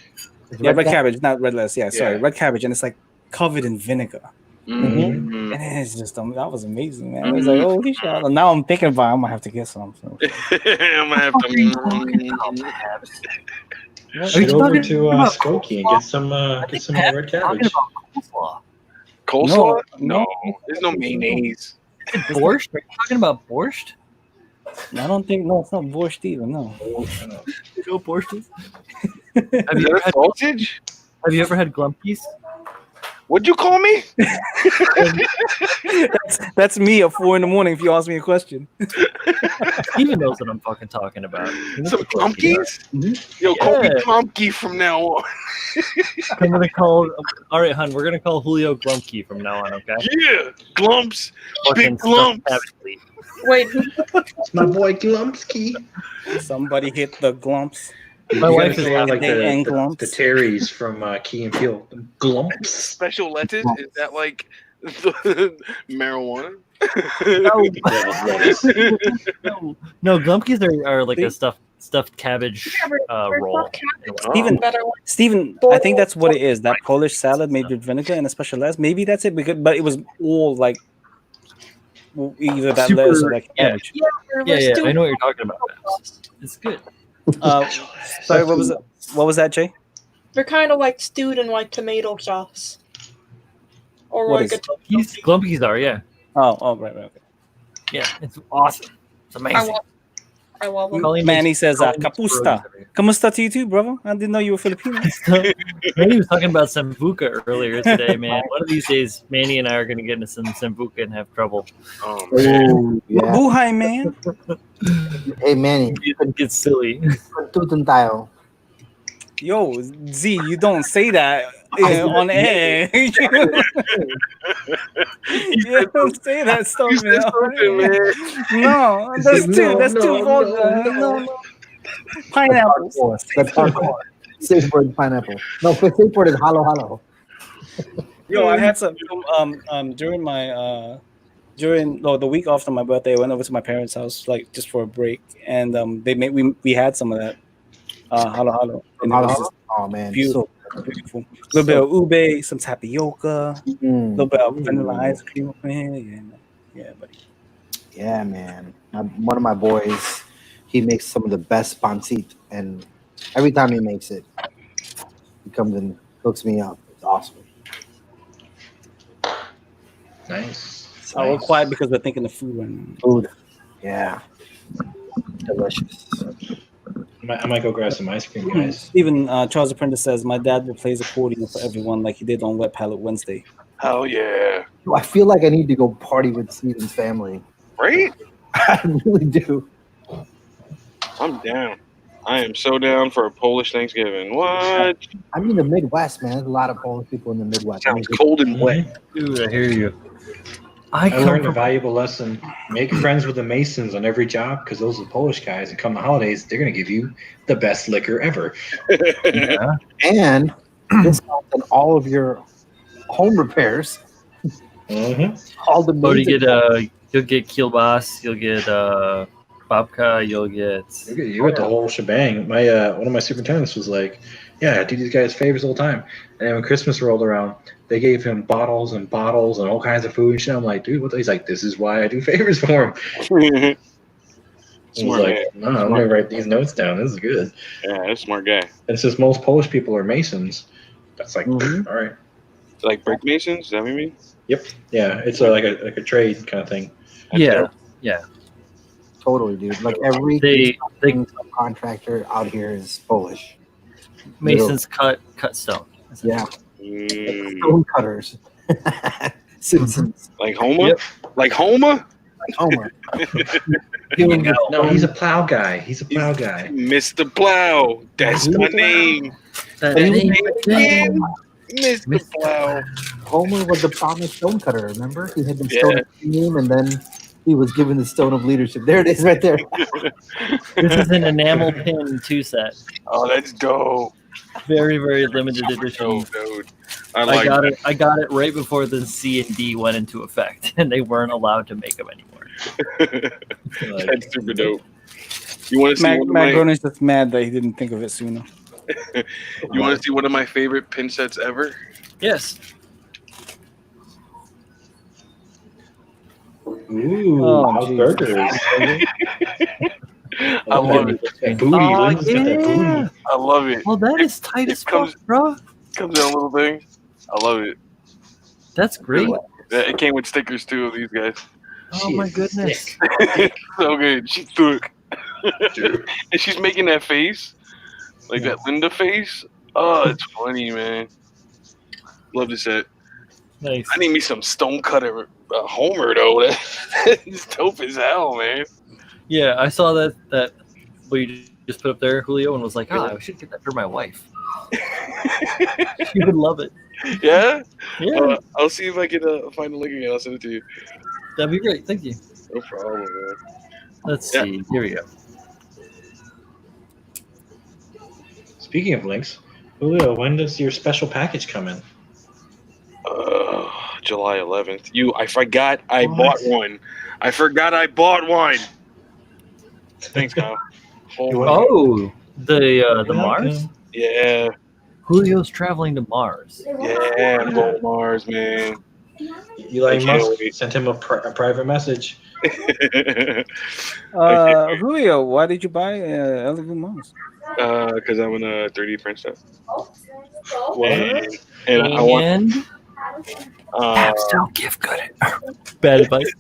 It's Yeah, red cabbage, not red lettuce. Yeah, sorry, Yeah. red cabbage, and it's like covered in vinegar. Mm. And it's just that was amazing, man. I was like, holy shit! Now I'm thinking about it, I'm gonna have to get some. So. I'm gonna have to. Head over talking to about Skokie and get some red Talking cabbage. about coleslaw. Coleslaw? No. No, there's no mayonnaise. Borscht? Are you talking about borscht? I don't think it's not borscht either. No. You know what borscht is? Is that a sausage? Have you ever had glumpies? What'd you call me? That's me at 4 a.m. if you ask me a question. Steven knows what I'm fucking talking about. Some Glumpies? Yo, call me Glumky from now on. I'm gonna call. All right, hun. We're gonna call Julio Glumkey from now on. Okay. Yeah, Glumps. Fucking Big Glumps. savagely. Wait, My boy Glumsky. Somebody hit the glumps. My You wife gotta is say it like and the glumps. Terrys from Key and Peele. Glumps. Special lettuce? Is that like the marijuana? No, no, Glumpies are like a stuffed stuffed cabbage roll. Steven, I think that's what it is. That Polish salad made with vinegar and a special lettuce. Maybe that's it. But it was all like either that lettuce or that cabbage. Yeah. I know what you're talking about. It's good. Sorry, what was it? What was that, Jay? They're kind of like stewed in like tomato sauce. Or What like is a Glumpies are, yeah. Oh, right. Okay. Yeah, it's awesome. It's amazing. I love them. Manny says, kapusta. Kamusta to you too, brother. I didn't know you were Filipino. Manny was talking about Sambuca earlier today, man. One of these days, Manny and I are going to get into some Sambuca and have trouble. Oh, man. Mabuhay, man. Hey, Manny. It gets silly. Tutun tayo. Yo, Z, you don't say that on air. You don't say that stuff, man. No, that's too vulgar. No. Pineapple. That's hardcore. Safe word pineapple. No, safe word is halo halo. Yo, I had some during my the week after my birthday, I went over to my parents' house like just for a break, and we had some of that halo halo. Oh man, beautiful. A little bit of ube, some tapioca, a little bit of vanilla ice cream up in here. Yeah, buddy. Yeah, man. One of my boys, he makes some of the best pancit, and every time he makes it, he comes and hooks me up. It's awesome. Nice. We're quiet because we're thinking of food right now. Food. Yeah. Delicious. I might go grab some ice cream, guys. Even Charles Apprentice says, my dad will play accordion for everyone like he did on Wet Palette Wednesday. Hell yeah. I feel like I need to go party with Steven's family. Right? I really do. I'm down. I am so down for a Polish Thanksgiving. What? I'm in the Midwest, man. There's a lot of Polish people in the Midwest. Sounds cold and wet. Dude, I hear you. I learned a valuable lesson. Make friends with the Masons on every job because those are Polish guys. And come the holidays, they're going to give you the best liquor ever. Yeah. And discount on all of your home repairs. All the you'll get kielbas, you'll get babka, you'll get you got the whole shebang. My one of my superintendents was like, "Yeah, I do these guys favors all the time." And then when Christmas rolled around, they gave him bottles and bottles and all kinds of food and shit. I'm like, dude, what? He's like, this is why I do favors for him. He's like, no, I'm gonna write these notes down. This is good. Yeah, that's a smart guy. And since most Polish people are Masons, that's like, all right. Like brick masons? Is that what you mean? Yep. Yeah, it's like a trade kind of thing. Yeah. Totally, dude. Like every contractor out here is Polish. Masons cut stone. Yeah. Stone cutters. Citizens. Like Homer? Yep. Like Homer? Like Homer. No, he's a plow guy. He's a plow guy. Mr. Plow. That's my name. Mr. Plow. Homer was the promised stone cutter, remember? He had the stone of team, and then he was given the stone of leadership. There it is right there. This is an enamel pin 2-set. Oh, that's dope. Very, very limited edition. Dude. I got it right before the C and D went into effect, and they weren't allowed to make them anymore. That's super dope. You want to see Matt Groney's just mad that he didn't think of it sooner. You want to see one of my favorite pin sets ever? Yes. Ooh, burgers. I love it. Yeah. I love it. Well, that is tight as fuck, bro. Comes in a little thing. I love it. That's great. It came with stickers too of these guys. Oh my goodness. So good. She's thick. And she's making that face. Like that Linda face. Oh, it's funny, man. Love this set. Nice. I need me some Stonecutter Homer though. That's dope as hell, man. Yeah, I saw that what you just put up there, Julio, and was like, I should get that for my wife. She would love it. Yeah? Yeah. I'll see if I can find the link again. I'll send it to you. That'd be great. Thank you. No problem, man. Let's see. Here we go. Speaking of links, Julio, when does your special package come in? July 11th. I forgot I bought one. Thanks, Kyle. Oh, the Mars. Yeah, Julio's traveling to Mars. yeah, I'm going to Mars, man. Elon I can't Musk wait. sent him a private message. Julio, why did you buy Elegant Mons? Because I'm gonna 3D print stuff. What? And I want. And Paps don't give good bad advice.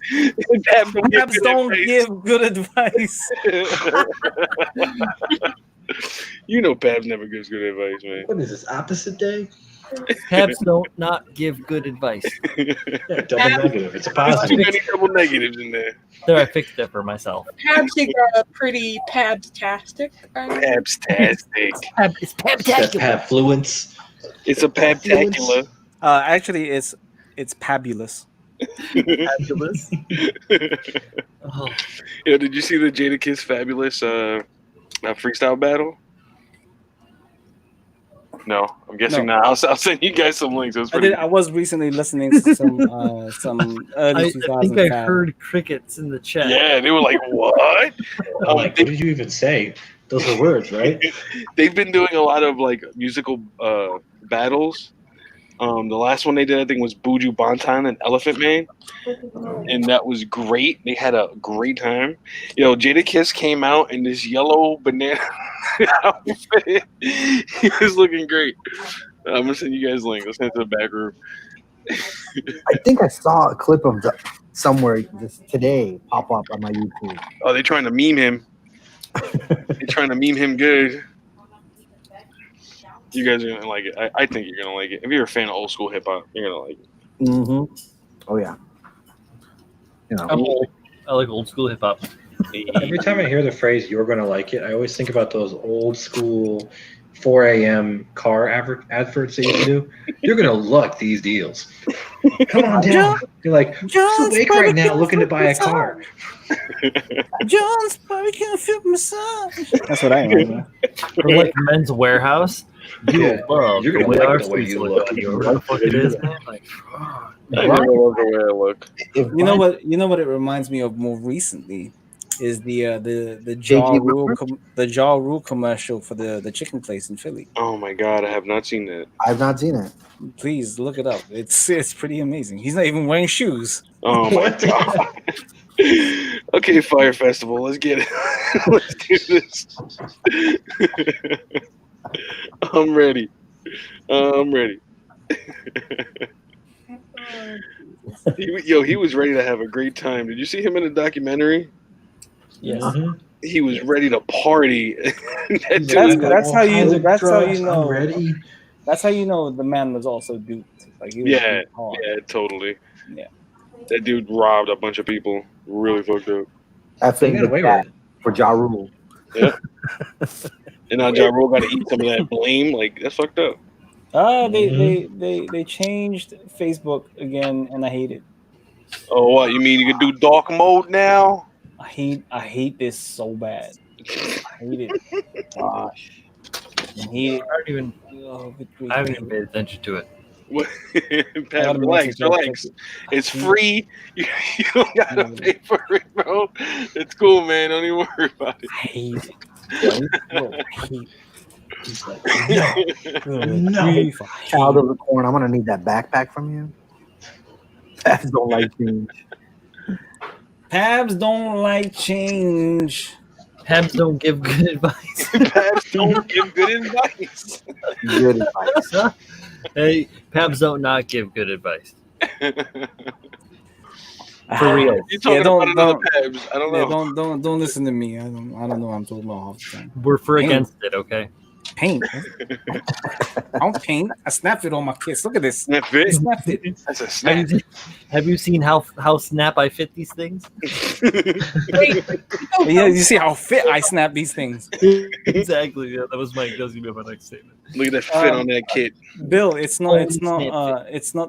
Paps don't give good advice. You know, Paps never gives good advice, man. What is this, opposite day? Paps don't not give good advice. Yeah, double negative. It's a Too positive. many double negatives in there. There, I fixed it for myself. Pabs is pretty Pabs-tastic. Pabs-tastic. It's That Pabtacular. Pabfluence. It's a Pabtacular. Actually, it's Pabulous. Fabulous. Oh, Yo, did you see the Jadakiss Fabulous freestyle battle? No, I'm guessing No. not. I'll send you guys some links. It was I pretty. did. I was recently listening to some early I 2000s. think I Fab. heard crickets in the chat. Yeah, they were like, "What?" I'm like, what did you even say? Those are words, right? They've been doing a lot of like musical battles. The last one they did, I think, was Buju Banton and Elephant Man, and that was great. They had a great time. Yo, Jadakiss came out in this yellow banana outfit. He was looking great. I'm gonna send you guys a link. I'll send it to the back room. I think I saw a clip of somewhere just today pop up on my YouTube. Oh, they're trying to meme him. They're trying to meme him good. You guys are gonna like it. I think you're gonna like it. If you're a fan of old school hip hop, you're gonna like it. Mm-hmm. Oh yeah. You know. I like old school hip hop. Every time I hear the phrase "you're gonna like it," I always think about those old school 4 a.m. car adverts they used to do. You're gonna luck these deals. Come on down. You're like, who's awake right now looking to buy a car? John's probably can't fit massage. That's what I am. Or like Men's Warehouse. You Yeah, love you're the gonna way like our the way suits you look. look. You know what the fuck it is, man? Like, I never love the way I look. You know what? You know what it reminds me of more recently is the Ja Rule commercial for the chicken place in Philly. Oh my god, I have not seen that. I've not seen it. Please look it up. It's pretty amazing. He's not even wearing shoes. Oh my god. Okay, Fire Festival, let's get it. Let's do this. I'm ready. He was ready to have a great time. Did you see him in the documentary? yes. Mhm. He was ready to party. That's how you I'm know. ready. That's how you know the man was also duped. Like he was Yeah, duped hard. yeah, totally. Yeah. That dude robbed a bunch of people. Really fucked up. That He thing got away that with it. for Ja Rule. And now Ja Rule got to eat some of that blame. Like, that's fucked up. They changed Facebook again, and I hate it. Oh, what? You mean you can do dark mode now? I hate this so bad. I hate it. Gosh. I hate it. I haven't even paid attention to it. What? Pat, gotta relax. message her. It's free. You don't gotta pay for it, bro. It's cool, man. Don't even worry about it. I hate it. Bro, I hate it. Child of the Corn, I'm gonna need that backpack from you. Pabs don't like change. Pabs don't like change. Pabs don't give good advice. Pabs don't give good advice. Good advice. Huh? Hey, Pabs don't not give good advice. For real. You talking about another Pabs? I don't know. Yeah, don't listen to me. I don't know what I'm talking about half the time. We're for against it, okay? Paint. I don't paint. I snapped it on my kids. Look at this. Snap I it. snapped it. That's a snap. Have you seen how snap I fit these things? Yeah, you see how fit I snap these things. Exactly. Yeah, that was gonna be my next statement. Look at that fit on that kid. Bill, it's not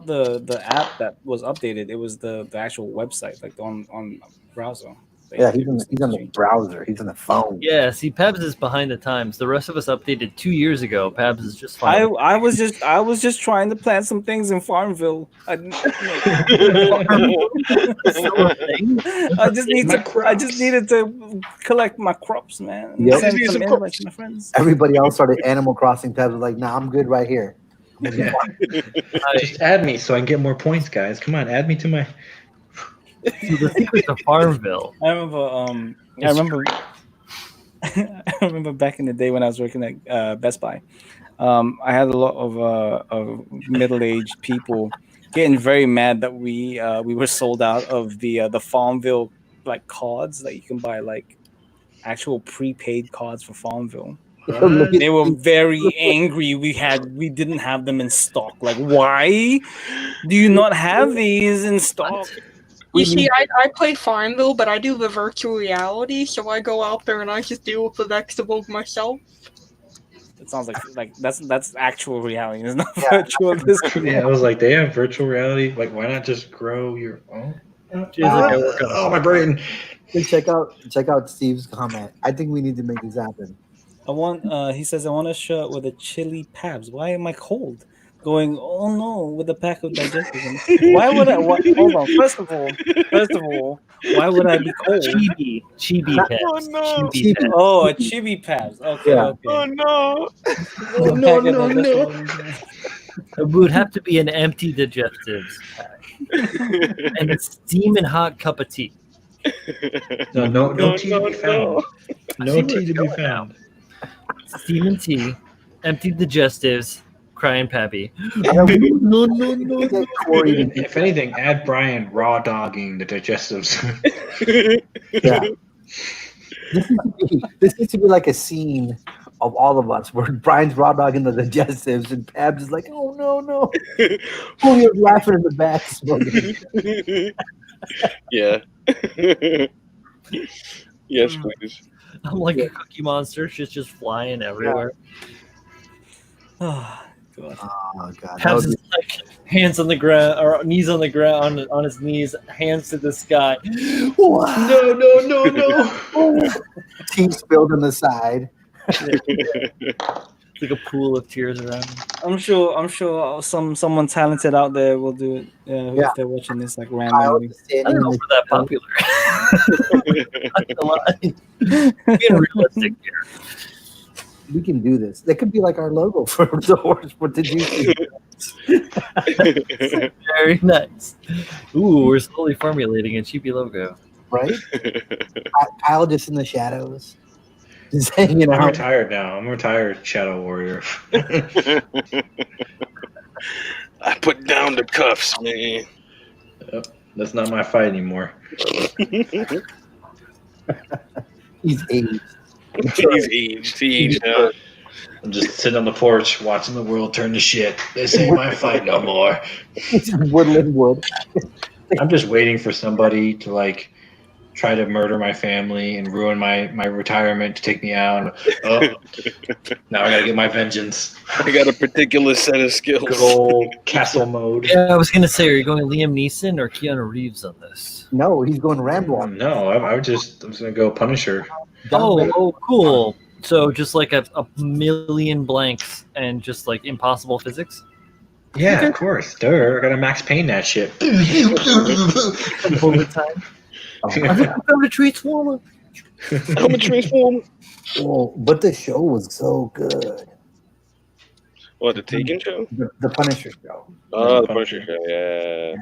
the app that was updated. It was the actual website, like on browser. Yeah, he's on the browser. He's on the phone. Yeah, see, Pabs is behind the times. The rest of us updated 2 years ago. Pabs is just fine. I was just trying to plant some things in Farmville. I just needed to collect my crops, man. And Yep. send some invites to my friends. Everybody else started Animal Crossing. Tabs was like, "Nah, I'm good right here." Yeah. Just add me so I can get more points, guys. Come on, add me to my. So the secret of Farmville. I remember back in the day when I was working at Best Buy. I had a lot of middle-aged people getting very mad that we were sold out of the Farmville like cards that you can buy, like actual prepaid cards for Farmville. They were very angry. We didn't have them in stock. Like, why do you not have these in stock? You see, I play Farmville, but I do the virtual reality, so I go out there and I just deal with the vegetables myself. It sounds like that's actual reality. It's not virtual. Yeah, I was like, they have virtual reality. Like, why not just grow your own? Oh, my brain. Hey, check out Steve's comment. I think we need to make this happen. He says, I want a shirt with a chili Pabs. Why am I cold? Going, oh no, with a pack of digestives. Why would I? Hold on. First of all, why would I be cold? Chibi Pabs. Oh no! Chibi Pabs. Oh, a chibi Pabs. Okay, Yeah. okay. Oh no! Oh no! It would have to be an empty digestives pack and a steaming hot cup of tea. No tea to be found. No tea to be found. Steaming tea, empty digestives, crying Pappy. No. If anything, add Brian raw dogging the digestives. Yeah. This needs to be like a scene of all of us where Brian's raw dogging the digestives and Pabs is like, oh no. Julio's laughing in the back smoking. Yeah. Yes, please. I'm like a Cookie Monster. Shit's just flying everywhere. Oh, God. Oh god. Pabs is like hands on the ground or knees on the ground on his knees, hands to the sky. No. Tea spilled on the side. It's like a pool of tears around him. I'm sure someone talented out there will do it. If they're watching this like randomly. I don't know if we're that popular. Not gonna lie. Being realistic here. We can do this. That could be like our logo for the horse. What did you see? Very nice. Ooh, we're slowly formulating a cheapy logo. Right? Kyle just in the shadows. Just hanging I'm out. retired now. I'm a retired Shadow Warrior. I put down the cuffs, man. Yep, that's not my fight anymore. He's aged. He's aged now. I'm just sitting on the porch watching the world turn to shit. This ain't my fight no more. Woodland wood. I'm just waiting for somebody to like try to murder my family and ruin my retirement to take me out. Oh, now I gotta get my vengeance. I got a particular set of skills. Good old castle mode. Yeah, I was gonna say, are you going Liam Neeson or Keanu Reeves on this? No, he's going Rambo. No, I'm just gonna go Punisher. Oh, cool. So just like a million blanks and just like impossible physics? Yeah, of course. Duh, I gotta Max Payne that shit. Overtime. I'm a transformer. I'm a transformer. Oh, but the show was so good. What, the Taken show? The Punisher show. Oh, the Punisher show, yeah.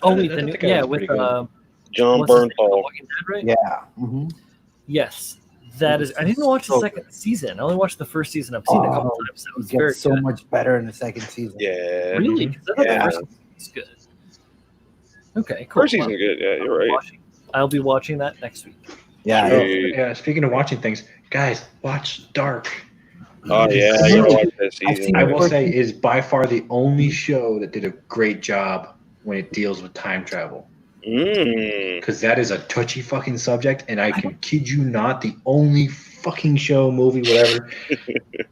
Oh, wait, I think yeah, that was with pretty good. John what's his name? Bernthal. Walking Dead, right? Yeah. Mm-hmm. Yes, that is. I didn't watch the second season. I only watched the first season. I've seen it a couple times. So it was It very gets so good. much better in the second season. Yeah. Really? 'Cause I thought Yeah. the first season was good. Okay, cool. First season good, yeah, you're right. I'll be watching that next week. Yeah. Oh, yeah, speaking of watching things, guys, watch Dark. Oh, yeah, I gotta watch that season. I will say is by far the only show that did a great job when it deals with time travel. Because that is a touchy fucking subject, and I can kid you not, the only fucking show, movie, whatever,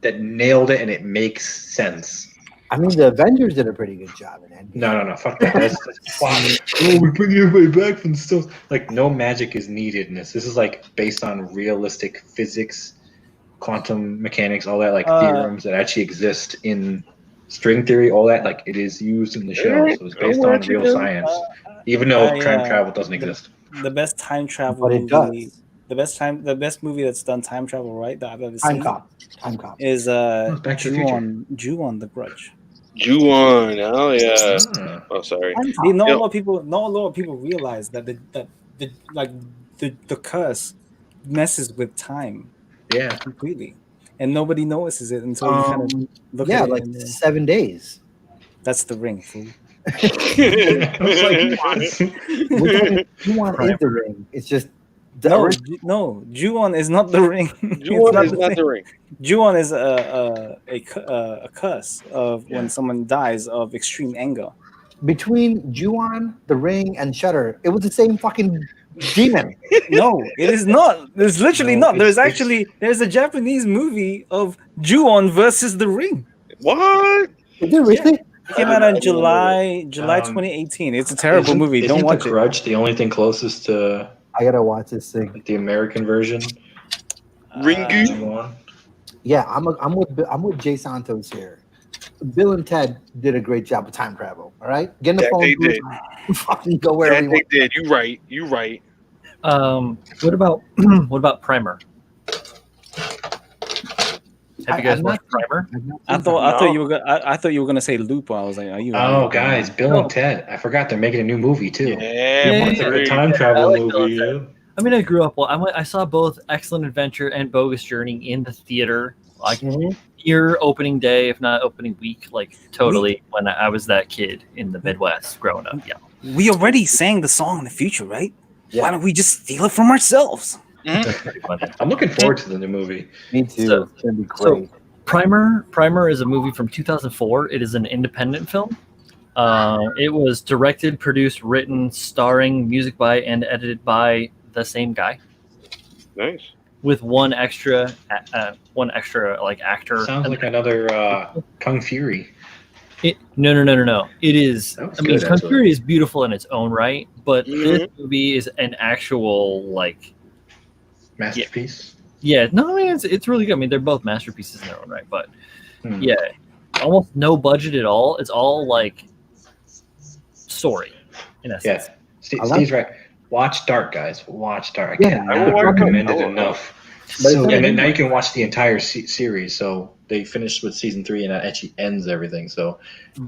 that nailed it and it makes sense. I mean, the Avengers did a pretty good job in Endgame. No, fuck that. That's plot. Oh, we bring everybody back from stuff. Like, no magic is needed in this. This is like based on realistic physics, quantum mechanics, all that, like theorems that actually exist in string theory. All that, like, it is used in the show, so it's based on real science. Even though time travel doesn't exist. The best time travel But it movie. does. The best movie that's done time travel right that I've ever Time seen Cop. Time Cop. is Back to the Future. Ju-on The Grudge. Ju-on. Oh yeah. Ah. Oh sorry. Time See, Cop. not a Yo. lot of people realize that the curse messes with time Yeah. completely, and nobody notices it until you kind of look Yeah, at it. like and, 7 days. that's the ring, fool. I was like, You want is the ring. It's just No, Ju-on is not the ring. Ju-on is not the ring. Ju-on is a curse of when someone dies of extreme anger. between Ju-on, the ring, and Shutter. It was the same fucking demon. No, it is not. There's literally No, not. There's a Japanese movie of Ju-on versus the ring. What? Is it really? It came out in July 2018. It's a terrible movie. Don't Isn't watch The it. Grudge the only thing closest to I gotta watch this thing. like, the American version? Ringu? Ju-on? Yeah, I'm with Jay Santos here. Bill and Ted did a great job of time travel. All right, get in the That phone. they booth, did. Fucking go wherever That you they want. did. You right. What about Primer? Have you guys I've watched not- Primer? I thought you were gonna say Looper. I was like, are you? Oh, guys, Bill and Ted. I forgot they're making a new movie too. Yeah, Yeah, The yeah. time travel I like Bill movie. and I mean, I grew up. Well, I saw both Excellent Adventure and Bogus Journey in the theater, like year opening day, if not opening week, like totally. When I was that kid in the Midwest growing up, yeah. We already sang the song in the future, right? Yeah. Why don't we just steal it from ourselves? That's pretty funny. I'm looking forward to the new movie. Me too. So- it's gonna be so- great. Primer is a movie from 2004. It is an independent film. It was directed, produced, written, starring, music by, and edited by the same guy, Nice. with one extra like actor. Sounds like another Kung Fury. No. It is. That was I mean, good, Kung actually. Fury is beautiful in its own right, but Mhm. this movie is an actual like. Masterpiece. Yeah, no, I mean it's really good. I mean, they're both masterpieces in their own right, but Hmm. yeah, almost no budget at all. It's all like story, in essence. Yeah. I like Steve's right. Watch Dark, guys. Watch Dark. Yeah, I I will cannot watch recommend it. it I will. enough. But So, it's and then not- now you can watch the entire series. So they finished with season 3, and that actually ends everything. So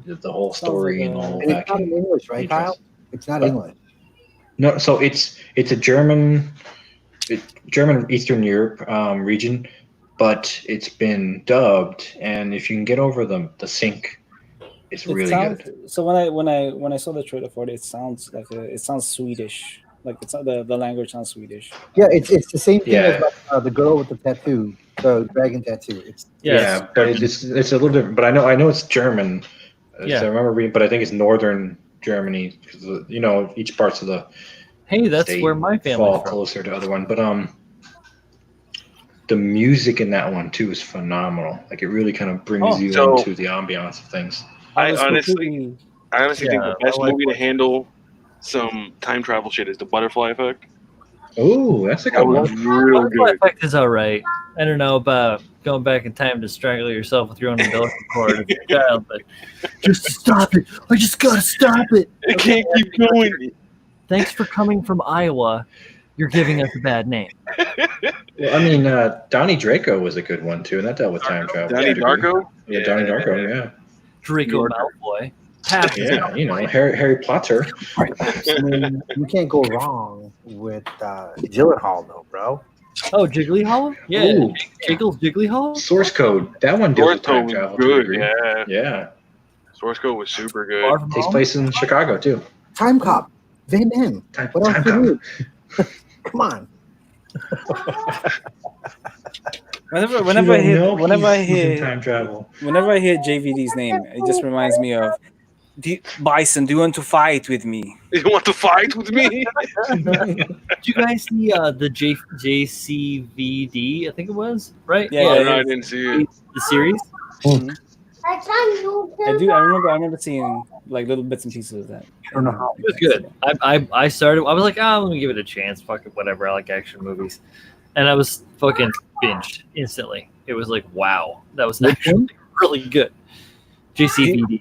the whole story like and a- all And that. it's not in English, right, Kyle? It's not What? English. No, so it's a German Eastern Europe region, but it's been dubbed, and if you can get over the sync, it's really good. So when I saw the trailer for it, it sounds Swedish. Like it's the language sounds Swedish. Yeah, it's the same thing Yeah. as the girl with the tattoo, the dragon tattoo. It's Yeah, but it's a little different. But I know it's German. Yeah. So I remember reading, but I think it's northern Germany because each parts of the Hey, that's state where my fall family's from. closer to the other one. But the music in that one too is phenomenal. Like it really kind of brings you So- into the ambiance of things. I was honestly completely- think Yeah, the best I like movie to what- handle some time travel shit is the Butterfly Effect. Oh, that's a That good was one. real Butterfly good. Effect is all right. I don't know about going back in time to strangle yourself with your own umbilical cord as a child, but just stop it. I just gotta stop it. It can't keep going. Thanks for coming from Iowa. You're giving us a bad name. Well, I mean, Donnie Draco was a good one too, and that dealt with time travel. Donnie to a degree. Darko? Yeah, Donnie Darko. Yeah, Draco Malfoy. Half his yeah. Malfoy. Harry Potter. I mean, you can't go wrong with Gyllenhaal, though, bro. Oh, Jiggly Hollow? Yeah. Ooh. Jiggles Jiggly Hollow? Source Code. That one deals Source with time Code travel. was to a good. degree. Yeah. Yeah. Source Code was super Far good. from Takes Home? place in Chicago too. Time Cop, Van Damme. Time, What else time do cop. you need? Come on. Whenever I hear time travel. JVD's name, it just reminds me of Bison. Do you want to fight with me? You want to fight with me? Did you guys see the JCVD? I think it was, right? Yeah, No, I didn't see it. The series. Mhm. I can't do I remember seeing like little bits and pieces of that. I don't know how. It was good. I started. I was like, let me give it a chance. Fuck it, whatever. I like action movies, and I was fucking binged instantly. It was like, wow, that was actually really good. JCVD.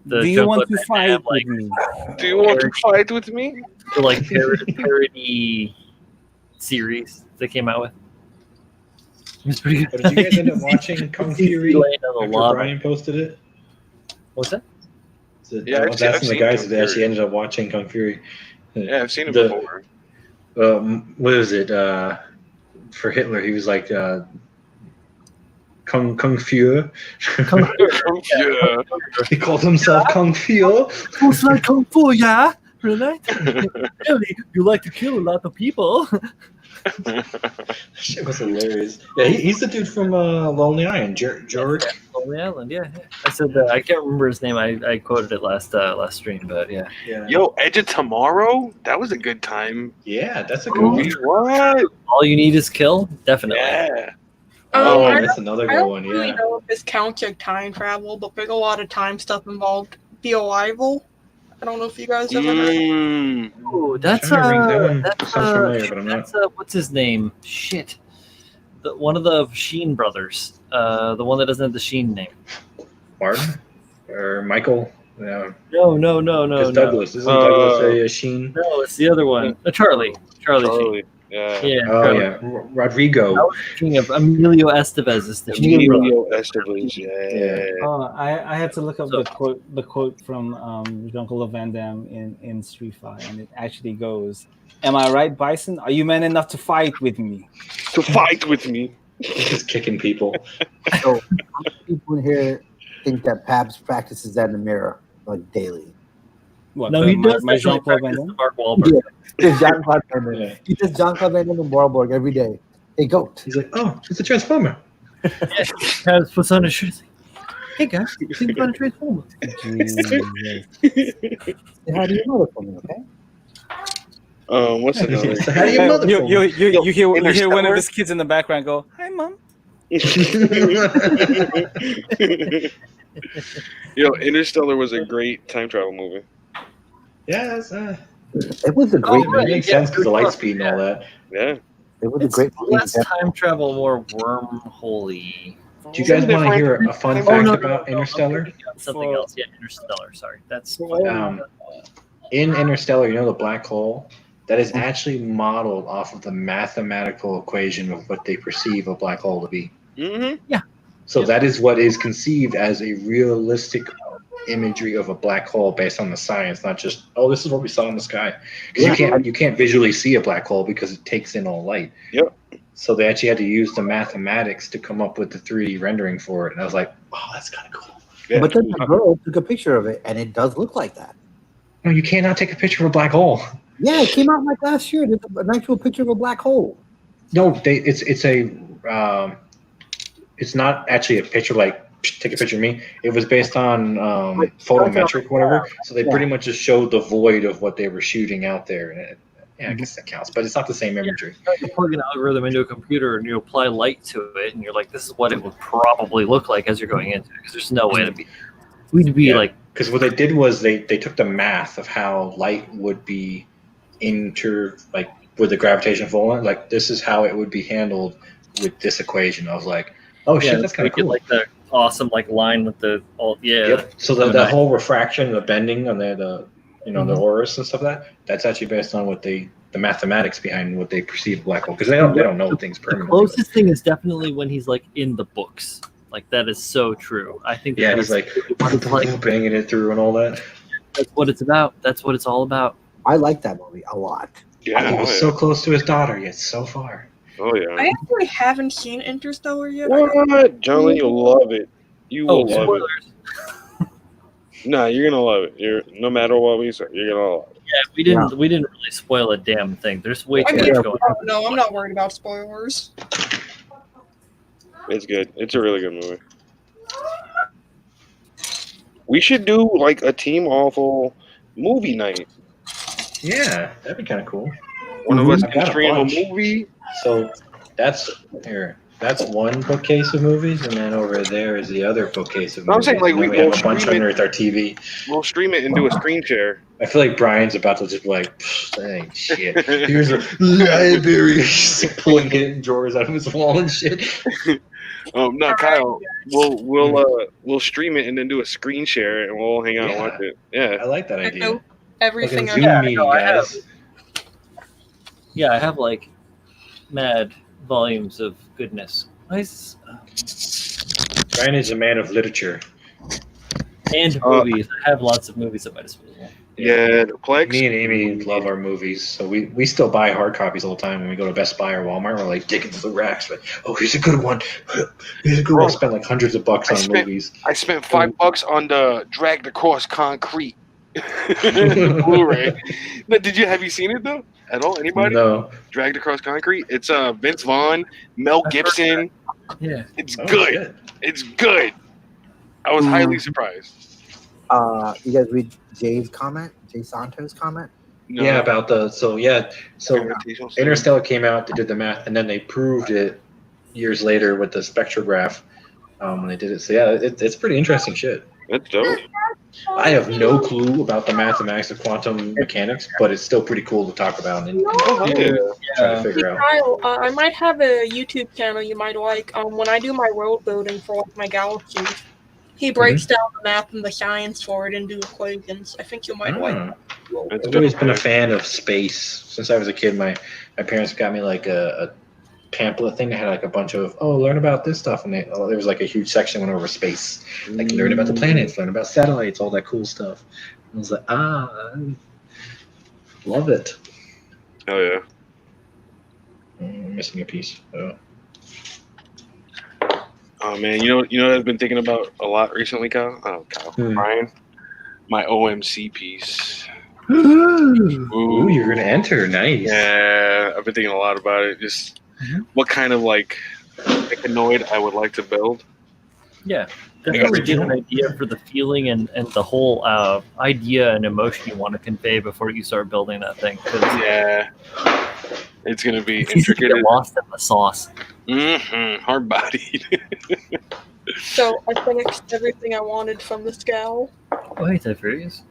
Do you want to fight with me? Do you want to fight with me? The like parody series they came out with. It was pretty good. But did you guys end up watching Kung Fury after lot. Brian posted it? What's that? So Yeah, I I've was seen- asking I've the guys seen if they Kung actually Fury. ended up watching Kung Fury. Yeah, I've seen it The- before. What is it? For Hitler, he was like Kung Fury. Yeah. He called himself Kung Fury. Who's like Kung Fu, yeah? Really? Really? You like to kill a lot of people? Shit was hilarious. Yeah, he's the dude from Lonely Island, Jorg. Lonely Island, yeah. I said that. I can't remember his name. I quoted it last stream, but yeah. Yeah. Yo, Edge of Tomorrow? That was a good time. Yeah, that's a good one. What? All you need is kill, definitely. Yeah. Oh, I that's another I good don't one. really Yeah. know if this counts as time travel, but there's a lot of time stuff involved. The Arrival. I don't know if you guys ever heard. Mm. Ooh, that's Trying to ring that one that's sounds familiar, but I'm not. that's what's his name? Shit, one of the Sheen brothers. The one that doesn't have the Sheen name. Martin or Michael. Yeah. No. It's Douglas. Isn't Douglas a Sheen? No, it's the other one. Charlie Sheen. Charlie. Yeah. Yeah. Oh Charlie. yeah, Rodrigo. I was thinking of Emilio Estevez is the Sheen brother. Emilio Estevez. Yeah. Oh, I had to look up So- the quote from Jean-Claude Van Damme in Street Fighter, and it actually goes, "Am I right, Bison? Are you man enough to fight with me?" To fight with me. He's just kicking people. So, how many people in here think that Pabs practices that in the mirror like daily? What? No, he does my definitely Jean-Claude Van practice Damme. the Mark Wahlberg. He does John Claude Van Damme. Yeah. He does John Claude Van Damme and Borborg every day. Hey, goat. He's like, oh, it's a transformer. Has puts on his shoes. Hey guys, you think about a transformer? Jesus. Say hi to your mother for me, okay? What's another? So how do you mother You, phone? you hear one of Interstellar? his kids in the background go, "Hi, mom." Yo, Interstellar was a great time travel movie. Yeah, It was a great. it makes sense because the light speed and all that. Yeah. It was a It's great movie. less time travel, more wormhole-y. Do you guys want to hear a fun Oh, fact no, about Interstellar? I'm thinking of something else. Yeah, Interstellar. Sorry, that's In Interstellar, you know the black hole? That is actually modeled off of the mathematical equation of what they perceive a black hole to be. Mm-hmm. So Yeah. that is what is conceived as a realistic imagery of a black hole based on the science, not just, oh, this is what we saw in the sky. Because you can't visually see a black hole because it takes in all light. Yep. So they actually had to use the mathematics to come up with the 3D rendering for it. And I was like, oh, that's kind of cool. Yeah. But then the girl took a picture of it, and it does look like that. No, you cannot take a picture of a black hole. Yeah, it came out like last year. There's an actual picture of a black hole. No, it's not actually a picture like take a picture of me. It was based on photometric, whatever. So they pretty much just showed the void of what they were shooting out there. And I guess that counts, but it's not the same imagery. you plug an algorithm into a computer and you apply light to it, and you're like, this is what it would probably look like as you're going into it. Because there's no way to be. We'd be Yeah. like, Because what they did was they took the math of how light would be with the gravitational pull. Like this is how it would be handled with this equation. I was like, oh shit, that's kind of cool. Like the awesome line with the Yep. So the whole refraction, the bending on the Horus and stuff that's actually based on what the mathematics behind what they perceive a black hole, because they don't know things The permanently. closest thing is definitely when he's like in the books. Like that is so true. I think Yeah, that's he's like what it's like. banging it through and all that. That's what it's about. That's what it's all about. I like that movie a lot. Yeah. He was so close to his daughter, yet so far. Oh yeah. I actually haven't seen Interstellar yet. What? Johnny, you'll love it. You will love spoilers. it. Nah, you're gonna love it. No matter what we say, you're gonna love it. Yeah, we didn't really spoil a damn thing. There's way I too mean, much going on. no, I'm not worried about spoilers. It's good. It's a really good movie. We should do like a Team Awful movie night. Yeah, that'd be kind of cool. One of us I've can got a stream a bunch. movie. So that's here. That's one bookcase of movies, and then over there is the other bookcase of No, I'm movies. saying, like, and then we we have will a bunch stream it. underneath our TV. We'll stream it and do a screen share. I feel like Brian's about to just be like, that ain't shit. Here's a library. He's like pulling hidden drawers out of his wall and shit. No, Kyle. We'll stream it and then do a screen share, and we'll all hang out and watch it. Yeah. I like that I idea. know everything. Like a Zoom meeting, guys. Yeah, I have like mad volumes of goodness. Nice. Brian is a man of literature. And movies. I have lots of movies at my disposal. Yeah, the Plex. Me and Amy love our movies, so we still buy hard copies all the time when we go to Best Buy or Walmart. We're like digging through the racks, but here's a good one. Here's a good one. I spent like hundreds of bucks on movies. I spent $5 on the Dragged Across Concrete Blu-ray. But have you seen it though? At all? Anybody? No. Dragged Across Concrete. It's Vince Vaughn, Mel Gibson. Yeah. It's good. Shit. It's good. I was highly surprised. You guys read Jay Santos' comment? No. Yeah, about so Interstellar came out, they did the math, and then they proved it years later with the spectrograph when they did it. So yeah, it's pretty interesting shit. That's dope. I have no clue about the mathematics of quantum mechanics, but it's still pretty cool to talk about and try to figure out. Kyle, I might have a YouTube channel you might like. When I do my world building for like my galaxies, he breaks down the map and the science for it into equations. I think you might like that. I've always been a fan of space. Since I was a kid, my parents got me like a pamphlet thing that had like a bunch of learn about this stuff, and there was like a huge section that went over space, like learn about the planets, learn about satellites, all that cool stuff. And I was like, love it. Oh yeah. I'm missing a piece. Oh man, you know what I've been thinking about a lot recently, Kyle? Brian, my OMC piece. Ooh, you're gonna enter, nice. Yeah, I've been thinking a lot about it. Just what kind of like mechanoid I would like to build. Yeah, definitely get an idea for the feeling and the whole idea and emotion you want to convey before you start building that thing. Yeah, it's gonna be it's easy to intricate. get lost in the sauce. Hard bodied. So I finished everything I wanted from the scale. Oh, hey, Tiberius.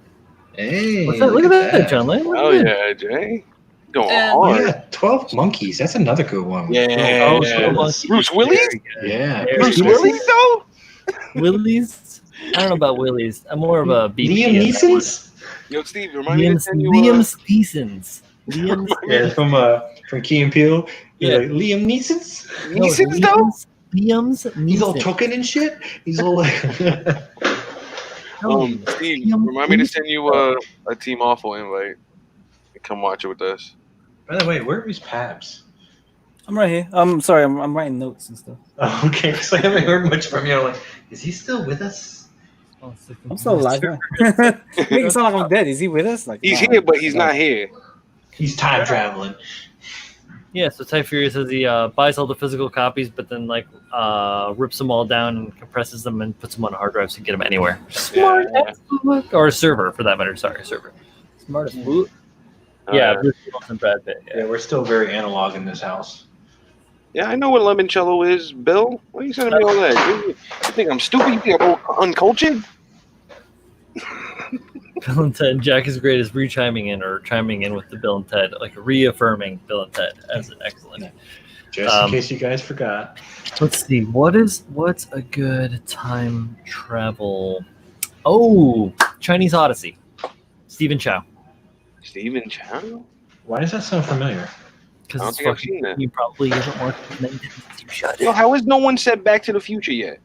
Hey, What's that? Look at that, John Lane. Oh yeah, Jay. Going Oh, hard. yeah, 12 monkeys. That's another good one. Yeah. Bruce Willis? Yeah. Bruce Willis though? Willis? I don't know about Willis. I'm more of a BP. Liam Neeson's? Yo, Steve, remind me to send you Liam's Neeson's. Yeah, from Key and Peele. Yeah. Like, Liam Neeson's? Neeson's though? Liam's Neeson. He's all token and shit. He's all like. Steve, remind me to send you a Team Awful invite. Come watch it with us. By the way, where is Pabs? I'm right here. I'm sorry. I'm writing notes and stuff. Oh, okay, because I haven't heard much from you. I'm like, is he still with us? I'm still alive. Make it sound like I'm dead. Is he with us? Like He's here, but he's not here. He's time traveling. Yeah, so Ty Fury says he buys all the physical copies, but then like rips them all down and compresses them and puts them on a hard drive so you can get them anywhere. Smart as fuck. Or a server, for that matter. Sorry, a server. Smart as fuck. Yeah, Bruce Willis and Brad Pitt. Yeah, we're still very analog in this house. Yeah, I know what limoncello is, Bill. Why are you sending me all that? You think I'm stupid? You think I'm uncultured? Bill and Ted. Jack is great as chiming in with the Bill and Ted, like reaffirming Bill and Ted as an excellent. Just in case you guys forgot. Let's see. What's a good time travel? Oh, Chinese Odyssey. Stephen Chow. Stephen Chow? Why does that sound familiar? Because I don't it's think I've fucking. seen that. You probably haven't watched it. You shut it. Yo, how has no one said Back to the Future yet?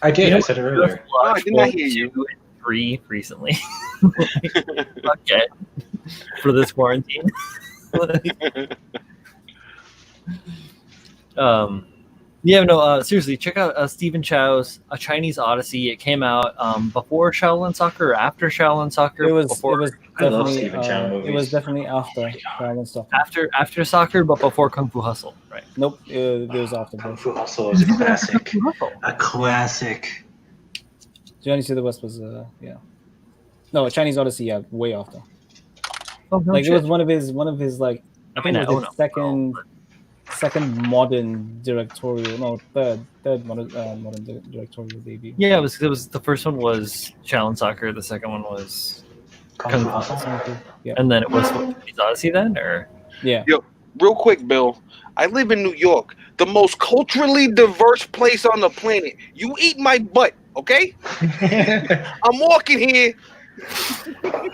I did. You know, I said it earlier. Oh, I did not hear you. 2 and 3 recently. Okay. For this quarantine. Yeah, no, seriously, check out Stephen Chow's A Chinese Odyssey. It came out before Shaolin Soccer or after Shaolin Soccer? It was I love definitely Stephen Chow movies. it was definitely after Shaolin Soccer. After soccer, but before Kung Fu Hustle, right? Nope, it was after. Kung Fu Hustle is a classic. A classic. Johnny to the West was yeah. No, Chinese Odyssey, yeah, way after. Oh, no Like shit. it was one of his like I mean, I his own them. second second modern directorial, no, third modern directorial debut. Yeah, it was the first one was Shaolin Soccer. The second one was Kung Fu Hustle. Yeah. And then it was Japanese Odyssey then, or Yeah. Yo, real quick, Bill. I live in New York, the most culturally diverse place on the planet. You eat my butt, okay? I'm walking here.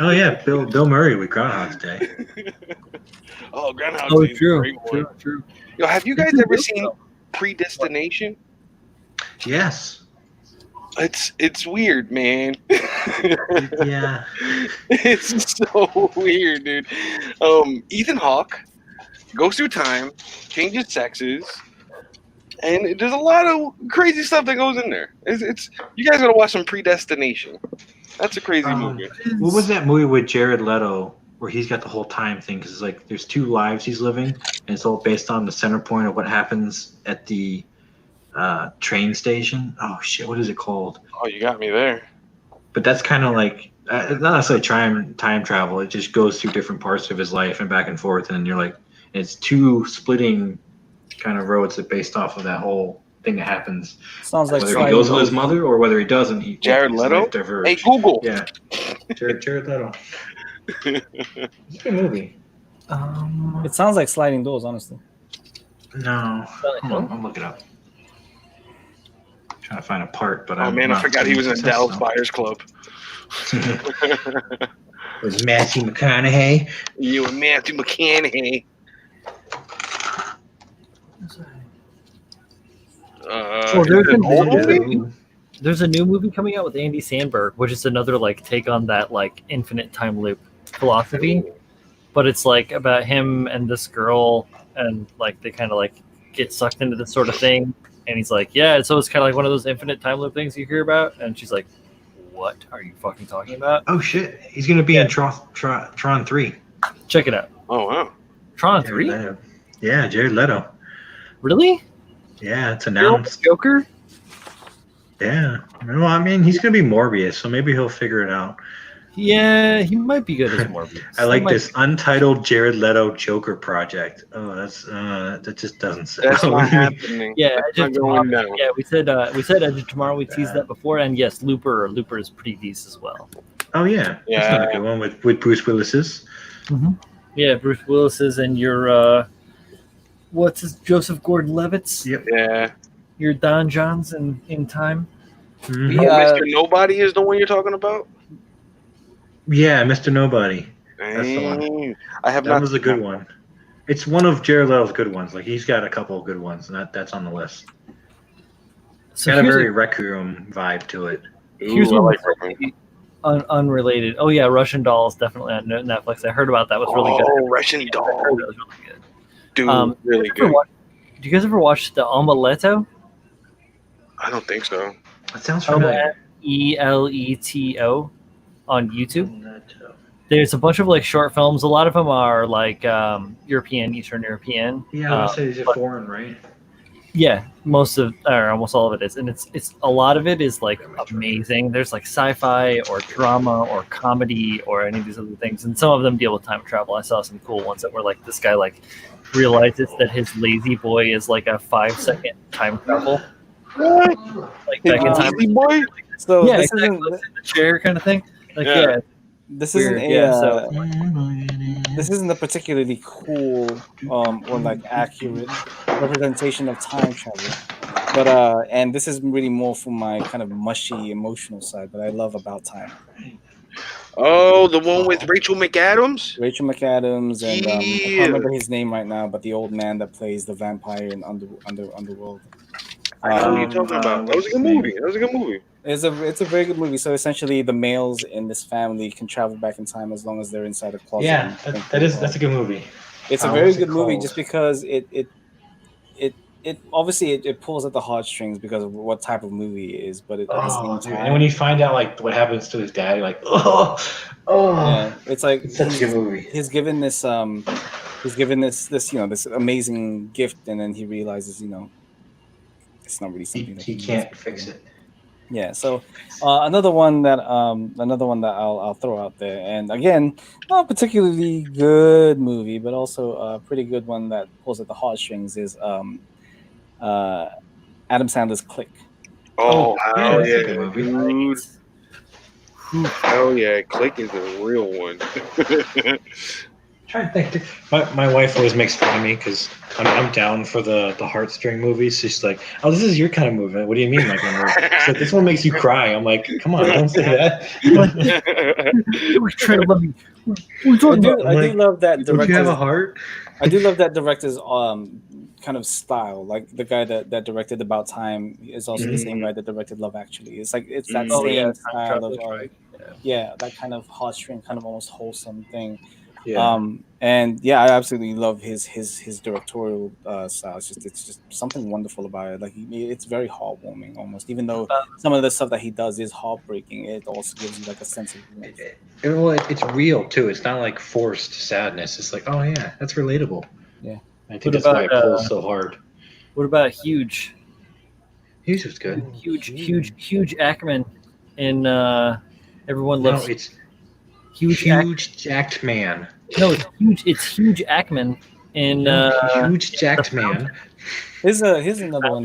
Oh yeah, Bill Murray with Groundhog's Day. Oh, Groundhog oh, Day is a true, great one. true. Yo, have you guys ever seen Predestination? Yes. It's weird, man. Yeah. It's so weird, dude. Ethan Hawke goes through time, changes sexes, and there's a lot of crazy stuff that goes in there. It's you guys gotta watch some Predestination. That's a crazy movie. What was that movie with Jared Leto where he's got the whole time thing? Because like there's two lives he's living, and it's all based on the center point of what happens at the train station. Oh shit, what is it called? Oh, you got me there. But that's kind of like it's not necessarily time travel. It just goes through different parts of his life and back and forth, and you're like, it's two splitting kind of roads that based off of that whole thing that happens. Sounds like whether he goes with his mother or whether he doesn't. Jared Leto. Hey Google. Yeah, Jared Leto. It's a good movie. It sounds like Sliding Doors, honestly. No, hold on, I'll look it up. I'm trying to find a part, but I forgot he was in Dallas Buyers Club. Was Matthew McConaughey? You and Matthew McConaughey. There's a new movie coming out with Andy Samberg, which is another like take on that like infinite time loop philosophy, but it's like about him and this girl, and like they kind of like get sucked into this sort of thing, and he's like, yeah, so it's kind of like one of those infinite time loop things you hear about, and she's like, what are you fucking talking about? Oh shit, he's gonna be in Tron 3. Check it out. Oh wow, Tron 3? Yeah, Jared Leto. Really? Yeah, it's announced. Joker? Yeah. Well, I mean, he's going to be Morbius, so maybe he'll figure it out. Yeah, he might be good as Morbius. I like this untitled Jared Leto Joker project. Oh, that just doesn't sound. That's not happening. Yeah, That's not going down. Yeah, we said Edge of Tomorrow. We teased that before, and yes, Looper is pretty decent as well. Oh yeah, that's not a good one with Bruce Willis's. Mm-hmm. Yeah, Bruce Willis's and your what's his Joseph Gordon-Levitt's? Yep. Yeah. Your Don Johns in time. Mm-hmm. Mr. Nobody is the one you're talking about. Yeah, Mr. Nobody. That's the one. That was a good one. It's one of Jared Leto's good ones. Like he's got a couple of good ones, and that's on the list. So got a very Requiem vibe to it. Here's one unrelated. Oh yeah, Russian Doll is definitely on Netflix. I heard about that. It was really good. Oh, Russian Doll. That was really good. Dude, really good. Do you guys ever watch the Omeletto? I don't think so. That sounds familiar. Eleto on YouTube. There's a bunch of like short films. A lot of them are like European, Eastern European. Yeah, I would say these are foreign, right? Yeah, almost all of it is, and it's a lot of it is like amazing. There's like sci-fi or drama or comedy or any of these other things, and some of them deal with time travel. I saw some cool ones that were like this guy like realizes that his lazy boy is like a 5-second time travel. What? Like back in time. Lazy boy? So Yeah, this exactly. isn't The chair kind of thing. Like Yeah. this Weird, isn't yeah, this isn't a particularly cool or like accurate representation of time travel. But and this is really more from my kind of mushy emotional side, but I love About Time. Oh, the one with Rachel McAdams? Rachel McAdams and I Yeah. can't remember his name right now, but the old man that plays the vampire in Underworld. I know what you're talking about. That was a good movie. It's a very good movie. So essentially, the males in this family can travel back in time as long as they're inside a closet. Yeah, that's a good movie. It's a very good movie just because it obviously it pulls at the heartstrings because of what type of movie it is, but at the same time, and when you find out like what happens to his dad, you're like, yeah, it's like it's such a good movie. He's given this this amazing gift, and then he realizes it's not really something He can't fix it. Yeah. So another one that I'll throw out there, and again, not a particularly good movie, but also a pretty good one that pulls at the heartstrings is uh, Adam Sandler's Click. Oh, Yeah, hell that's a yeah, good movie. dude. Hell yeah, Click is a real one. Trying to think. My wife always makes fun of me because I'm down for the heartstring movies. She's like, "Oh, this is your kind of movie. What do you mean, like?" She's like, "This one makes you cry." I'm like, "Come on, don't say that." They were trying to let me. I do love that Don't you have a director's. heart? I do love that director's kind of style. Like the guy that directed About Time is also the same guy that directed Love Actually. It's like it's that Oh, same yeah, time style of travelers, right? yeah, that kind of heartstring, kind of almost wholesome thing. Yeah. And yeah, I absolutely love his directorial style. It's just something wonderful about it. Like it's very heartwarming almost, even though some of the stuff that he does is heartbreaking. It also gives you like a sense of warmth. It's real too. It's not like forced sadness. It's like, oh yeah, that's relatable. Yeah. I think What that's why about, it pulls so hard. What about Huge? Huge was good. Huge Ackerman in Everyone No, Loves it's Huge jacked man. No, it's huge. It's Huge Ackman in Huge jacked man. Here's another one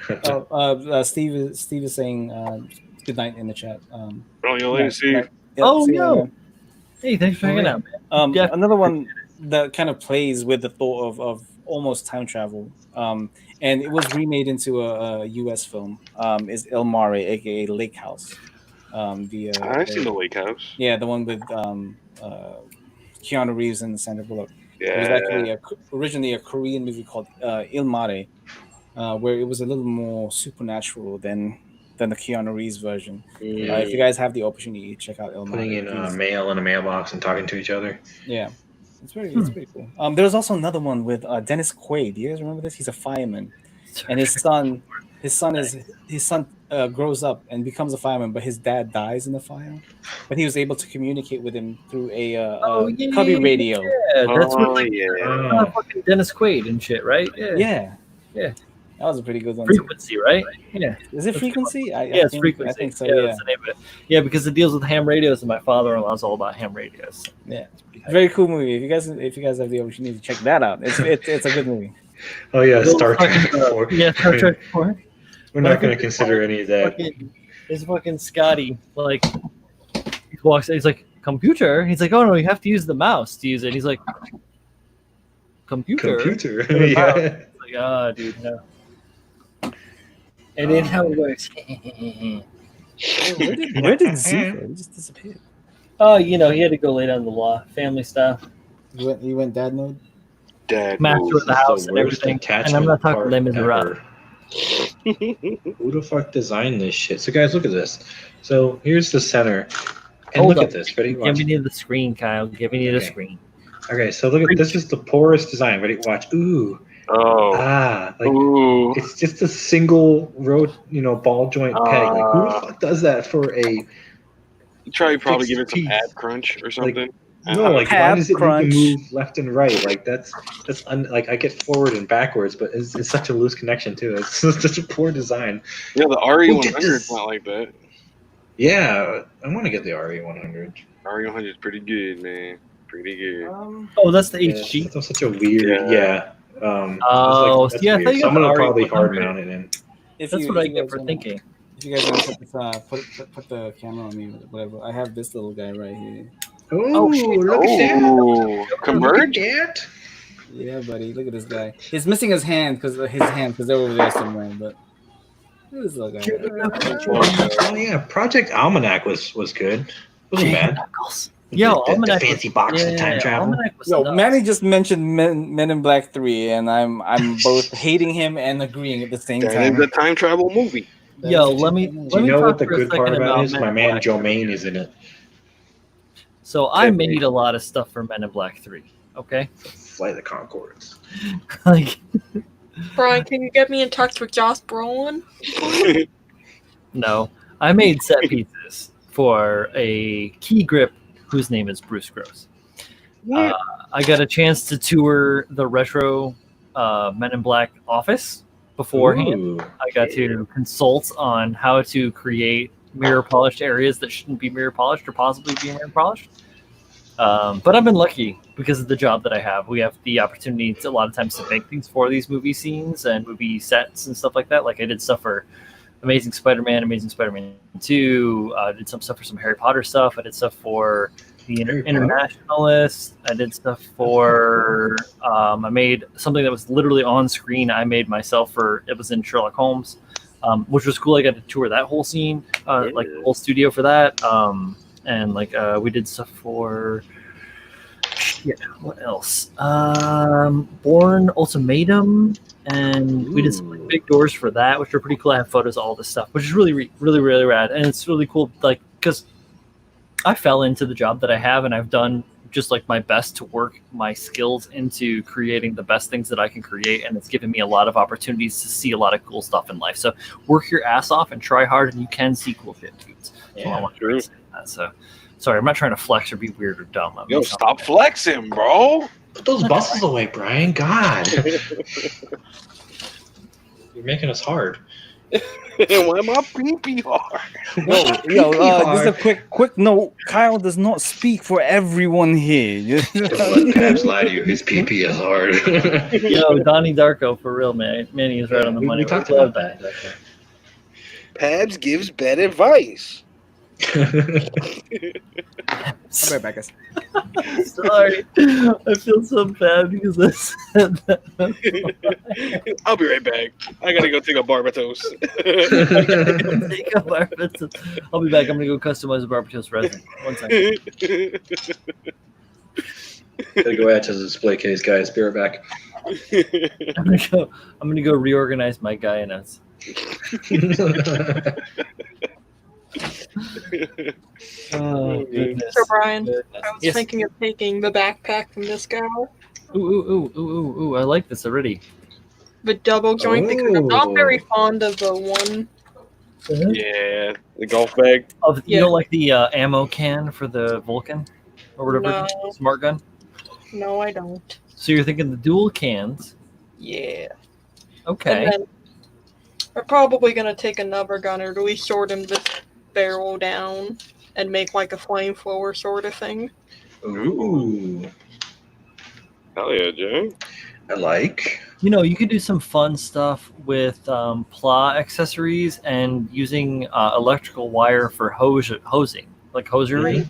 that Steve is saying good night in the chat. Oh, you later, Steve. Yep, Oh see you, no! man. Hey, thanks for hanging out, man. Another one that kind of plays with the thought of almost time travel, and it was remade into a U.S. film. Is El Mare, aka Lake House. I've seen the Lake House. Yeah, the one with Keanu Reeves and Sandra Bullock. It was Yeah. actually originally a Korean movie called Il Mare, where it was a little more supernatural than the Keanu Reeves version. If you guys have the opportunity, check out Il Mare. Putting in mail in a mailbox and talking to each other. Yeah, it's pretty cool. There was also another one with Dennis Quaid. Do you guys remember this? He's a fireman, and his son grows up and becomes a fireman, but his dad dies in the fire. But he was able to communicate with him through a cubby radio. Yeah, that's what like Oh. fucking Dennis Quaid and shit, right? Yeah. Yeah. That was a pretty good one. Frequency, right? Yeah. Is it Frequency? Yeah, it's Frequency. I think so. Yeah, Yeah. that's the name of it. Yeah, because it deals with ham radios, and my father-in-law's all about ham radios. Yeah. Very cool movie. If you guys have the opportunity to check that out, it's a good movie. Oh yeah, Star Trek 4. Yeah, Star Trek 4. We're not going to consider any of that. It's fucking Scotty. Like, he walks in, he's like, computer? He's like, oh no, you have to use the mouse to use it. He's like, computer? Yeah. It's like, ah, dude, no. And then how it works. Where did Z go? He just disappeared. Oh, he had to go lay down the law. Family stuff. You went dad mode? Dad Master mode. of the house and everything. And I'm not talking Les Miserables. Who the fuck designed this shit? So guys, look at this. So here's the center. And Hold look up. at this. Ready? Give Watch. me the screen, Kyle. Give me the screen. Okay, so look at this is the poorest design. Ready? Watch. Ooh. Oh. Like Ooh. it's just a single road, ball joint peg. Like who the fuck does that for a Probably give it some piece? ad crunch or something. No, like why Tab does it crunch. need to move left and right? Like that's like I get forward and backwards, but it's such a loose connection too. It's such a poor design. Yeah, the Who did RE100 this? is not like that. Yeah, I want to get the RE100. RE100 is pretty good, man. Pretty good. Oh, that's the Yeah, HG. that was such a weird. Yeah. Oh, that's yeah, I weird. thought you So I'm got gonna the probably RE100. hard mount it in. If That's you- what I if you get guys for wanna- thinking. If you guys want to put the camera on me, whatever. I have this little guy right here. Oh, shit. look at that! Oh, Converge? Look at that! Yeah, buddy. Look at this guy. He's missing his hand because they're over there somewhere. But look at this little guy. Oh yeah, Project Almanac was good. Wasn't bad. Yo, the Almanac fancy box of time travel. Almanac was Yo, nuts. Manny just mentioned Men in Black 3, and I'm both hating him and agreeing at the same That time. is a time travel movie. Yo, let me Do you know talk what the for a good part second about it is? Men My in man Black Joe 3. Main is in it. So I made a lot of stuff for Men in Black 3. Okay, Flight of the Conchords. like Brian, can you get me in touch with Josh Brolin? no, I made set pieces for a key grip whose name is Bruce Gross. I got a chance to tour the retro Men in Black office beforehand. Ooh. I got to consult on how to create mirror polished areas that shouldn't be mirror polished or possibly be mirror polished. But I've been lucky because of the job that I have. We have the opportunity to, a lot of times, to make things for these movie scenes and movie sets and stuff like that. Like I did stuff for Amazing Spider-Man, Amazing Spider-Man 2. I did some stuff for some Harry Potter stuff. I did stuff for the Internationalist. I did stuff for. I made something that was literally on screen. I made myself for. It was in Sherlock Holmes, which was cool. I got to tour that whole scene, like the whole studio for that. And like we did stuff for. Yeah, what else? Born Ultimatum. And we did some like, big doors for that, which are pretty cool. I have photos of all this stuff, which is really, really, really rad. And it's really cool, like, because I fell into the job that I have, and I've done just like my best to work my skills into creating the best things that I can create. And it's given me a lot of opportunities to see a lot of cool stuff in life. So work your ass off and try hard, and you can see cool shit, dudes. Yeah, I want to say that. So, sorry, I'm not trying to flex or be weird or dumb. Yo, stop flexing, bro. Put those buses away, Brian. God. You're making us hard. Why am I pee hard? Just a quick note. Kyle does not speak for everyone here. Don't let Pabs lie to you. His PP is hard. Yo, Donnie Darko, for real, man. Manny is right on the money. We talked about that. Pabs gives bad advice. I'll be right back, guys. Sorry, I feel so bad because I said that. I'll be right back. I gotta go take a Barbatos. Take a Barbatos. I'll be back. I'm gonna go customize a Barbatos resin. 1 second. Gotta go add to the display case, guys. Be right back. I'm gonna go reorganize my Gaianas. Oh, goodness. So Brian, Goodness. I was Yes. thinking of taking the backpack from this guy, Ooh, I like this already. the double joint, because I'm not very fond of the one. Yeah, the golf bag. Of you Yeah. know, like the ammo can for the Vulcan or whatever No. smart gun. No, I don't. So you're thinking the dual cans? Yeah. Okay. And then we're probably gonna take another gun, or do we shorten this barrel down and make like a flamethrower sort of thing? Ooh. Hell yeah, Jay. I like. You know, you could do some fun stuff with PLA accessories and using electrical wire for hosing, like hosiery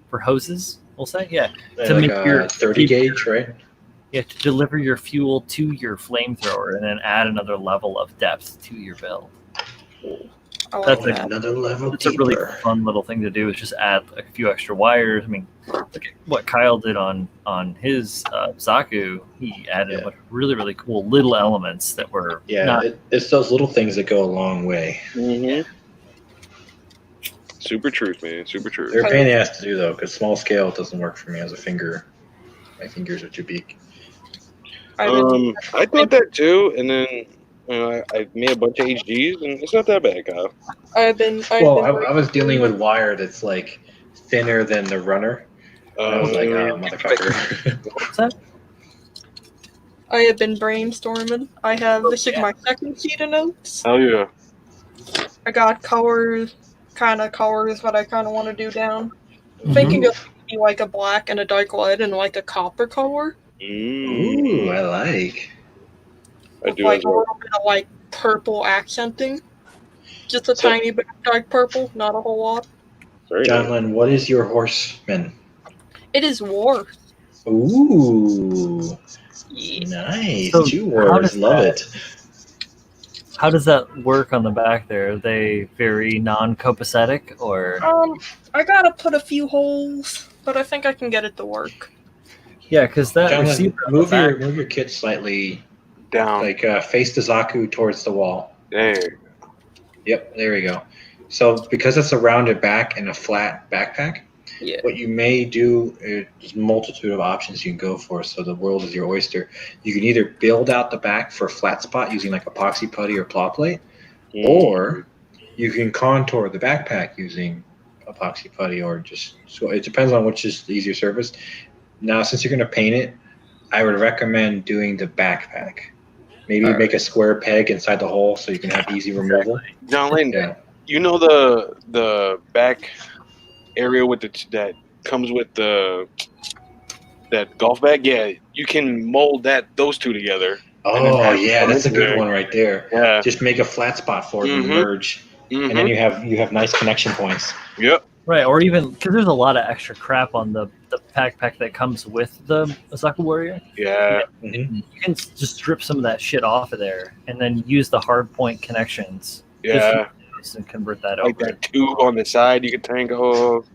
for hoses. We'll say, yeah, to Like make your 30 gauge, right? Yeah, to deliver your fuel to your flamethrower and then add another level of depth to your build. I like That's that. Another level It's a really deeper. fun little thing to do. Is just add a few extra wires. I mean, look at what Kyle did on his Zaku. He added a bunch of really, really cool little elements that were Yeah, not. it's those little things that go a long way. Mm-hmm. Super truth, man. Super truth. They're a pain in the ass to do, though, because small scale doesn't work for me as a finger. My fingers are too big. I didn't- I thought that too, and then I made a bunch of HDs, and it's not that bad, Kyle. I've been I was dealing with wire that's like thinner than the runner. I was like, oh, motherfucker. What's that? I have been brainstorming. I have this is my second sheet of notes. Hell yeah. I got colors that I kind of want to do down. Mhm. Thinking of like a black and a dark lead and like a copper color. Ooh, I like. I With do like as a well. little bit of like purple accenting. Just a tiny bit of dark purple, not a whole lot. Very John nice. Lynn, what is your horseman? It is war. Ooh, Yeah. nice. So, 2 how words, does love that- it. How does that work on the back there? Are they very non-copacetic or? I gotta put a few holes, but I think I can get it to work. Yeah, because that John Lynn, receiver on the back. move your kit slightly, Down. like face the Zaku towards the wall. There. Yep, there we go. So because it's a rounded back and a flat backpack, Yeah. what you may do is a multitude of options you can go for. So the world is your oyster. You can either build out the back for a flat spot using like epoxy putty or plow plate, or you can contour the backpack using epoxy putty or just, so it depends on which is the easier surface. Now, since you're going to paint it, I would recommend doing the backpack Maybe make a square peg inside the hole so you can have easy removal. John Lane, Yeah. you know the back area with that comes with that golf bag? Yeah, you can mold those two together. Oh yeah, that's a good one right there. Yeah. Just make a flat spot for it and merge, and then you have nice connection points. Yep. Right, or even because there's a lot of extra crap on the backpack that comes with the Osaka Warrior. Yeah. Mhm. You can just strip some of that shit off of there, and then use the hard point connections. Yeah. And convert that Like over. that tube on the side you can tank off.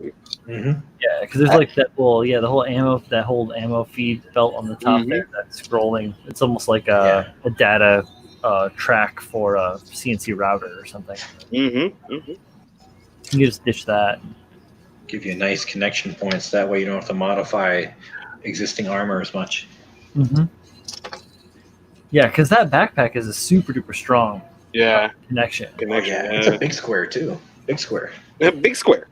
Mm-hmm. Yeah, because there's like that the whole ammo feed belt on the top there that's scrolling. It's almost like a data track for a CNC router or something. You can just ditch that. Give you nice connection points. That way you don't have to modify existing armor as much. Yeah, because that backpack is a super duper strong connection. Yeah, it's a big square too. Big square. Big square.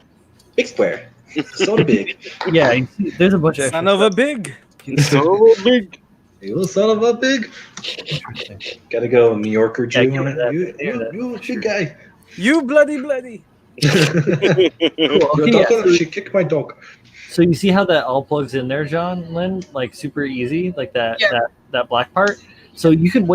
Big square. So big. Yeah, you see, there's a bunch of Son of a big. Son of a big. You son of a big. Gotta go New Yorker Jew give on me that. it. You big guy. You bloody. Cool. Okay, She kicked my dog. so you see how that all plugs in there, John Lynn? Like super easy, like that that black part. So you could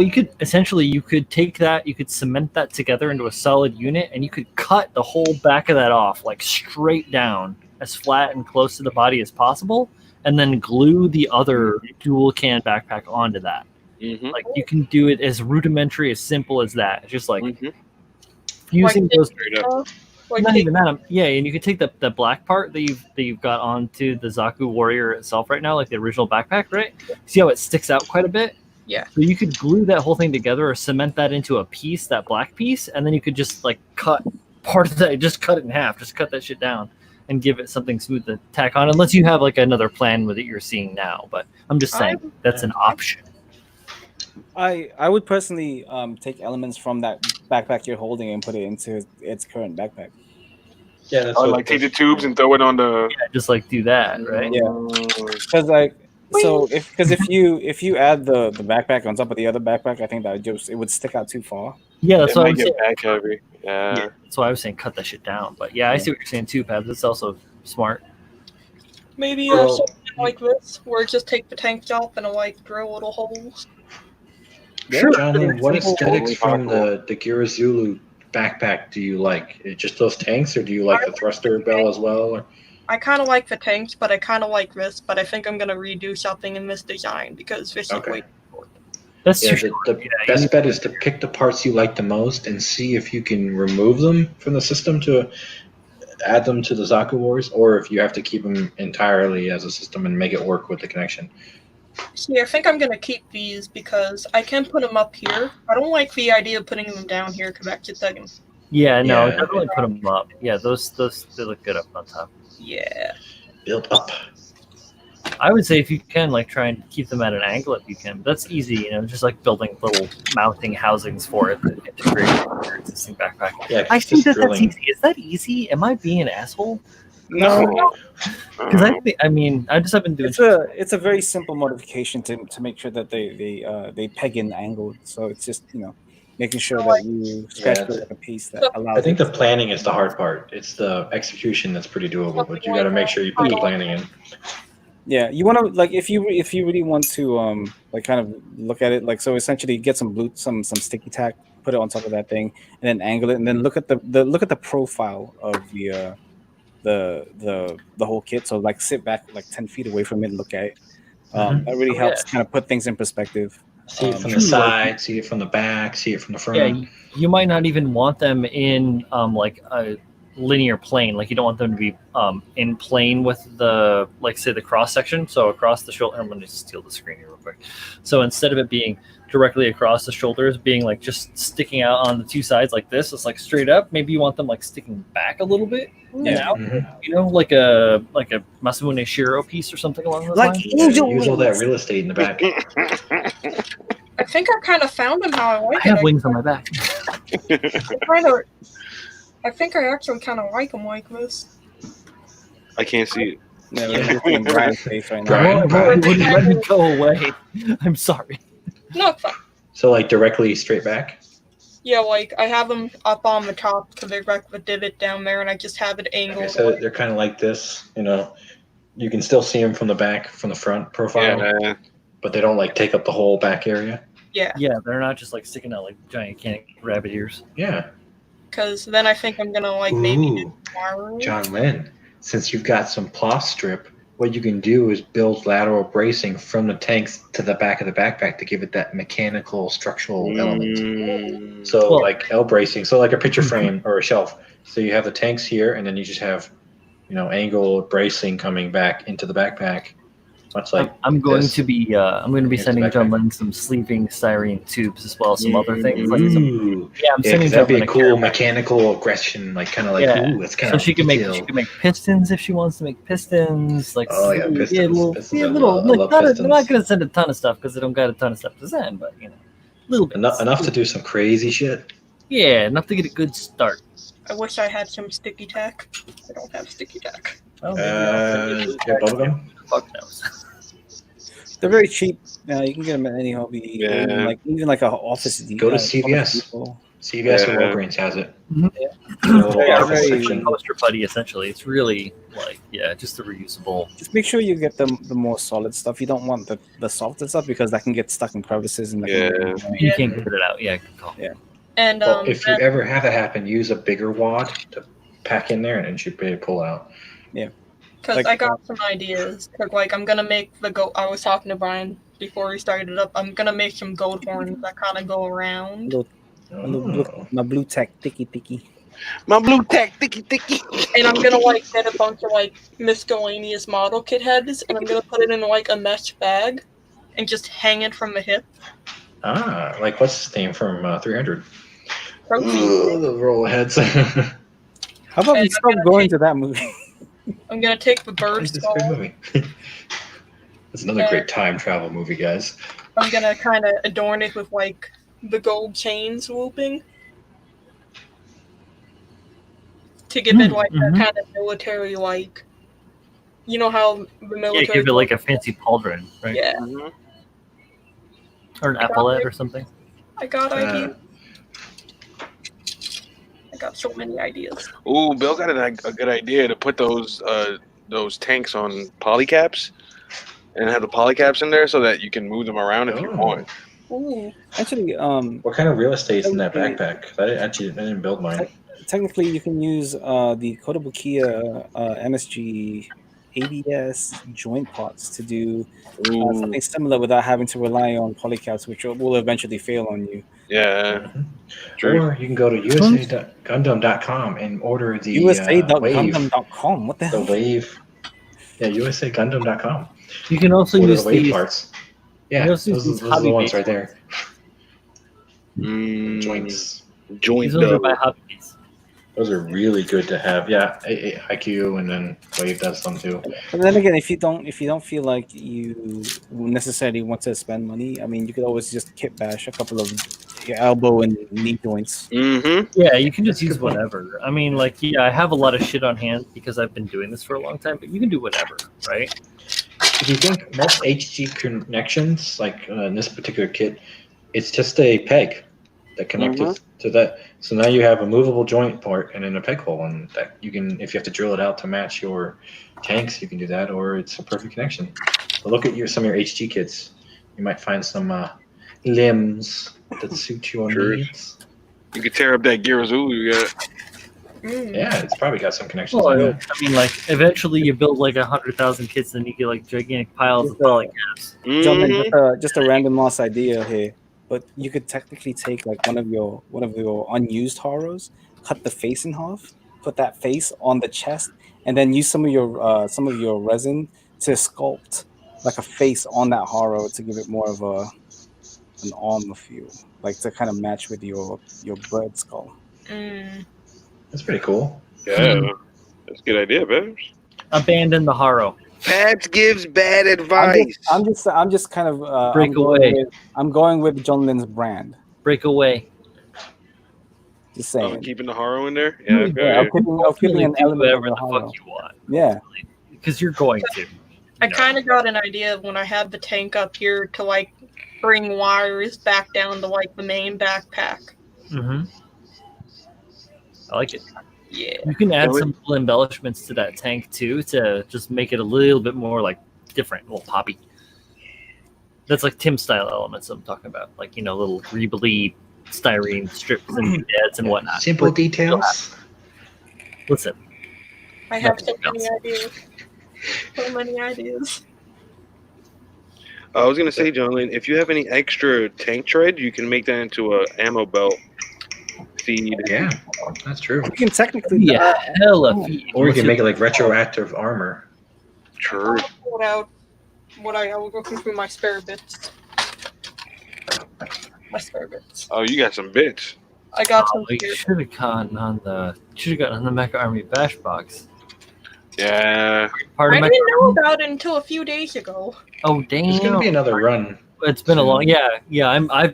take that, you could cement that together into a solid unit, and you could cut the whole back of that off, like straight down, as flat and close to the body as possible, and then glue the other dual can backpack onto that. Like you can do it as rudimentary, as simple as that. It's just like using those. Not even that. Yeah, and you could take the black part that you've got onto the Zaku Warrior itself right now, like the original backpack, right? See how it sticks out quite a bit? Yeah. So you could glue that whole thing together or cement that into a piece, that black piece, and then you could just like cut part of that, just cut it in half, just cut that shit down and give it something smooth to tack on, unless you have like another plan with it you're seeing now. But I'm just saying that's an option. I would personally take elements from that backpack you're holding and put it into its current backpack. Yeah, that's like take the tubes and throw it on the. Yeah, just like do that, right? Yeah, because like if you add the backpack on top of the other backpack, I think that it would stick out too far. Yeah, that's what I'm saying. Back heavy. Yeah, that's why I was saying cut that shit down. But yeah, I see what you're saying too, Pabs. It's also smart. Maybe something like this, where just take the tank top and like drill little holes. Sure. John, what aesthetics from the Girazulu backpack do you like? Just those tanks, or do you like the thruster bell as well? Or? I kind of like the tanks, but I kind of like this. But I think I'm gonna redo something in this design because this is way. That's the best bet is to pick the parts you like the most and see if you can remove them from the system to add them to the Zaku Wars, or if you have to keep them entirely as a system and make it work with the connection. See, I think I'm gonna keep these because I can put them up here. I don't like the idea of putting them down here because that's just second. Yeah, no, definitely put them up. Yeah, those they look good up on top. Yeah. Build up. I would say if you can, like, try and keep them at an angle if you can. That's easy, just like building little mounting housings for it that integrate with your existing backpack. Yeah, I think that's easy. Is that easy? Am I being an asshole? No. Because I just have been doing. It's a very simple modification to make sure that they peg in angled. So it's just making sure that you scratch a piece that allows. I think the planning is the hard part. It's the execution that's pretty doable, but you got to make sure you put the planning in. Yeah, you want to like if you really want to like kind of look at it, like, so essentially get some sticky tack, put it on top of that thing, and then angle it, and then look at the profile of the whole kit. So like sit back like 10 feet away from it and look at it. That really helps kind of put things in perspective. See it from the side, see it from the back, see it from the front. Yeah, you might not even want them in like a linear plane. Like you don't want them to be in plane with the, like, say, the cross section. So across the shoulder, I'm going to steal the screen here real quick. So instead of it being directly across the shoulders, being like just sticking out on the two sides like this, it's like straight up. Maybe you want them like sticking back a little bit and out. Like a Masamune Shiro piece or something along those lines. Use all that real estate in the back. I think I kind of found them how I like I have wings on my back. I think I actually kind of like them like this. I can't see it. Yeah, we're just in Brian's face right now. Let me go away. I'm sorry. No, it's fine. So like directly straight back. Yeah, like I have them up on the top because they've got the divot down there, and I just have it angled. Okay, so they're kind of like this. You know, you can still see them from the back, from the front profile, Yeah. but they don't like take up the whole back area. Yeah, Yeah, they're not just like sticking out like gigantic rabbit ears. Yeah. because then I think I'm gonna like maybe do Ooh, tomorrow. John Lynn, since you've got some cloth strip, what you can do is build lateral bracing from the tanks to the back of the backpack to give it that mechanical structural element. Mm. So Well- like L bracing, so like a picture frame or a shelf. So you have the tanks here, and then you just have, angle bracing coming back into the backpack, much like I'm going this. to be Here's sending the John backpack. Lennon some sleeving styrene tubes as well as some other things. Like some, Ooh. yeah, I'm Yeah, sending 'cause John that'd be a Lennon cool care mechanical aggression, like kind of like Yeah. ooh, it's kind So of she can make pistons if she wants to make pistons. Like Oh, yeah, pistons. Pistons are little. I Like, love I'm not pistons. gonna send a ton of stuff because I don't got a ton of stuff to send, but a little bit. enough to do some crazy shit. Yeah, enough to get a good start. I wish I had some sticky tack. I don't have sticky tack. Well, maybe I'll send you Yeah, bubblegum. fuck knows. They're very cheap. You can get them at any hobby, or Yeah. even like a office. Go to CVS. Depot. CVS or Yeah. Walgreens has it. Mhm. In a little Very- office very- section. Poster putty, essentially. It's really just a reusable. Just make sure you get the more solid stuff. You don't want the softer stuff because that can get stuck in crevices and that can get annoying. You can't get it out. Yeah, good call. And Well, if you then- ever have that happen, use a bigger wad to pack in there, and then you should be able to pull out. Because Like- I got some ideas. 'Cause, like, I'm gonna make the goat. I was talking to Brian before we started up. I'm gonna make some goat horns that kind of go around, My blue tack thicky. My blue tack, thicky. and I'm gonna like get a bunch of like miscellaneous model kit heads, and I'm gonna put it in like a mesh bag, and just hang it from the hip. Like what's his name from 300? Protein. The roll heads. How about we And stop going to that movie? I'm gonna take the bird It's a great skull. movie. It's another great time travel movie, guys. I'm gonna kind of adorn it with like the gold chains looping to give it like Mhm. that kind of military like. You know how the Yeah, military. give it like a fancy pauldron, right? Yeah, Or an epaulette or something. I got Uh, ideas. I got so many ideas. Ooh, Bill got a good idea to put those tanks on polycaps and have the polycaps in there so that you can move them around if you Oh. want. Ooh, Actually, What kind of real estate's in that backpack? I didn't build mine. technically, you can use the KotoKai MSG ADS joint parts to do Ooh, something similar without having to rely on polycaps, which will eventually fail on you. yeah, true. Or you can go to USA.Gundam.com and order the wave. USA.Gundam.com. What the The hell? wave. Yeah, USAGundam.com. You can also Order use the wave these. parts. Yeah, You those also use are the ones hobby-based right there. Mm, Joints. Joint These ones are though. by hobbies. Those are really good to have. Yeah, IQ and then Wave does some too. But then again, if you don't feel like you necessarily want to spend money, I mean, you could always just kit bash a couple of your elbow and knee joints. Mm-hmm. Yeah, you can just That's a use good point. whatever. I mean, I have a lot of shit on hand because I've been doing this for a long time, but you can do whatever, right? If you think most HG connections, like in this particular kit, it's just a peg that connects to that. So now you have a movable joint part and then a peg hole, and that you can, if you have to drill it out to match your tanks, you can do that, or it's a perfect connection. But look at some of your HG kits. You might find some limbs that suit your Sure. needs. You could tear up that Girazulu you got. Yeah, it's probably got some connections. Well, like that. I mean, eventually you build 100,000 kits, and you get gigantic piles of polycaps. Gentlemen, Mhm. just a random lost idea here, but you could technically take one of your unused horrors, cut the face in half, put that face on the chest, and then use some of your resin to sculpt like a face on that horror to give it more of an armor feel, like to kind of match with your bird skull. That's pretty cool. Yeah, that's a good idea, babes. Abandon the Haro. Pabs gives bad advice. I'm just kind of Break away. I'm going with John Lynn's brand. Break away. Just saying. Keeping the horror in there. Yeah, okay. Yeah, I'm keeping an do element of whatever the the horror. fuck you want. Yeah. Because you're going to. I kind of got an idea when I had the tank up here to bring wires back down to like the main backpack. Mm-hmm. I like it. Yeah. You can add Yeah, some little embellishments to that tank too to just make it a little bit more like different, a little poppy. That's like Tim style elements I'm talking about, like little greebly styrene strips and doodads and whatnot. Simple But details. listen, I have so Nothing many else. ideas. So many ideas. I was gonna say, John Lynn, if you have any extra tank tread, you can make that into a ammo belt feed. Yeah, that's true. You can technically. yeah, hella feed. Or you can make it like retroactive armor. Sure. I will go through my spare bits. My spare bits. Oh, you got some bits. I got some You spare. should have gotten on the Mecha Army Bash box. Yeah. Part I of Mecha didn't know Army? about it until a few days ago. Oh There's gonna damn! be another run. It's been a soon. long. Yeah. I've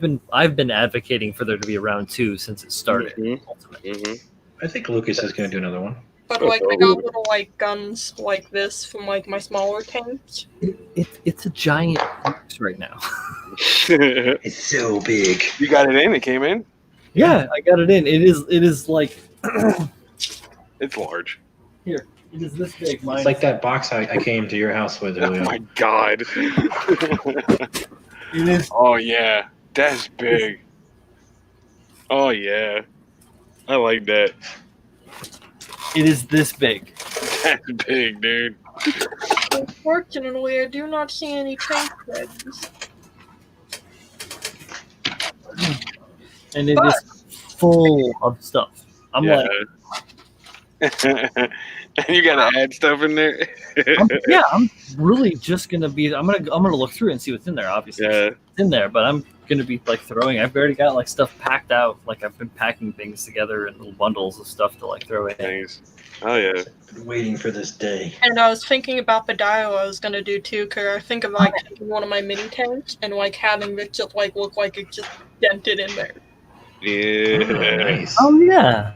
been advocating for there to be a round 2 since it started. Mhm. Ultimate. Mm-hmm. I think Lucas is gonna do another one. But like I got little like guns like this from like my smaller tanks. It's a giant box right now. It's so big. You got it in. It came in. Yeah, I got it in. It is like It's large. here. It is this big. It's like that box I came to your house with Oh earlier. my god. It is. Oh yeah, that's big. Oh yeah, I like that. It is this big. That's big, dude. Unfortunately, I do not see any tank treads. And it is full of stuff. I'm Yeah. like, And you gotta add stuff in there. I'm really just gonna be. I'm gonna look through and see what's in there. Obviously, Yeah. it's in there, but I'm gonna be like throwing. I've already got like stuff packed out. Like I've been packing things together in little bundles of stuff to like throw in. Thanks. Oh yeah. Been waiting for this day. And I was thinking about the dial I was gonna do too, because I think of like taking one of my mini tanks and like having it just like look like it's just dented in there. Yeah. Nice. Oh yeah,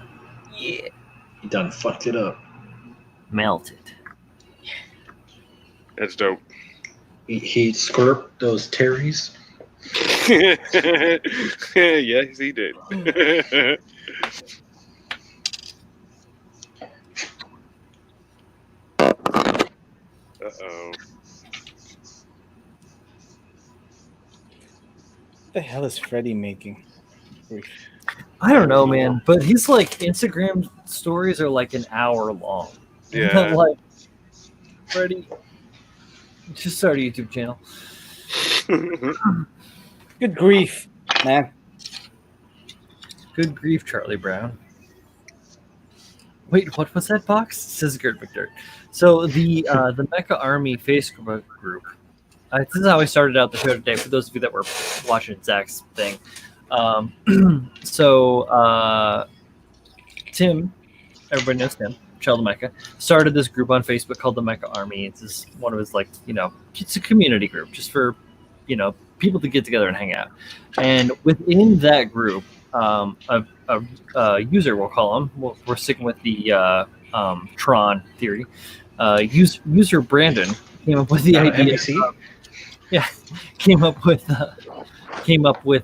Yeah. He done fucked it up. melted. That's dope. He squirped those terries. Yes, he did. Uh-oh. What the hell is Freddy making? I don't know, man, but he's like Instagram stories are like an hour long. Yeah. Like, Freddie, just start a YouTube channel. Good grief, man. Good grief, Charlie Brown. Wait, what was that box? Says Gerd McDirt. So the Mecha Army Facebook group. This is how I started out the show today. For those of you that were watching Zach's thing, Tim, everybody knows Tim, Child of Mecha, started this group on Facebook called the Mecha Army. It's just one of his it's a community group just for people to get together and hang out. And within that group, a user, we'll call him. We're sticking with the Tron theory. User Brandon came up with the idea. Came up with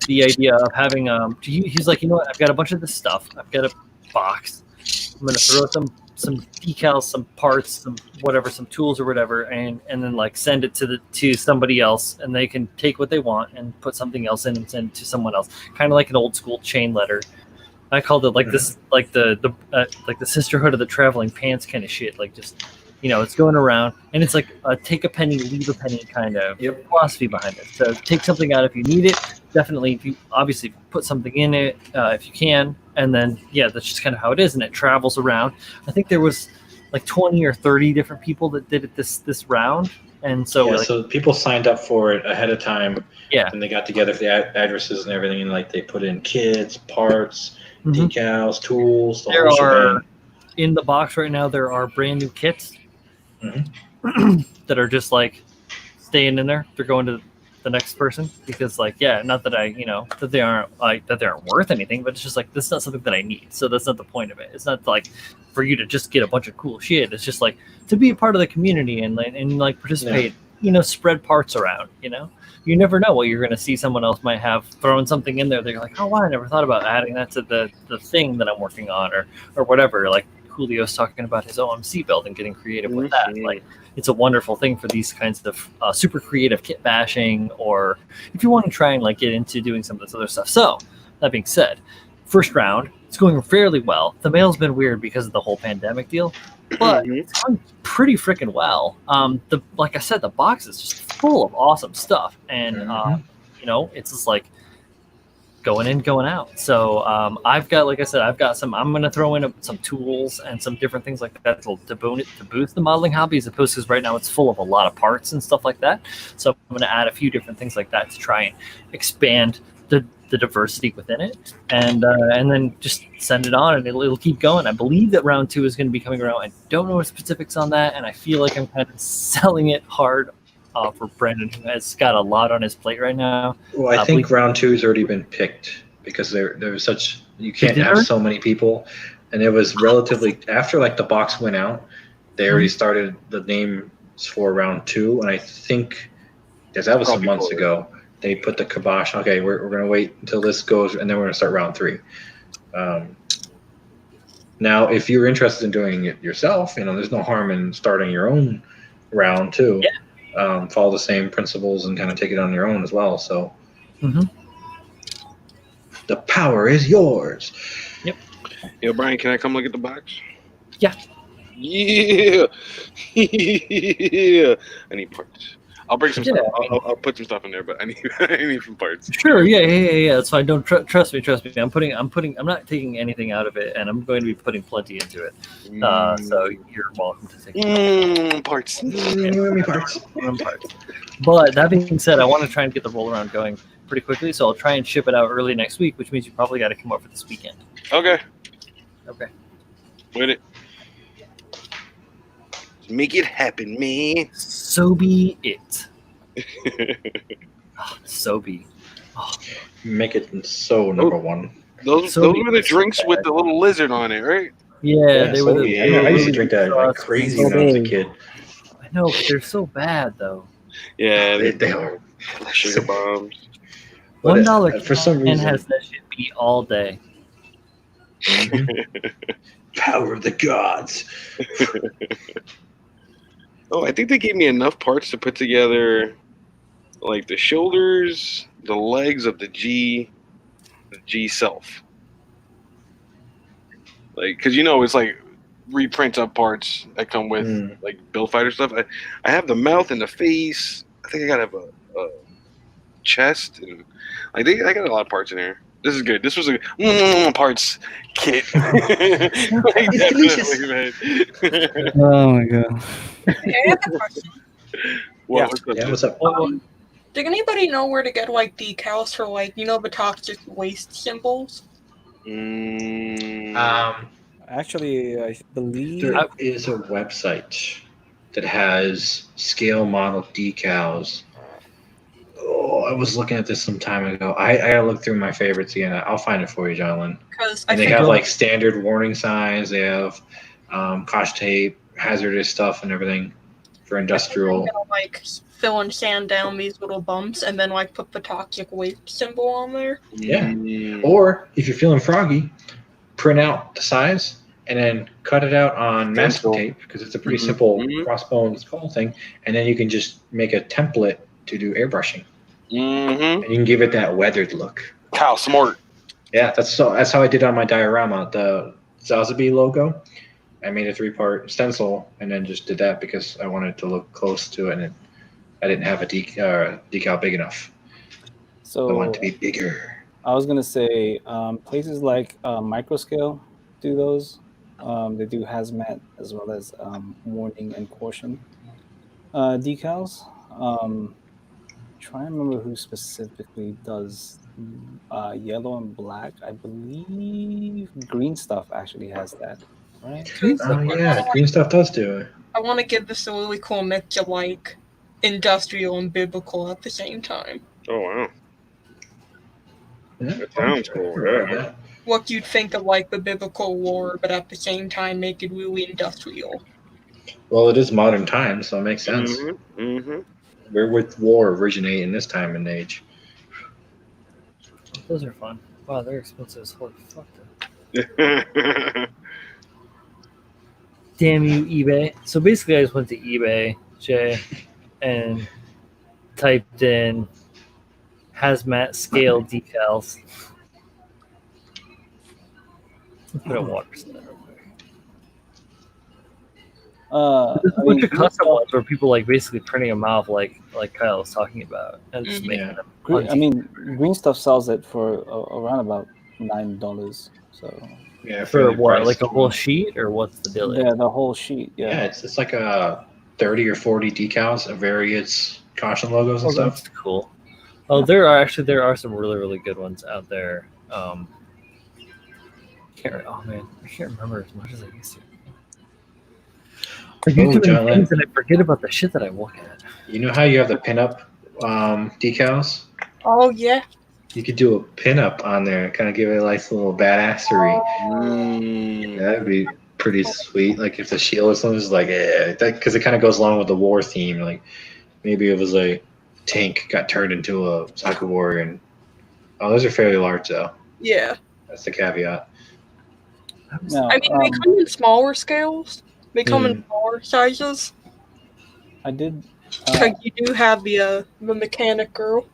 the idea of having he's like, you know what, I've got a bunch of this stuff. I've got a box. I'm gonna throw some decals, some parts, some whatever, some tools or whatever, and then like send it to somebody else, and they can take what they want and put something else in and send it to someone else. Kind of like an old school chain letter. I called it like this, like the sisterhood of the traveling pants kind of shit. Like just it's going around, and it's like a take a penny, leave a penny kind of philosophy behind it. So take something out if you need it. Definitely, if you obviously put something in it if you can, and then that's just kind of how it is, and it travels around. I think there was like 20 or 30 different people that did it this round, and so so people signed up for it ahead of time. Yeah, and they got together for the addresses and everything, and like they put in kits, parts, decals, tools. The whole shebang. In the box right now. There are brand new kits that are just like staying in there. They're going to the next person because not that that they aren't worth anything, but it's just like this is not something that I need. So that's not the point of it. It's not like for you to just get a bunch of cool shit. It's just like to be a part of the community and participate spread parts around. You never know what you're going to see. Someone else might have thrown something in there. They're like, oh, wow, I never thought about adding that to the thing that I'm working on, or whatever. Like Julio's talking about his OMC build and getting creative with that. Like, it's a wonderful thing for these kinds of super creative kit bashing, or if you want to try and like get into doing some of this other stuff. So that being said, first round, it's going fairly well. The mail's been weird because of the whole pandemic deal, but it's going pretty freaking well. Like I said, the box is just full of awesome stuff, and it's just like going in, going out. So I've got, like I said, I'm going to throw in some tools and some different things like that to boost the modeling hobby, as opposed to right now it's full of a lot of parts and stuff like that. So I'm going to add a few different things like that to try and expand the diversity within it, and then just send it on, and it'll keep going. I believe that round 2 is going to be coming around. I don't know specifics on that, and I feel like I'm kind of selling it hard for Brandon, who has got a lot on his plate right now. Well, I think round 2 has already been picked, because there was such, you can't have so many people, and it was relatively after like the box went out, they already started the names for round 2, and I think because that was some months ago. They put the kibosh. Okay, we're going to wait until this goes, and then we're going to start round 3. Now, if you're interested in doing it yourself, there's no harm in starting your own round too. Yeah. Follow the same principles and kind of take it on your own as well. So, the power is yours. Yep. Yo, Brian, can I come look at the box? Yeah. Yeah. Yeah. I need parts. I'll bring some stuff. I'll put some stuff in there, but I need some parts. Sure, yeah. That's fine. Don't trust me. I'm not taking anything out of it, and I'm going to be putting plenty into it. So you're welcome to take parts. Parts. But that being said, I want to try and get the roll around going pretty quickly, so I'll try and ship it out early next week, which means you probably got to come over this weekend. Okay. With it. Make it happen, man. So be it. So be. Make it so number one. Those were the drinks with the little lizard on it, right? Yeah, they were. I used to drink that like crazy when I was a kid. I know, but they're so bad though. Yeah, they are. Sugar bombs. $1 for some reason has that shit beat all day. Power of the gods. Oh, I think they gave me enough parts to put together, like the shoulders, the legs of the G self. Like, because it's like reprint of parts that come with like Build Fighter stuff. I have the mouth and the face. I think I gotta have a chest, and like I got a lot of parts in there. This is good. This was a parts kit. It's delicious. Oh my god. Okay, I have a question. What's up? Did anybody know where to get like decals for like the toxic waste symbols? Actually, I believe there is a website that has scale model decals. Oh, I was looking at this some time ago. I gotta look through my favorites again. I'll find it for you, Jonathan. And they have like standard warning signs. They have caution tape, hazardous stuff, and everything for industrial. I'm gonna like fill and sand down these little bumps, and then like put the toxic waste symbol on there. Yeah. Or if you're feeling froggy, print out the size and then cut it out on masking tape, because it's a pretty simple crossbone skull thing, and then you can just make a template to do airbrushing. And you can give it that weathered look. How smart. Yeah, that's how I did on my diorama. The Zazabi logo, I made a 3-part stencil and then just did that because I wanted to look close to it, and I didn't have a decal big enough. So I want it to be bigger. I was gonna say places like Microscale do those. They do hazmat as well as warning and caution decals. Try and remember who specifically does yellow and black. I believe Green Stuff actually has that, right? Oh yeah, Green Stuff does do it. I want to give this a really cool mix of like industrial and biblical at the same time. Oh wow. Yeah. That sounds cool. Yeah. What you'd think of like the biblical lore, but at the same time make it really industrial. Well, it is modern times, so it makes sense. where would war originate in this time and age? Those are fun. Wow, they're expensive as holy fuck. Damn you, eBay. So basically, I just went to eBay, Jay, and typed in hazmat scale decals. Let's put a water slide real quick. There's a bunch of custom ones where people like basically printing them out, like Kyle was talking about, and just making them. I mean, Green Stuff sells it for around about $9. So Yeah, for what? Like a whole sheet, or what's the deal? Yeah, the whole sheet. Yeah, it's like a 30 or 40 decals of various caution logos and stuff. That's cool. Oh, there are some really good ones out there. Oh man, I can't remember as much as I used to. I do too many things and I forget about the shit that I look at. You know how you have the pinup decals? Oh yeah. You could do a pinup on there, kind of give it a nice little badassery. That'd be pretty sweet. Like if the shield or something is like, because it kind of goes along with the war theme. Like maybe it was a tank got turned into a soccer warrior, and those are fairly large though. Yeah. That's the caveat. No, I mean, they come in smaller scales. They come in smaller sizes. I did. Like you do have the mechanic girl.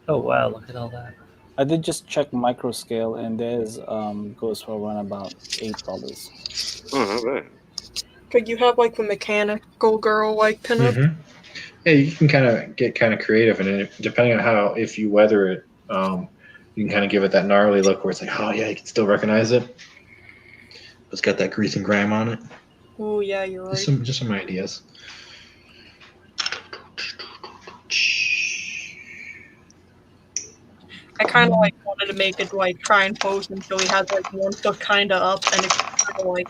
Oh wow! Look at all that. I did just check micro scale, and theirs goes for around about $8. Oh, not bad. Like you have like the mechanical girl like pinup. Mm-hmm. Yeah, you can kind of get kind of creative, and then depending on if you weather it, you can kind of give it that gnarly look where it's like, oh yeah, you can still recognize it. It's got that grease and grime on it. Oh yeah, you're right. Just some ideas. I kind of like wanted to make it like try and pose until he has like one foot kind of up and it's kind of like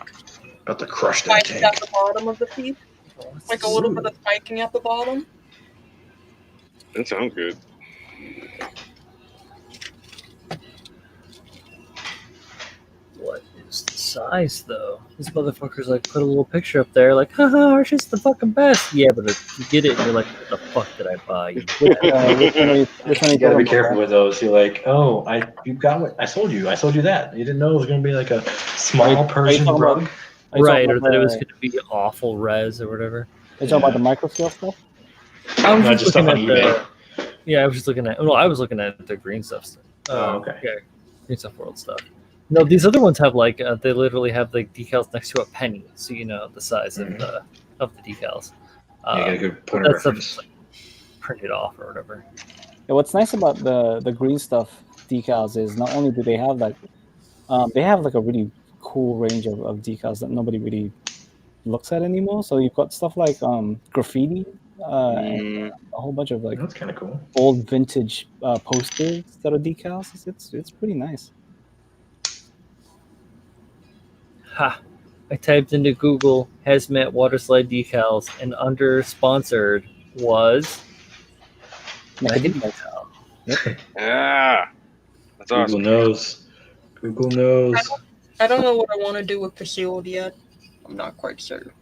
about to crush that tank at the bottom of the piece, like a little bit of spiking at the bottom. That sounds good. What is the size though? This motherfucker's like put a little picture up there, like, haha, Archie's the fucking best. Yeah, but if you get it, and you're like, what the fuck did I buy? You gotta be careful with those. You're like, oh, you got what I sold you. I sold you that. You didn't know it was gonna be like a small Persian rug, right? Or that it was gonna be awful res or whatever. Are you talking about the micro scale stuff? I was just just looking on at eBay. Yeah, I was just looking at. Well, I was looking at the green stuff. Okay. Yeah, green stuff world stuff. No, these other ones have like they literally have like decals next to a penny, so you know the size of the decals. Yeah, you got a good point of reference. Like printed off or whatever. Yeah, what's nice about the green stuff decals is not only do they have like they have like a really cool range of decals that nobody really looks at anymore. So you've got stuff like graffiti, and a whole bunch of like that's kind of cool old vintage posters that are decals. It's pretty nice. Ha! I typed into Google hazmat water slide decals, and under sponsored was Megan Motel. Yeah, that's awesome. Google knows. I don't know what I want to do with the shield yet. I'm not quite sure.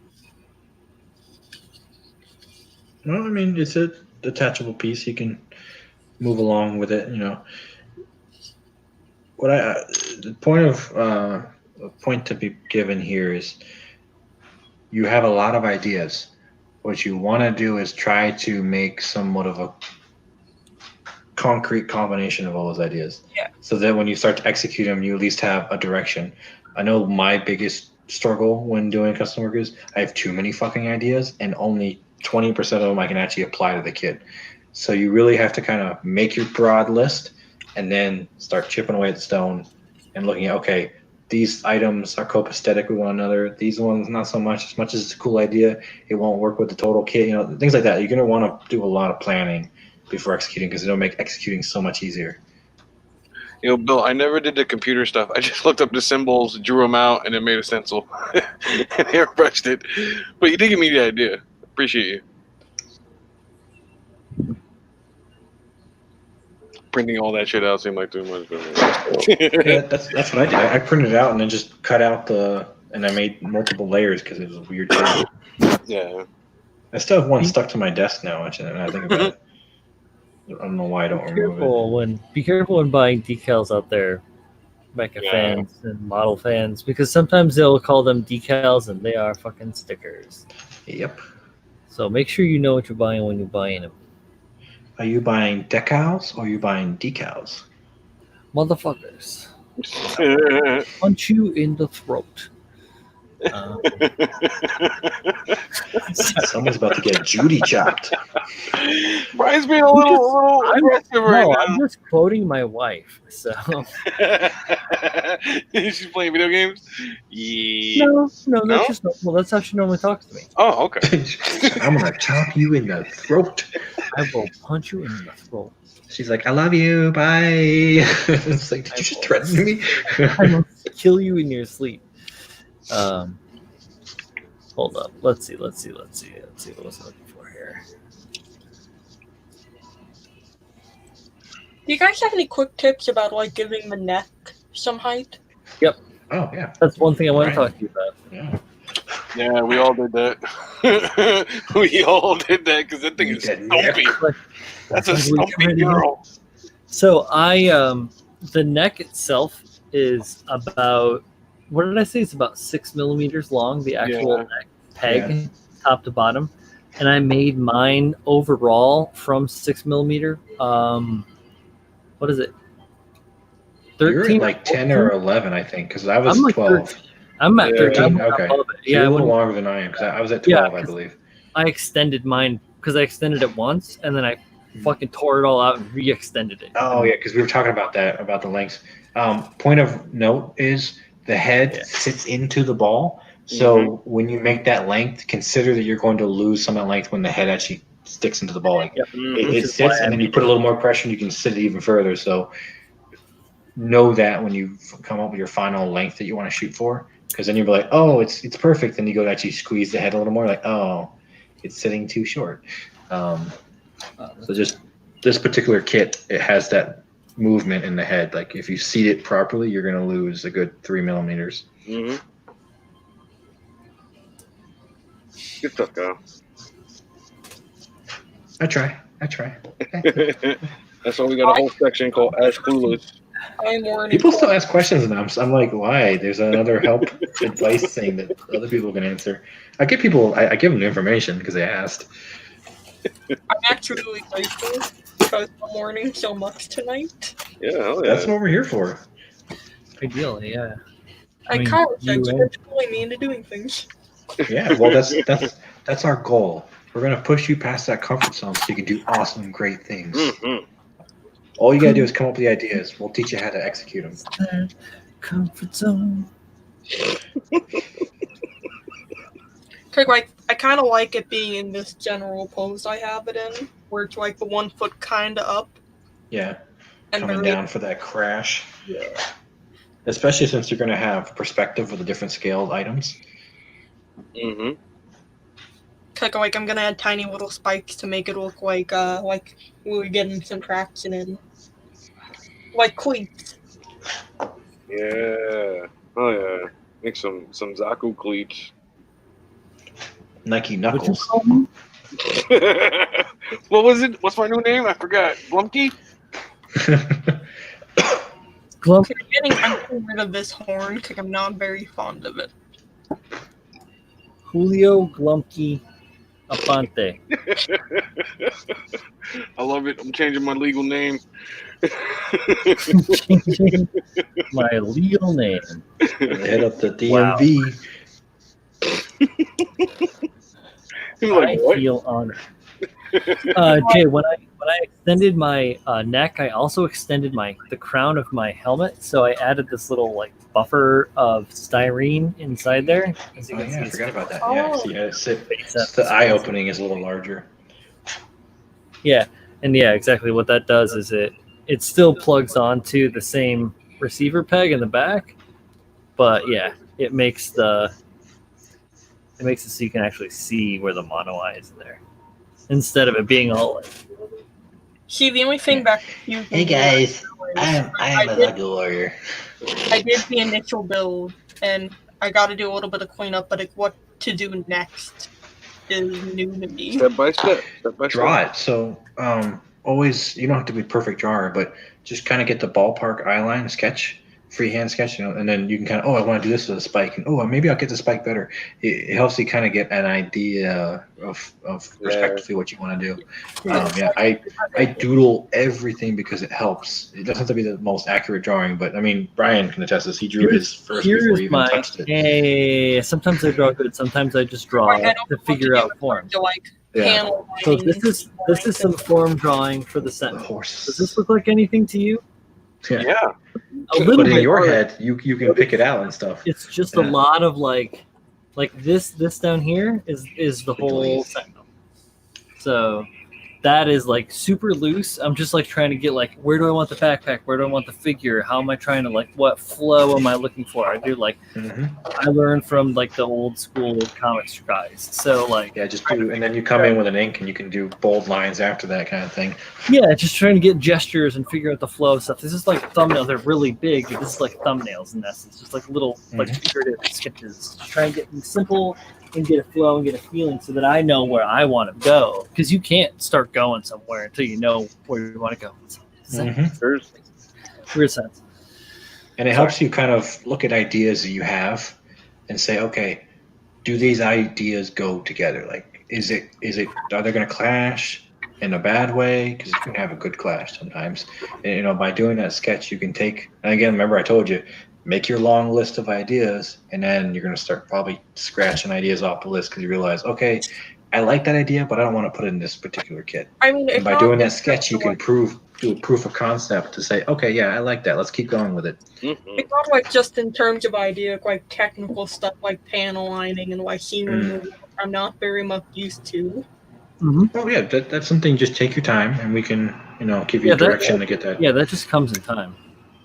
Well, I mean, it's a detachable piece. You can move along with it. You know, the point to be given here is you have a lot of ideas. What you want to do is try to make somewhat of a concrete combination of all those ideas. Yeah. So that when you start to execute them, you at least have a direction. I know my biggest struggle when doing custom work is I have too many fucking ideas and only 20% of them I can actually apply to the kit. So you really have to kind of make your broad list and then start chipping away at the stone and looking at, okay, these items are copacetic with one another. These ones, not so much. As much as it's a cool idea, it won't work with the total kit. You know, things like that. You're going to want to do a lot of planning before executing because it'll make executing so much easier. You know, Bill, I never did the computer stuff. I just looked up the symbols, drew them out, and then made a stencil and airbrushed it. But you did give me the idea. Appreciate you. Printing all that shit out seemed like too much. Yeah, that's what I did. I printed it out and then just cut out and I made multiple layers because it was a weird thing. Yeah. I still have one stuck to my desk now. Actually, and I think about it. I don't know why I don't remove it. Be careful when buying decals out there, mecha fans and model fans, because sometimes they'll call them decals and they are fucking stickers. Yep. So make sure you know what you're buying when you're buying them. Are you buying decals or are you buying decals? Motherfuckers. Punch you in the throat. Someone's about to get Judy chopped. Brian's being a little aggressive right now. I'm just quoting my wife. So she's playing video games. Yeah. No, that's how she normally talks to me. Oh, okay. I'm gonna chop you in the throat. I will punch you in the throat. She's like, I love you. Bye. It's like, did you just threaten me? I will kill you in your sleep. Hold up. Let's see what I was looking for here. Do you guys have any quick tips about like giving the neck some height? Yep. Oh yeah. That's one thing I want to talk to you about. Yeah. Yeah, we all did that. We all did that because that thing is stumpy. That's a stumpy girl. So the neck itself is about, what did I say? It's about 6 millimeters long, the actual neck peg, top to bottom. And I made mine overall from 6 millimeter. What is it? 13? You're like 10 or 11, I think, because I was 12. 13. I'm at 13. Okay. Yeah, a little longer than I am because I was at 12, I believe. I extended mine because I extended it once and then I fucking tore it all out and re-extended it. Oh yeah, because we were talking about that, about the lengths. Point of note is the head sits into the ball. So when you make that length, consider that you're going to lose some of that length when the head actually sticks into the ball. Like, it sits, and then you put a little more pressure, and you can sit it even further. So know that when you come up with your final length that you want to shoot for, because then you'll be like, oh, it's perfect. Then you go to actually squeeze the head a little more, like, oh, it's sitting too short. So just this particular kit, it has that movement in the head. Like if you seat it properly, you're going to lose a good 3 millimeters. Mm-hmm. Good stuff, Kyle. I try. That's why we got a whole section called Ask Clueless. People still ask questions, and I'm like, why? There's another help advice thing that other people can answer. I give them the information because they asked. I'm actually really grateful because I'm learning so much tonight. Yeah, that's what we're here for. Ideally, yeah. I kind of eventually me into doing things. Yeah, well, that's our goal. We're gonna push you past that comfort zone so you can do awesome, great things. Mm-hmm. All you gotta do is come up with the ideas. We'll teach you how to execute them. Comfort zone. Like, I kind of like it being in this general pose I have it in, where it's like the 1 foot kind of up. Yeah, and coming down for that crash. Yeah. Especially since you're gonna have perspective with the different scaled items. Mm-hmm. Like I'm gonna add tiny little spikes to make it look like we're getting some traction in, like cleats. Yeah. Oh yeah. Make some Zaku cleats. Nike Knuckles. What was it? What's my new name? I forgot. Glumkey? Okay, I'm getting rid of this horn because I'm not very fond of it. Julio Glumkey Apante. I love it. I'm changing my legal name. Changing my legal name. Head up the DMV. Wow. I feel honored. Jay, when I extended my neck, I also extended the crown of my helmet. So I added this little like buffer of styrene inside there. As you can see, I forgot about that. Yeah, the eye opening is a little larger. Yeah, and exactly what that does is it still plugs onto the same receiver peg in the back, but it makes it so you can actually see where the mono eye is there, instead of it being all like. See, the only thing back. Hey guys, I am a Lego warrior. I did the initial build, and I got to do a little bit of cleanup, but what to do next. is new to me. Step by step. Draw it. So always, you don't have to be a perfect drawer, but just kind of get the ballpark eye line sketch, freehand sketch, and then you can kind of, I want to do this with a spike, and maybe I'll get the spike better. It helps you kind of get an idea of respectively what you want to do. I doodle everything because it helps. It doesn't have to be the most accurate drawing, but I mean, Brian can attest this. He drew his first before he even touched it. Hey, sometimes I draw good, sometimes I just draw to figure out form. So this is some form drawing for the sentence. Does this look like anything to you? Yeah. A little but in bit. your head, you can pick it out and stuff. It's just a lot of like this down here is the whole sentinel. So that is like super loose. I'm just like trying to get like, where do I want the backpack? Where do I want the figure? How am I trying to like, what flow am I looking for? I do like, I learned from like the old school comics guys. So like, just do, and then you come in with an ink and you can do bold lines after that kind of thing. Yeah, just trying to get gestures and figure out the flow of stuff. This is like thumbnails. They're really big, but this is like thumbnails in essence. Just like little like figurative sketches. Just try and get simple and get a flow and get a feeling so that I know where I want to go. Because you can't start going somewhere until you know where you want to go. Weird sense. And it helps you kind of look at ideas that you have and say, okay, do these ideas go together? Like, are they going to clash in a bad way? Because you can have a good clash sometimes. And, by doing that sketch, you can take, and again, remember I told you, make your long list of ideas, and then you're going to start probably scratching ideas off the list because you realize, okay, I like that idea, but I don't want to put it in this particular kit. I mean, and by doing that sketch, you can do a proof of concept to say, okay, yeah, I like that. Let's keep going with it. It's not like just in terms of idea, like technical stuff like panel lining and like scene removal. I'm not very much used to. Oh yeah, that's something. Just take your time, and we can, give you direction to get that. Yeah, that just comes in time.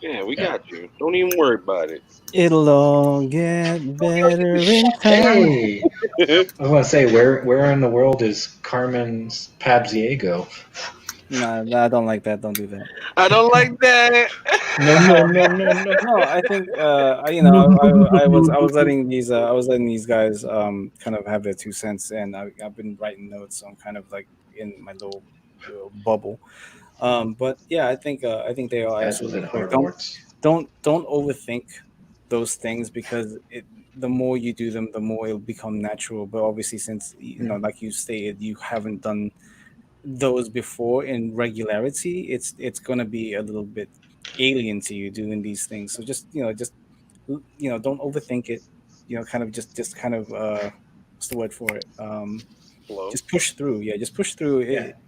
Yeah, we got you. Don't even worry about it. It'll all get better in time. Hey, I was going to say, where in the world is Carmen's Pabziego? No, I don't like that. Don't do that. I don't like that. No. I think I was letting these guys kind of have their 2 cents, and I've been writing notes, so I'm kind of like in my little bubble. But yeah, I think they are absolutely don't overthink those things, because the more you do them, the more it'll become natural. But obviously, since like you stated, you haven't done those before in regularity, it's gonna be a little bit alien to you doing these things. So just don't overthink it. Kind of just kind of what's the word for it? Just push through. Yeah, just push through.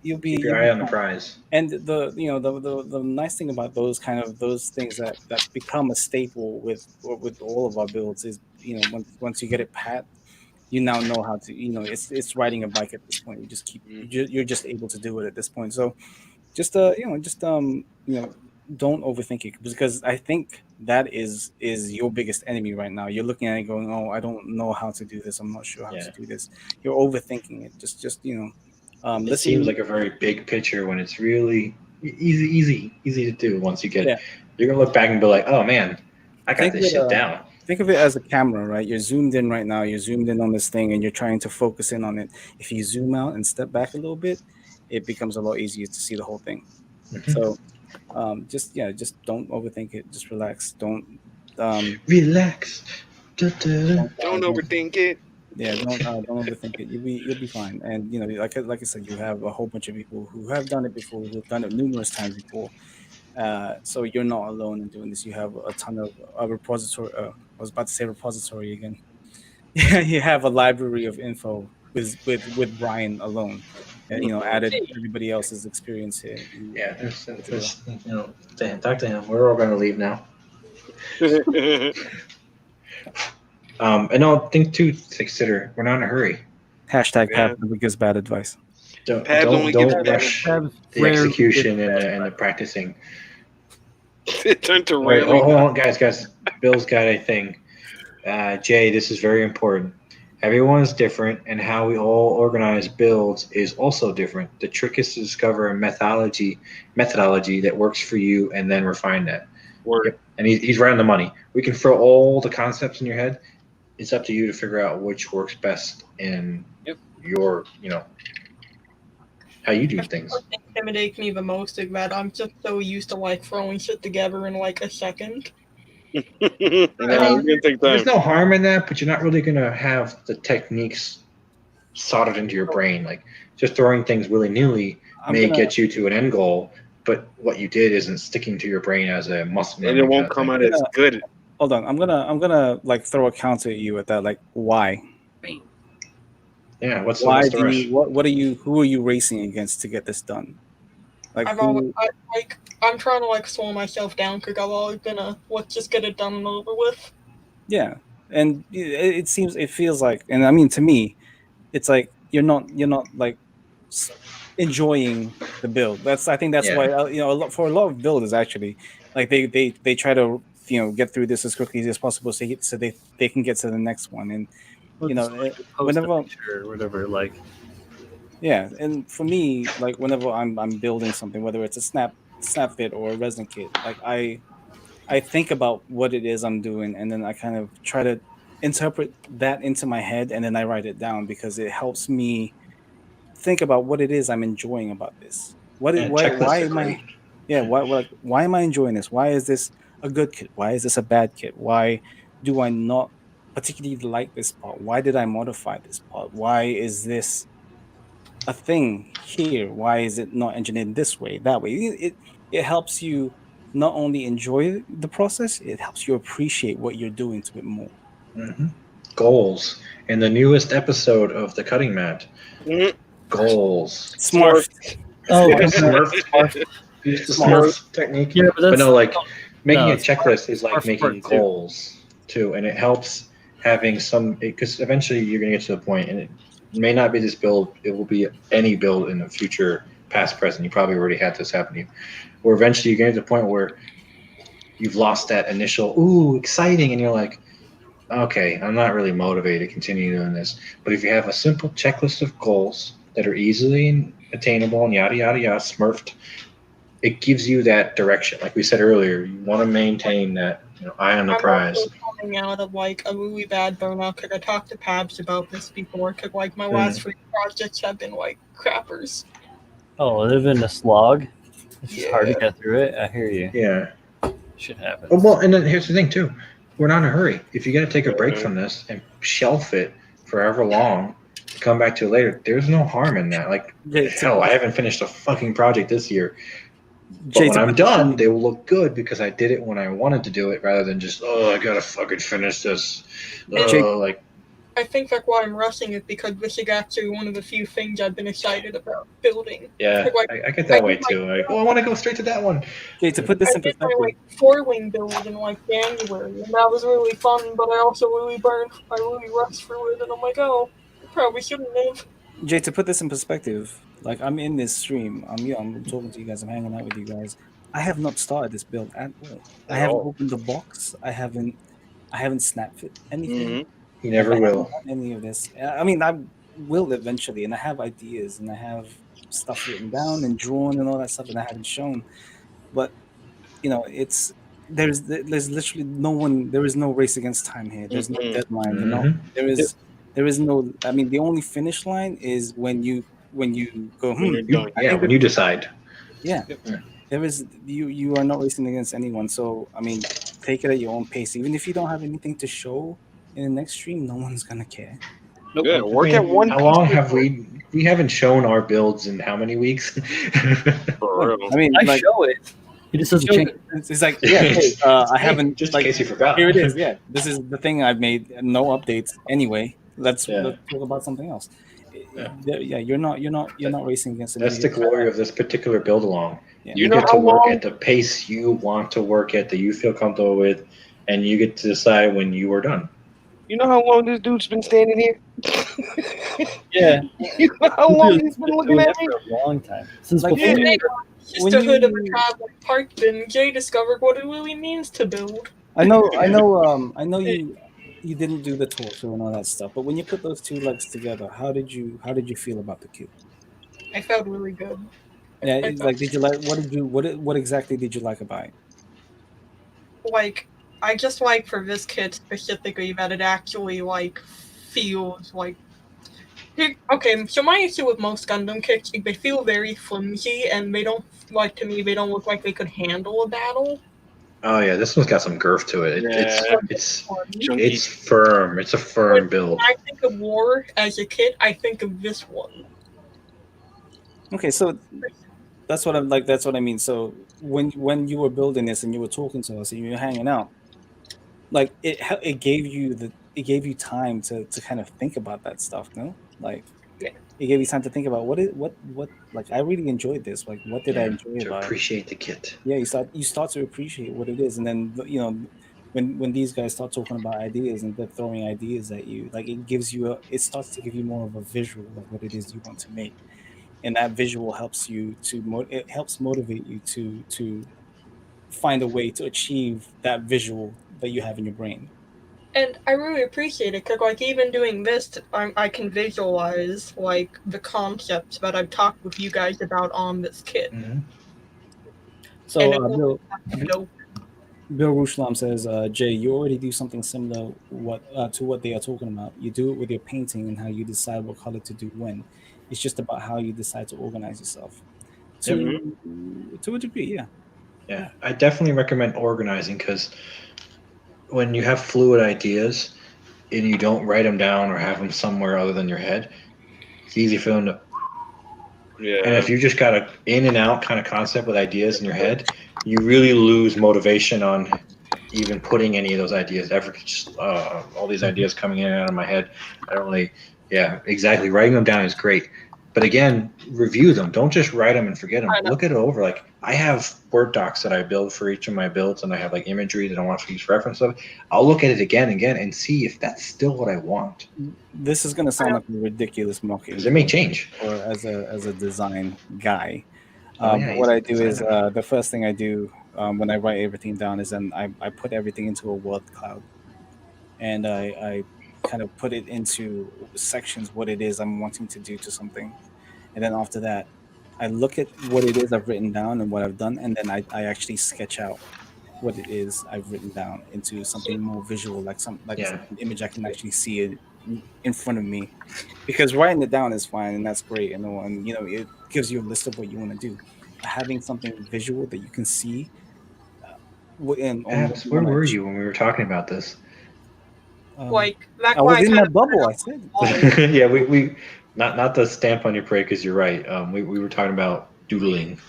You'll be. Keep your eye on the prize. And the nice thing about those things that become a staple with all of our builds is once you get it pat, you now know how to it's riding a bike at this point. You just keep you're just able to do it at this point. So just don't overthink it, because I think that is your biggest enemy right now. You're looking at it going, oh, I don't know how to do this. I'm not sure how to do this. You're overthinking it. Just it seems like a very big picture when it's really easy to do. Once you get it, you're gonna look back and be like, oh man, I got this shit down. Think of it as a camera, right? You're zoomed in right now. You're zoomed in on this thing, and you're trying to focus in on it. If you zoom out and step back a little bit, it becomes a lot easier to see the whole thing. So just don't overthink it. Just relax. Don't relax. Don't overthink it. Yeah, don't overthink it. You'll be fine. And like I said, you have a whole bunch of people who have done it before, who've done it numerous times before. So you're not alone in doing this. You have a ton of a repository. I was about to say repository again. You have a library of info with Brian alone. And, added everybody else's experience here. Yeah, there's talk to him. We're all going to leave now. And I'll think too. Consider we're not in a hurry. Hashtag Pab never gives bad advice. Don't rush the execution and the practicing. It turned to Wait, hold on, guys. Bill's got a thing. Jay, this is very important. Everyone's different, and how we all organize builds is also different. The trick is to discover a methodology that works for you, and then refine that. Word. And he's right on the money. We can throw all the concepts in your head. It's up to you to figure out which works best in your how you do things. What intimidates me the most is that I'm just so used to like throwing shit together in like a second. No, it's gonna take There's time. no harm in that, but you're not really gonna have the techniques soldered into your brain. Like just throwing things willy nilly may get you to an end goal, but what you did isn't sticking to your brain as a muscle And memory. it won't come out as good. Hold on, I'm gonna like throw a counter at you with that. Like, why? Yeah, what's Why the do rush? you? What are you? Who are you racing against to get this done? Like, I'm trying to like slow myself down because I'm always gonna let's just get it done and over with. yeah, and it seems, it feels like, and I mean, to me, it's like you're not like enjoying the build. I think that's why for a lot of builders actually, like they try to get through this as quickly as possible so they can get to the next one. And whenever or whatever, like yeah, and for me, like whenever I'm building something, whether it's a snap fit or a resin kit, like I think about what it is I'm doing, and then I kind of try to interpret that into my head, and then I write it down because it helps me think about what it is I'm enjoying about this. Why am I? Yeah, why am I enjoying this? Why is this a good kit? Why is this a bad kit? Why do I not particularly like this part? Why did I modify this part? Why is this a thing here? Why is it not engineered this way, that way? It helps you not only enjoy the process, it helps you appreciate what you're doing to it more. Mm-hmm. Goals in the newest episode of the Cutting Mat. Mhm. Goals. Smart. Oh, Smurf. Use the Smurf technique. Yeah, but no, like making no, a checklist is like Smurf making part two. goals too, and it helps having some, because eventually you're gonna get to the point, and it may not be this build, it will be any build in the future, past, present. You probably already had this happen to you, where eventually you're getting to the point where you've lost that initial ooh exciting, and you're like, okay, I'm not really motivated to continue doing this. But if you have a simple checklist of goals that are easily attainable and yada yada yada smurfed, it gives you that direction. Like we said earlier, you want to maintain that eye on the prize. I'm also coming out of like a really bad burnout because I talked to Pabs about this before because like my last 3 projects have been like crappers. Oh, they've been a slog. It's just hard to get through it. I hear you. Yeah. Shit happens. Oh, well, and then here's the thing too. We're not in a hurry. If you got to take a break from this and shelf it forever long, come back to it later, there's no harm in that. Like, hell, I haven't finished a fucking project this year. But when I'm done, they will look good because I did it when I wanted to do it rather than just, I gotta fucking finish this. I think that's why I'm rushing it because this is actually one of the few things I've been excited about building. Yeah, I get that way too. Like, I want to go straight to that one. Okay, to put this in I did perspective, my 4-wing build in like January, and that was really fun. But I also really rushed through it, and I'm like, oh, probably shouldn't have. Jay, to put this in perspective, like I'm in this stream, I'm talking to you guys, I'm hanging out with you guys. I have not started this build at all. I haven't opened the box. I haven't snap fit anything. Mm-hmm. You never will. Any of this. I mean, I will eventually, and I have ideas, and I have stuff written down and drawn and all that stuff that I haven't shown. But it's there's literally no one. There is no race against time here. There's no deadline. There is no. I mean, the only finish line is when you go. When you decide. Yeah. There is you are not racing against anyone. So I mean, take it at your own pace. Even if you don't have anything to show in the next stream, no one's gonna care. Nope. Yeah, work at one. How long have we haven't shown our builds in how many weeks? I mean, I show it. He just doesn't change. It's like, hey, I haven't. Just in case you forgot. Here it is. Yeah, this is the thing I've made. No updates. Anyway, let's talk about something else. Yeah, you're not racing against. That's the glory of this particular build along. Yeah. You get to work at the pace you want to work at, that you feel comfortable with, and you get to decide when you are done. You know how long this dude's been standing here? Yeah. You know how long he's been looking at me? For a long time. Since Like, before. Sisterhood of a Traveling Park bin, Jay discovered what it really means to build. I know you didn't do the torso and all that stuff, but when you put those two legs together, how did you feel about the cube? I felt really good. Yeah, did you like what exactly did you like about it? Like, I just like for this kit specifically that it actually like feels like Okay, so my issue with most Gundam kits is they feel very flimsy, and they don't they don't look like they could handle a battle. Oh yeah, this one's got some girth to it. Yeah. It's firm. It's a firm build. When I think of war as a kit, I think of this one. Okay, so that's what I'm like. That's what I mean. So when you were building this and you were talking to us and you were hanging out, like it gave you time to kind of think about that stuff. No, like it gave you time to think about what like I really enjoyed this. Like what did I enjoy to about appreciate the kit? Yeah, you start to appreciate what it is, and then when these guys start talking about ideas and they're throwing ideas at you, like it starts to give you more of a visual of what it is you want to make, and that visual helps you it helps motivate you to find a way to achieve that visual that you have in your brain. And I really appreciate it because, like, even doing this, I can visualize like the concepts that I've talked with you guys about on this kit. Mm-hmm. So Bill Rushlam says, Jay, you already do something similar to what they are talking about. You do it with your painting and how you decide what color to do when. It's just about how you decide to organize yourself. To a degree, yeah. Yeah, I definitely recommend organizing because when you have fluid ideas and you don't write them down or have them somewhere other than your head, it's easy for them to. Yeah. And if you just got a in and out kind of concept with ideas in your head, you really lose motivation on even putting any of those ideas ever. Just all these ideas coming in and out of my head. I don't really. Yeah, exactly. Writing them down is great. But again, review them. Don't just write them and forget them. Look it over. Like I have Word docs that I build for each of my builds, and I have like imagery that I want to use reference of. I'll look at it again and again and see if that's still what I want. This is going to sound like a ridiculous mocking. Because it may change. Or as a design guy. Yeah, what I do is the first thing I do when I write everything down is then I put everything into a word cloud, and I kind of put it into sections what it is I'm wanting to do to something, and then after that I look at what it is I've written down and what I've done, and then I actually sketch out what it is I've written down into something more visual, like some image I can actually see it in front of me, because writing it down is fine and that's great, and it gives you a list of what you want to do. Having something visual that you can see. Where were you when we were talking about this? Like that's I why was in my bubble. I said. Yeah, we not the stamp on your parade because you're right. We were talking about doodling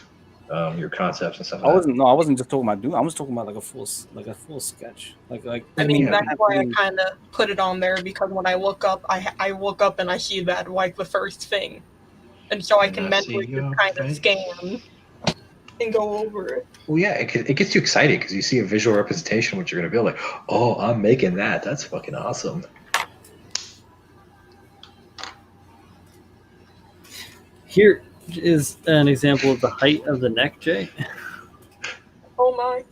your concepts and stuff. I wasn't just talking about doodling. I was talking about like a full sketch. Like I mean, that's why I kind of put it on there, because when I look up, I look up and I see that like the first thing, and so I can mentally just kind of scan and go over it. Well, yeah, it gets you excited because you see a visual representation of what you're going to build. Like, oh, I'm making that. That's fucking awesome. Here is an example of the height of the neck, Jay. Oh my.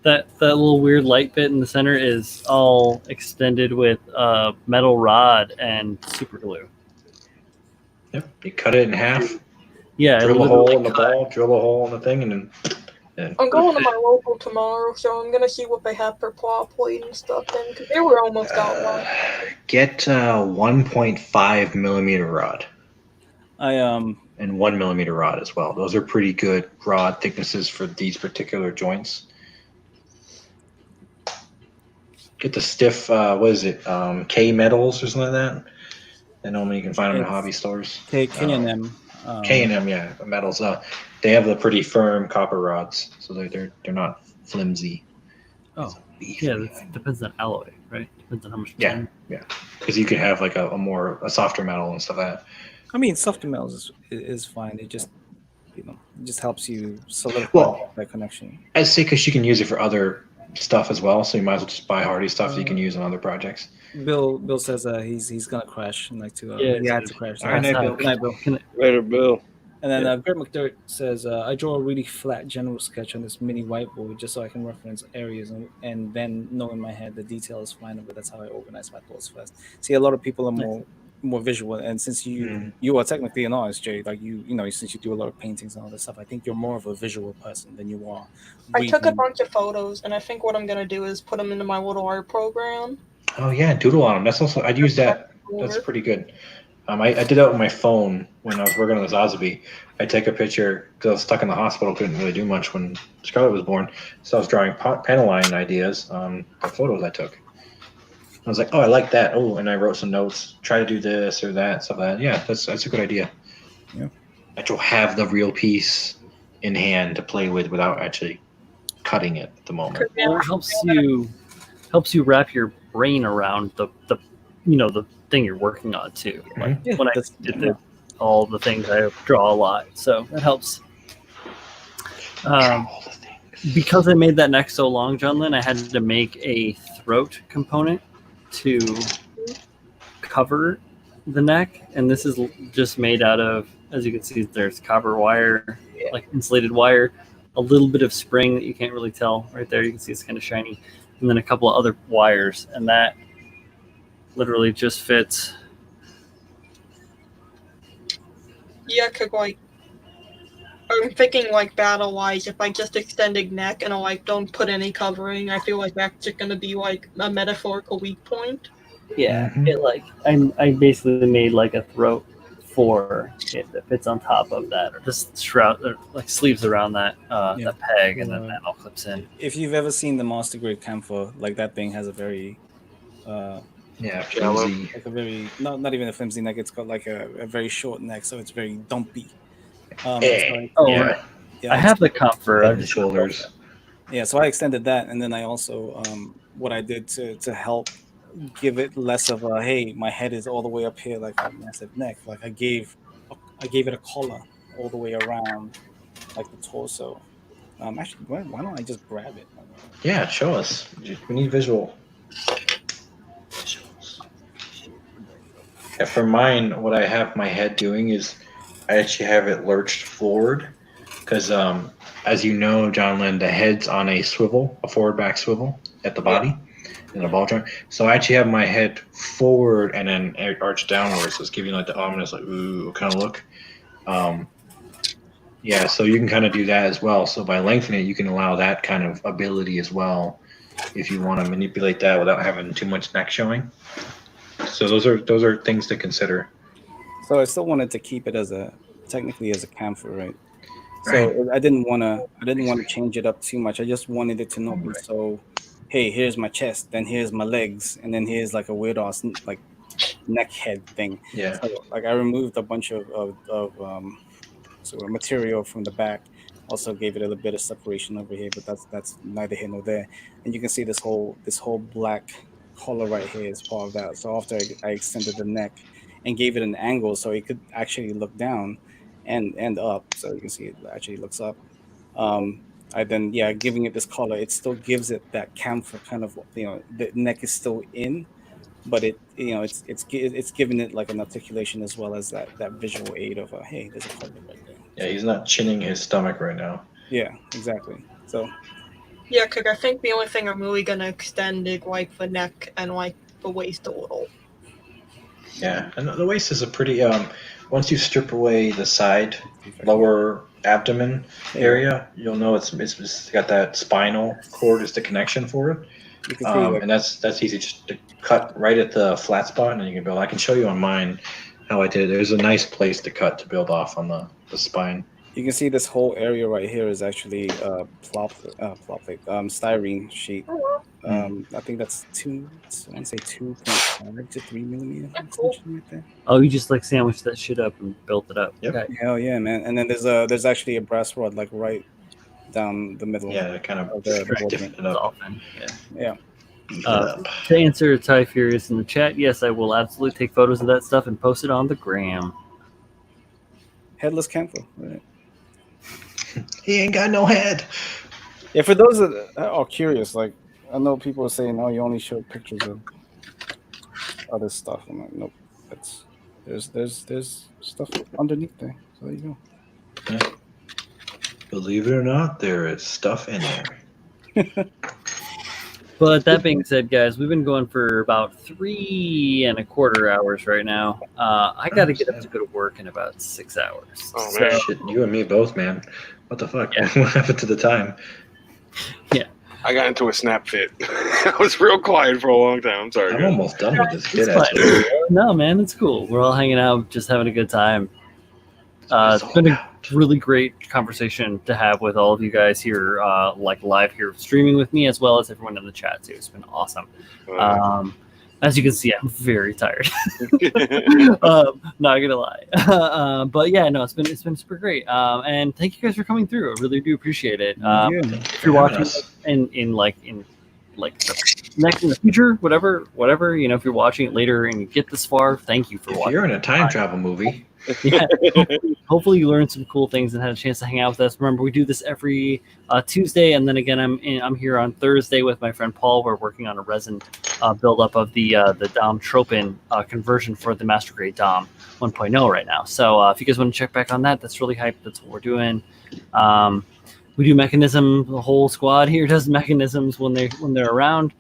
That little weird light bit in the center is all extended with metal rod and super glue. Yep, you cut it in half. Yeah, drill a hole in the ball, drill a hole in the thing, and then. I'm going to my local tomorrow, so I'm gonna see what they have for plot plate and stuff. Then, because they were almost out. Get 1.5 millimeter rod. And 1 millimeter rod as well. Those are pretty good rod thicknesses for these particular joints. Get the stiff, what is it? K metals or something like that. I know you can find them in hobby stores. K&M. K&M, yeah, metals. They have the pretty firm copper rods, so they're not flimsy. Oh, yeah, it depends on alloy, right? Depends on how much. Yeah, because you can have like a softer metal and stuff like that. I mean, softer metals is fine. It just it just helps you solidify that connection. I'd say because you can use it for other stuff as well, so you might as well just buy hardy stuff that you can use on other projects. Bill says he's gonna crash and he had to crash. All right, Good night, Bill. Later, Bill. And then Greg McDirt says, I draw a really flat general sketch on this mini whiteboard just so I can reference areas and then know in my head the detail is fine, but that's how I organize my thoughts first. See, a lot of people are more visual, and since you are technically an artist, Jay, like since you do a lot of paintings and all that stuff, I think you're more of a visual person than you are. I took a bunch of photos, and I think what I'm gonna do is put them into my little art program. Oh yeah, doodle on them. That's also I'd use that. That's pretty good. I did that with my phone when I was working on the Zazabi. I take a picture because I was stuck in the hospital, couldn't really do much when Scarlett was born. So I was drawing panel line ideas on the photos I took. I was like, oh, I like that. Oh, and I wrote some notes. Try to do this or that, stuff like that. Yeah, that's a good idea. Yeah. That you'll have the real piece in hand to play with without actually cutting it at the moment. Or it helps you wrap your brain around the thing you're working on too. Like Yeah, when I did all the things, I draw a lot, so it helps. Because I made that neck so long, John Lynn, I had to make a throat component to cover the neck, and this is just made out of, as you can see, there's copper wire, like insulated wire, a little bit of spring that you can't really tell right there. You can see it's kind of shiny, and then a couple of other wires, and that literally just fits. Yeah, cause like I'm thinking like battle wise, if I just extended neck and I like don't put any covering, I feel like that's just gonna be like a metaphorical weak point. Yeah, it like I basically made like a throat for it that fits on top of that, or just shroud, or like sleeves around that that peg, and then that all clips in. If you've ever seen the Master Grade Camphor, like that thing has a very flimsy. like a very not even a flimsy neck. It's got like a very short neck, so it's very dumpy. I have the comfort of the shoulders. Yeah, so I extended that, and then I also what I did to help give it less of a, hey, my head is all the way up here like a massive neck. Like I gave it a collar all the way around, like the torso. Actually, why don't I just grab it? Yeah, show us. We need visual. Yeah, for mine, what I have my head doing is I actually have it lurched forward because, as you know, John Lynn, the head's on a swivel, a forward back swivel at the body in a ball joint. So I actually have my head forward and then arched downwards. So it's giving like the ominous, like, ooh, kind of look. Yeah, so you can kind of do that as well. So by lengthening it, you can allow that kind of ability as well if you want to manipulate that without having too much neck showing. So those are things to consider. So I still wanted to keep it technically as a camphor, right? So I didn't want to change it up too much. I just wanted it to not be so, hey, here's my chest, then here's my legs, and then here's like a weird ass like neck head thing. Yeah. So, like I removed a bunch of material from the back. Also gave it a little bit of separation over here, but that's neither here nor there. And you can see this whole black collar right here is part of that. So after I extended the neck and gave it an angle so it could actually look down and up, so you can see it actually looks up. I then giving it this collar, it still gives it that camphor kind of, the neck is still in, but it's giving it like an articulation as well as that visual aid of hey, there's a collar right there. Yeah, he's not chinning his stomach right now. Yeah, exactly. So yeah, because I think the only thing I'm really gonna extend is like the neck and like the waist a little. Yeah, and the waist is a pretty once you strip away the side lower abdomen area, you'll know it's got that spinal cord is the connection for it. You can see and that's easy just to cut right at the flat spot, and then you can build. I can show you on mine how I did it. There's a nice place to cut to build off on the spine. You can see this whole area right here is actually styrene sheet. I think that's 2.5 to 3 millimeter extension right there. Oh, you just like sandwiched that shit up and built it up. Yep. Okay. Hell yeah, man! And then there's actually a brass rod like right down the middle. Yeah, kind of different it up. Yeah. To answer Ty Furious in the chat, yes, I will absolutely take photos of that stuff and post it on the gram. Headless camphor, right? He ain't got no head. Yeah, for those that are curious, like I know people are saying, "Oh, you only show pictures of other stuff." I'm like, nope. There's stuff underneath there. So there you go. Yeah. Believe it or not, there is stuff in there. But that being said, guys, we've been going for about 3.25 hours right now. I got to get up to go to work in about 6 hours. Oh, man. Shit, you and me both, man. What the fuck? Yeah. What happened to the time? Yeah. I got into a snap fit. I was real quiet for a long time. I'm sorry. I'm guys. almost done with this kid. It's fine. Actually. No, man, it's cool. We're all hanging out, just having a good time. It's been a really great conversation to have with all of you guys here, like live here streaming with me, as well as everyone in the chat too. It's been awesome. As you can see, I'm very tired. Not gonna lie, but yeah, no, it's been super great. And thank you guys for coming through. I really do appreciate it. If you're watching in the future, whatever, if you're watching it later and you get this far, thank you for watching. If you're in a time travel movie. Yeah. Hopefully you learned some cool things and had a chance to hang out with us. Remember, we do this every Tuesday, and then again, I'm here on Thursday with my friend Paul. We're working on a resin buildup of the Dom Tropin conversion for the Master Grade Dom 1.0 right now. So if you guys want to check back on that, that's really hype. That's what we're doing. We do mechanism. The whole squad here does mechanisms when they're around.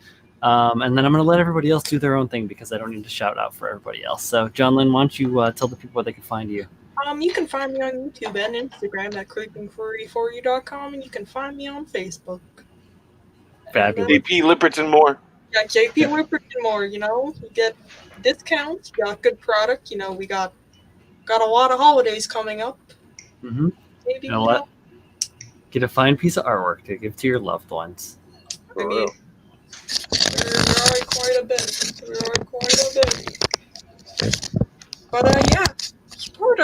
And then I'm going to let everybody else do their own thing because I don't need to shout out for everybody else. So, John Lynn, why don't you tell the people where they can find you? You can find me on YouTube and Instagram at creeping4you.com, and you can find me on Facebook. Fabulous. JP Lipperton Moore. Yeah, JP Lipperton Moore. You get discounts. You got good product. We got a lot of holidays coming up. Mm-hmm. Maybe you know what? Get a fine piece of artwork to give to your loved ones. I mean, there are quite a bit. But yeah, support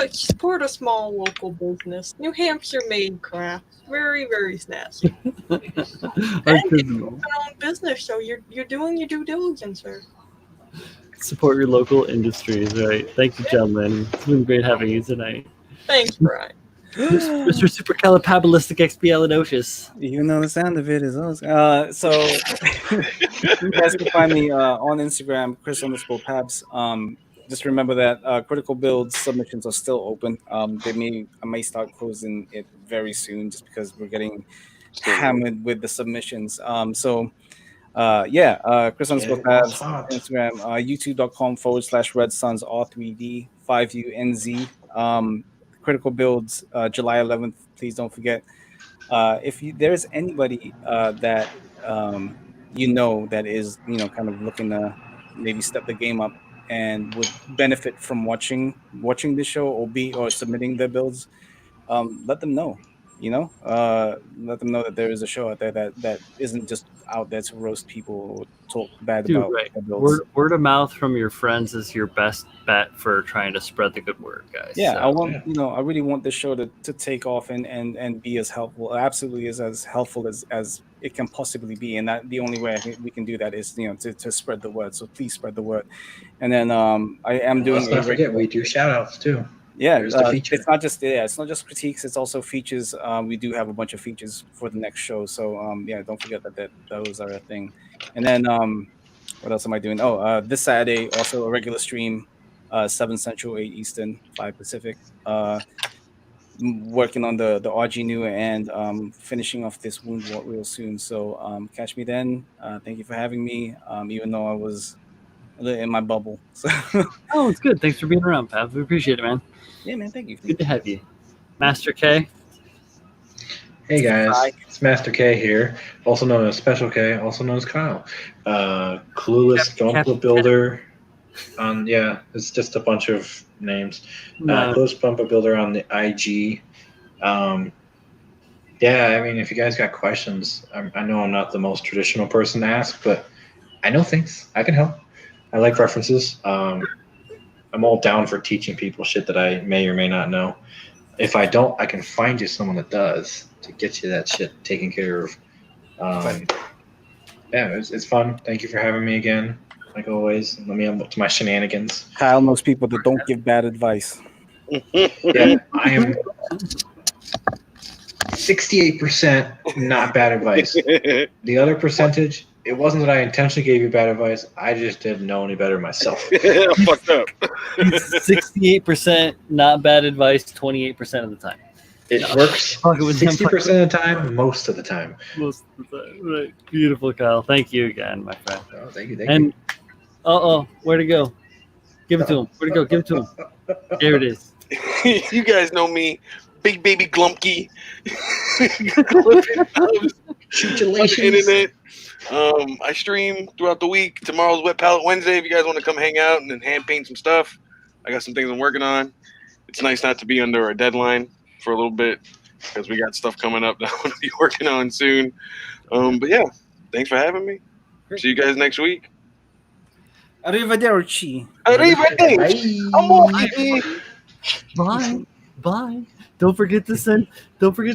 a small local business. New Hampshire made crafts. Very, very snazzy. And it's your own business, so you're doing your due diligence, sir. Support your local industries, right? Thank you, John. It's been great having you tonight. Thanks, Brian. Mr. Supercalifragilisticexpialidocious. You know the sound of it is awesome. So you guys can find me on Instagram, Chris_Pabs. Just remember that Critical Build submissions are still open. I may start closing it very soon just because we're getting hammered with the submissions. Chris_Pabs, Instagram, youtube.com/Red Suns R3D 5UNZ. Critical Builds, July 11th. Please don't forget. If there's anybody that that is kind of looking to maybe step the game up and would benefit from watching this show or submitting their builds, let them know. Let them know that there is a show out there that isn't just out there to roast people or talk bad about their builds. Word of mouth from your friends is your best bet for trying to spread the good word, guys. Yeah, so, I really want this show to take off and be as helpful, absolutely as helpful as it can possibly be. And that the only way I think we can do that is to spread the word. So please spread the word. And then I am doing. Let's not forget we do shout outs too. Yeah, it's not just critiques. It's also features. We do have a bunch of features for the next show. So don't forget that those are a thing. And then what else am I doing? This Saturday also a regular stream, 7 Central, 8 Eastern, 5 Pacific. Working on the RG new and finishing off this wound walk real soon. So catch me then. Thank you for having me. Even though I was in my bubble. So. Oh, it's good. Thanks for being around, Pav. We appreciate it, man. Yeah, man. Thank you. Good to have you. Master K. Hey, guys. It's Master K here, also known as Special K, also known as Kyle. Clueless Bumper Builder. It's just a bunch of names. Clueless Bumper Builder on the IG. If you guys got questions, I know I'm not the most traditional person to ask, but I know things. I can help. I like references. I'm all down for teaching people shit that I may or may not know. If I don't, I can find you someone that does to get you that shit taken care of. It's fun. Thank you for having me again, like always. Let me up to my shenanigans. Kyle knows people that don't give bad advice. Yeah, I am 68% not bad advice. The other percentage, it wasn't that I intentionally gave you bad advice. I just didn't know any better myself. Fucked up. 68% not bad advice, 28% of the time. It works 60% of the time, most of the time. Most of the time, right. Beautiful, Kyle. Thank you again, my friend. Oh, thank you. Where'd it go? Give it to him. Where'd it go? Give it to him. There it is. You guys know me. Big baby Glumpy. Clipping thumbs on the internet. I stream throughout the week. Tomorrow's Wet Palette Wednesday. If you guys want to come hang out and then hand paint some stuff, I got some things I'm working on. It's nice not to be under a deadline for a little bit because we got stuff coming up that I want to be working on soon. But yeah, thanks for having me. See you guys next week. Arrivederci. Arrivederci. I'm walking in. Bye. Bye. Don't forget to send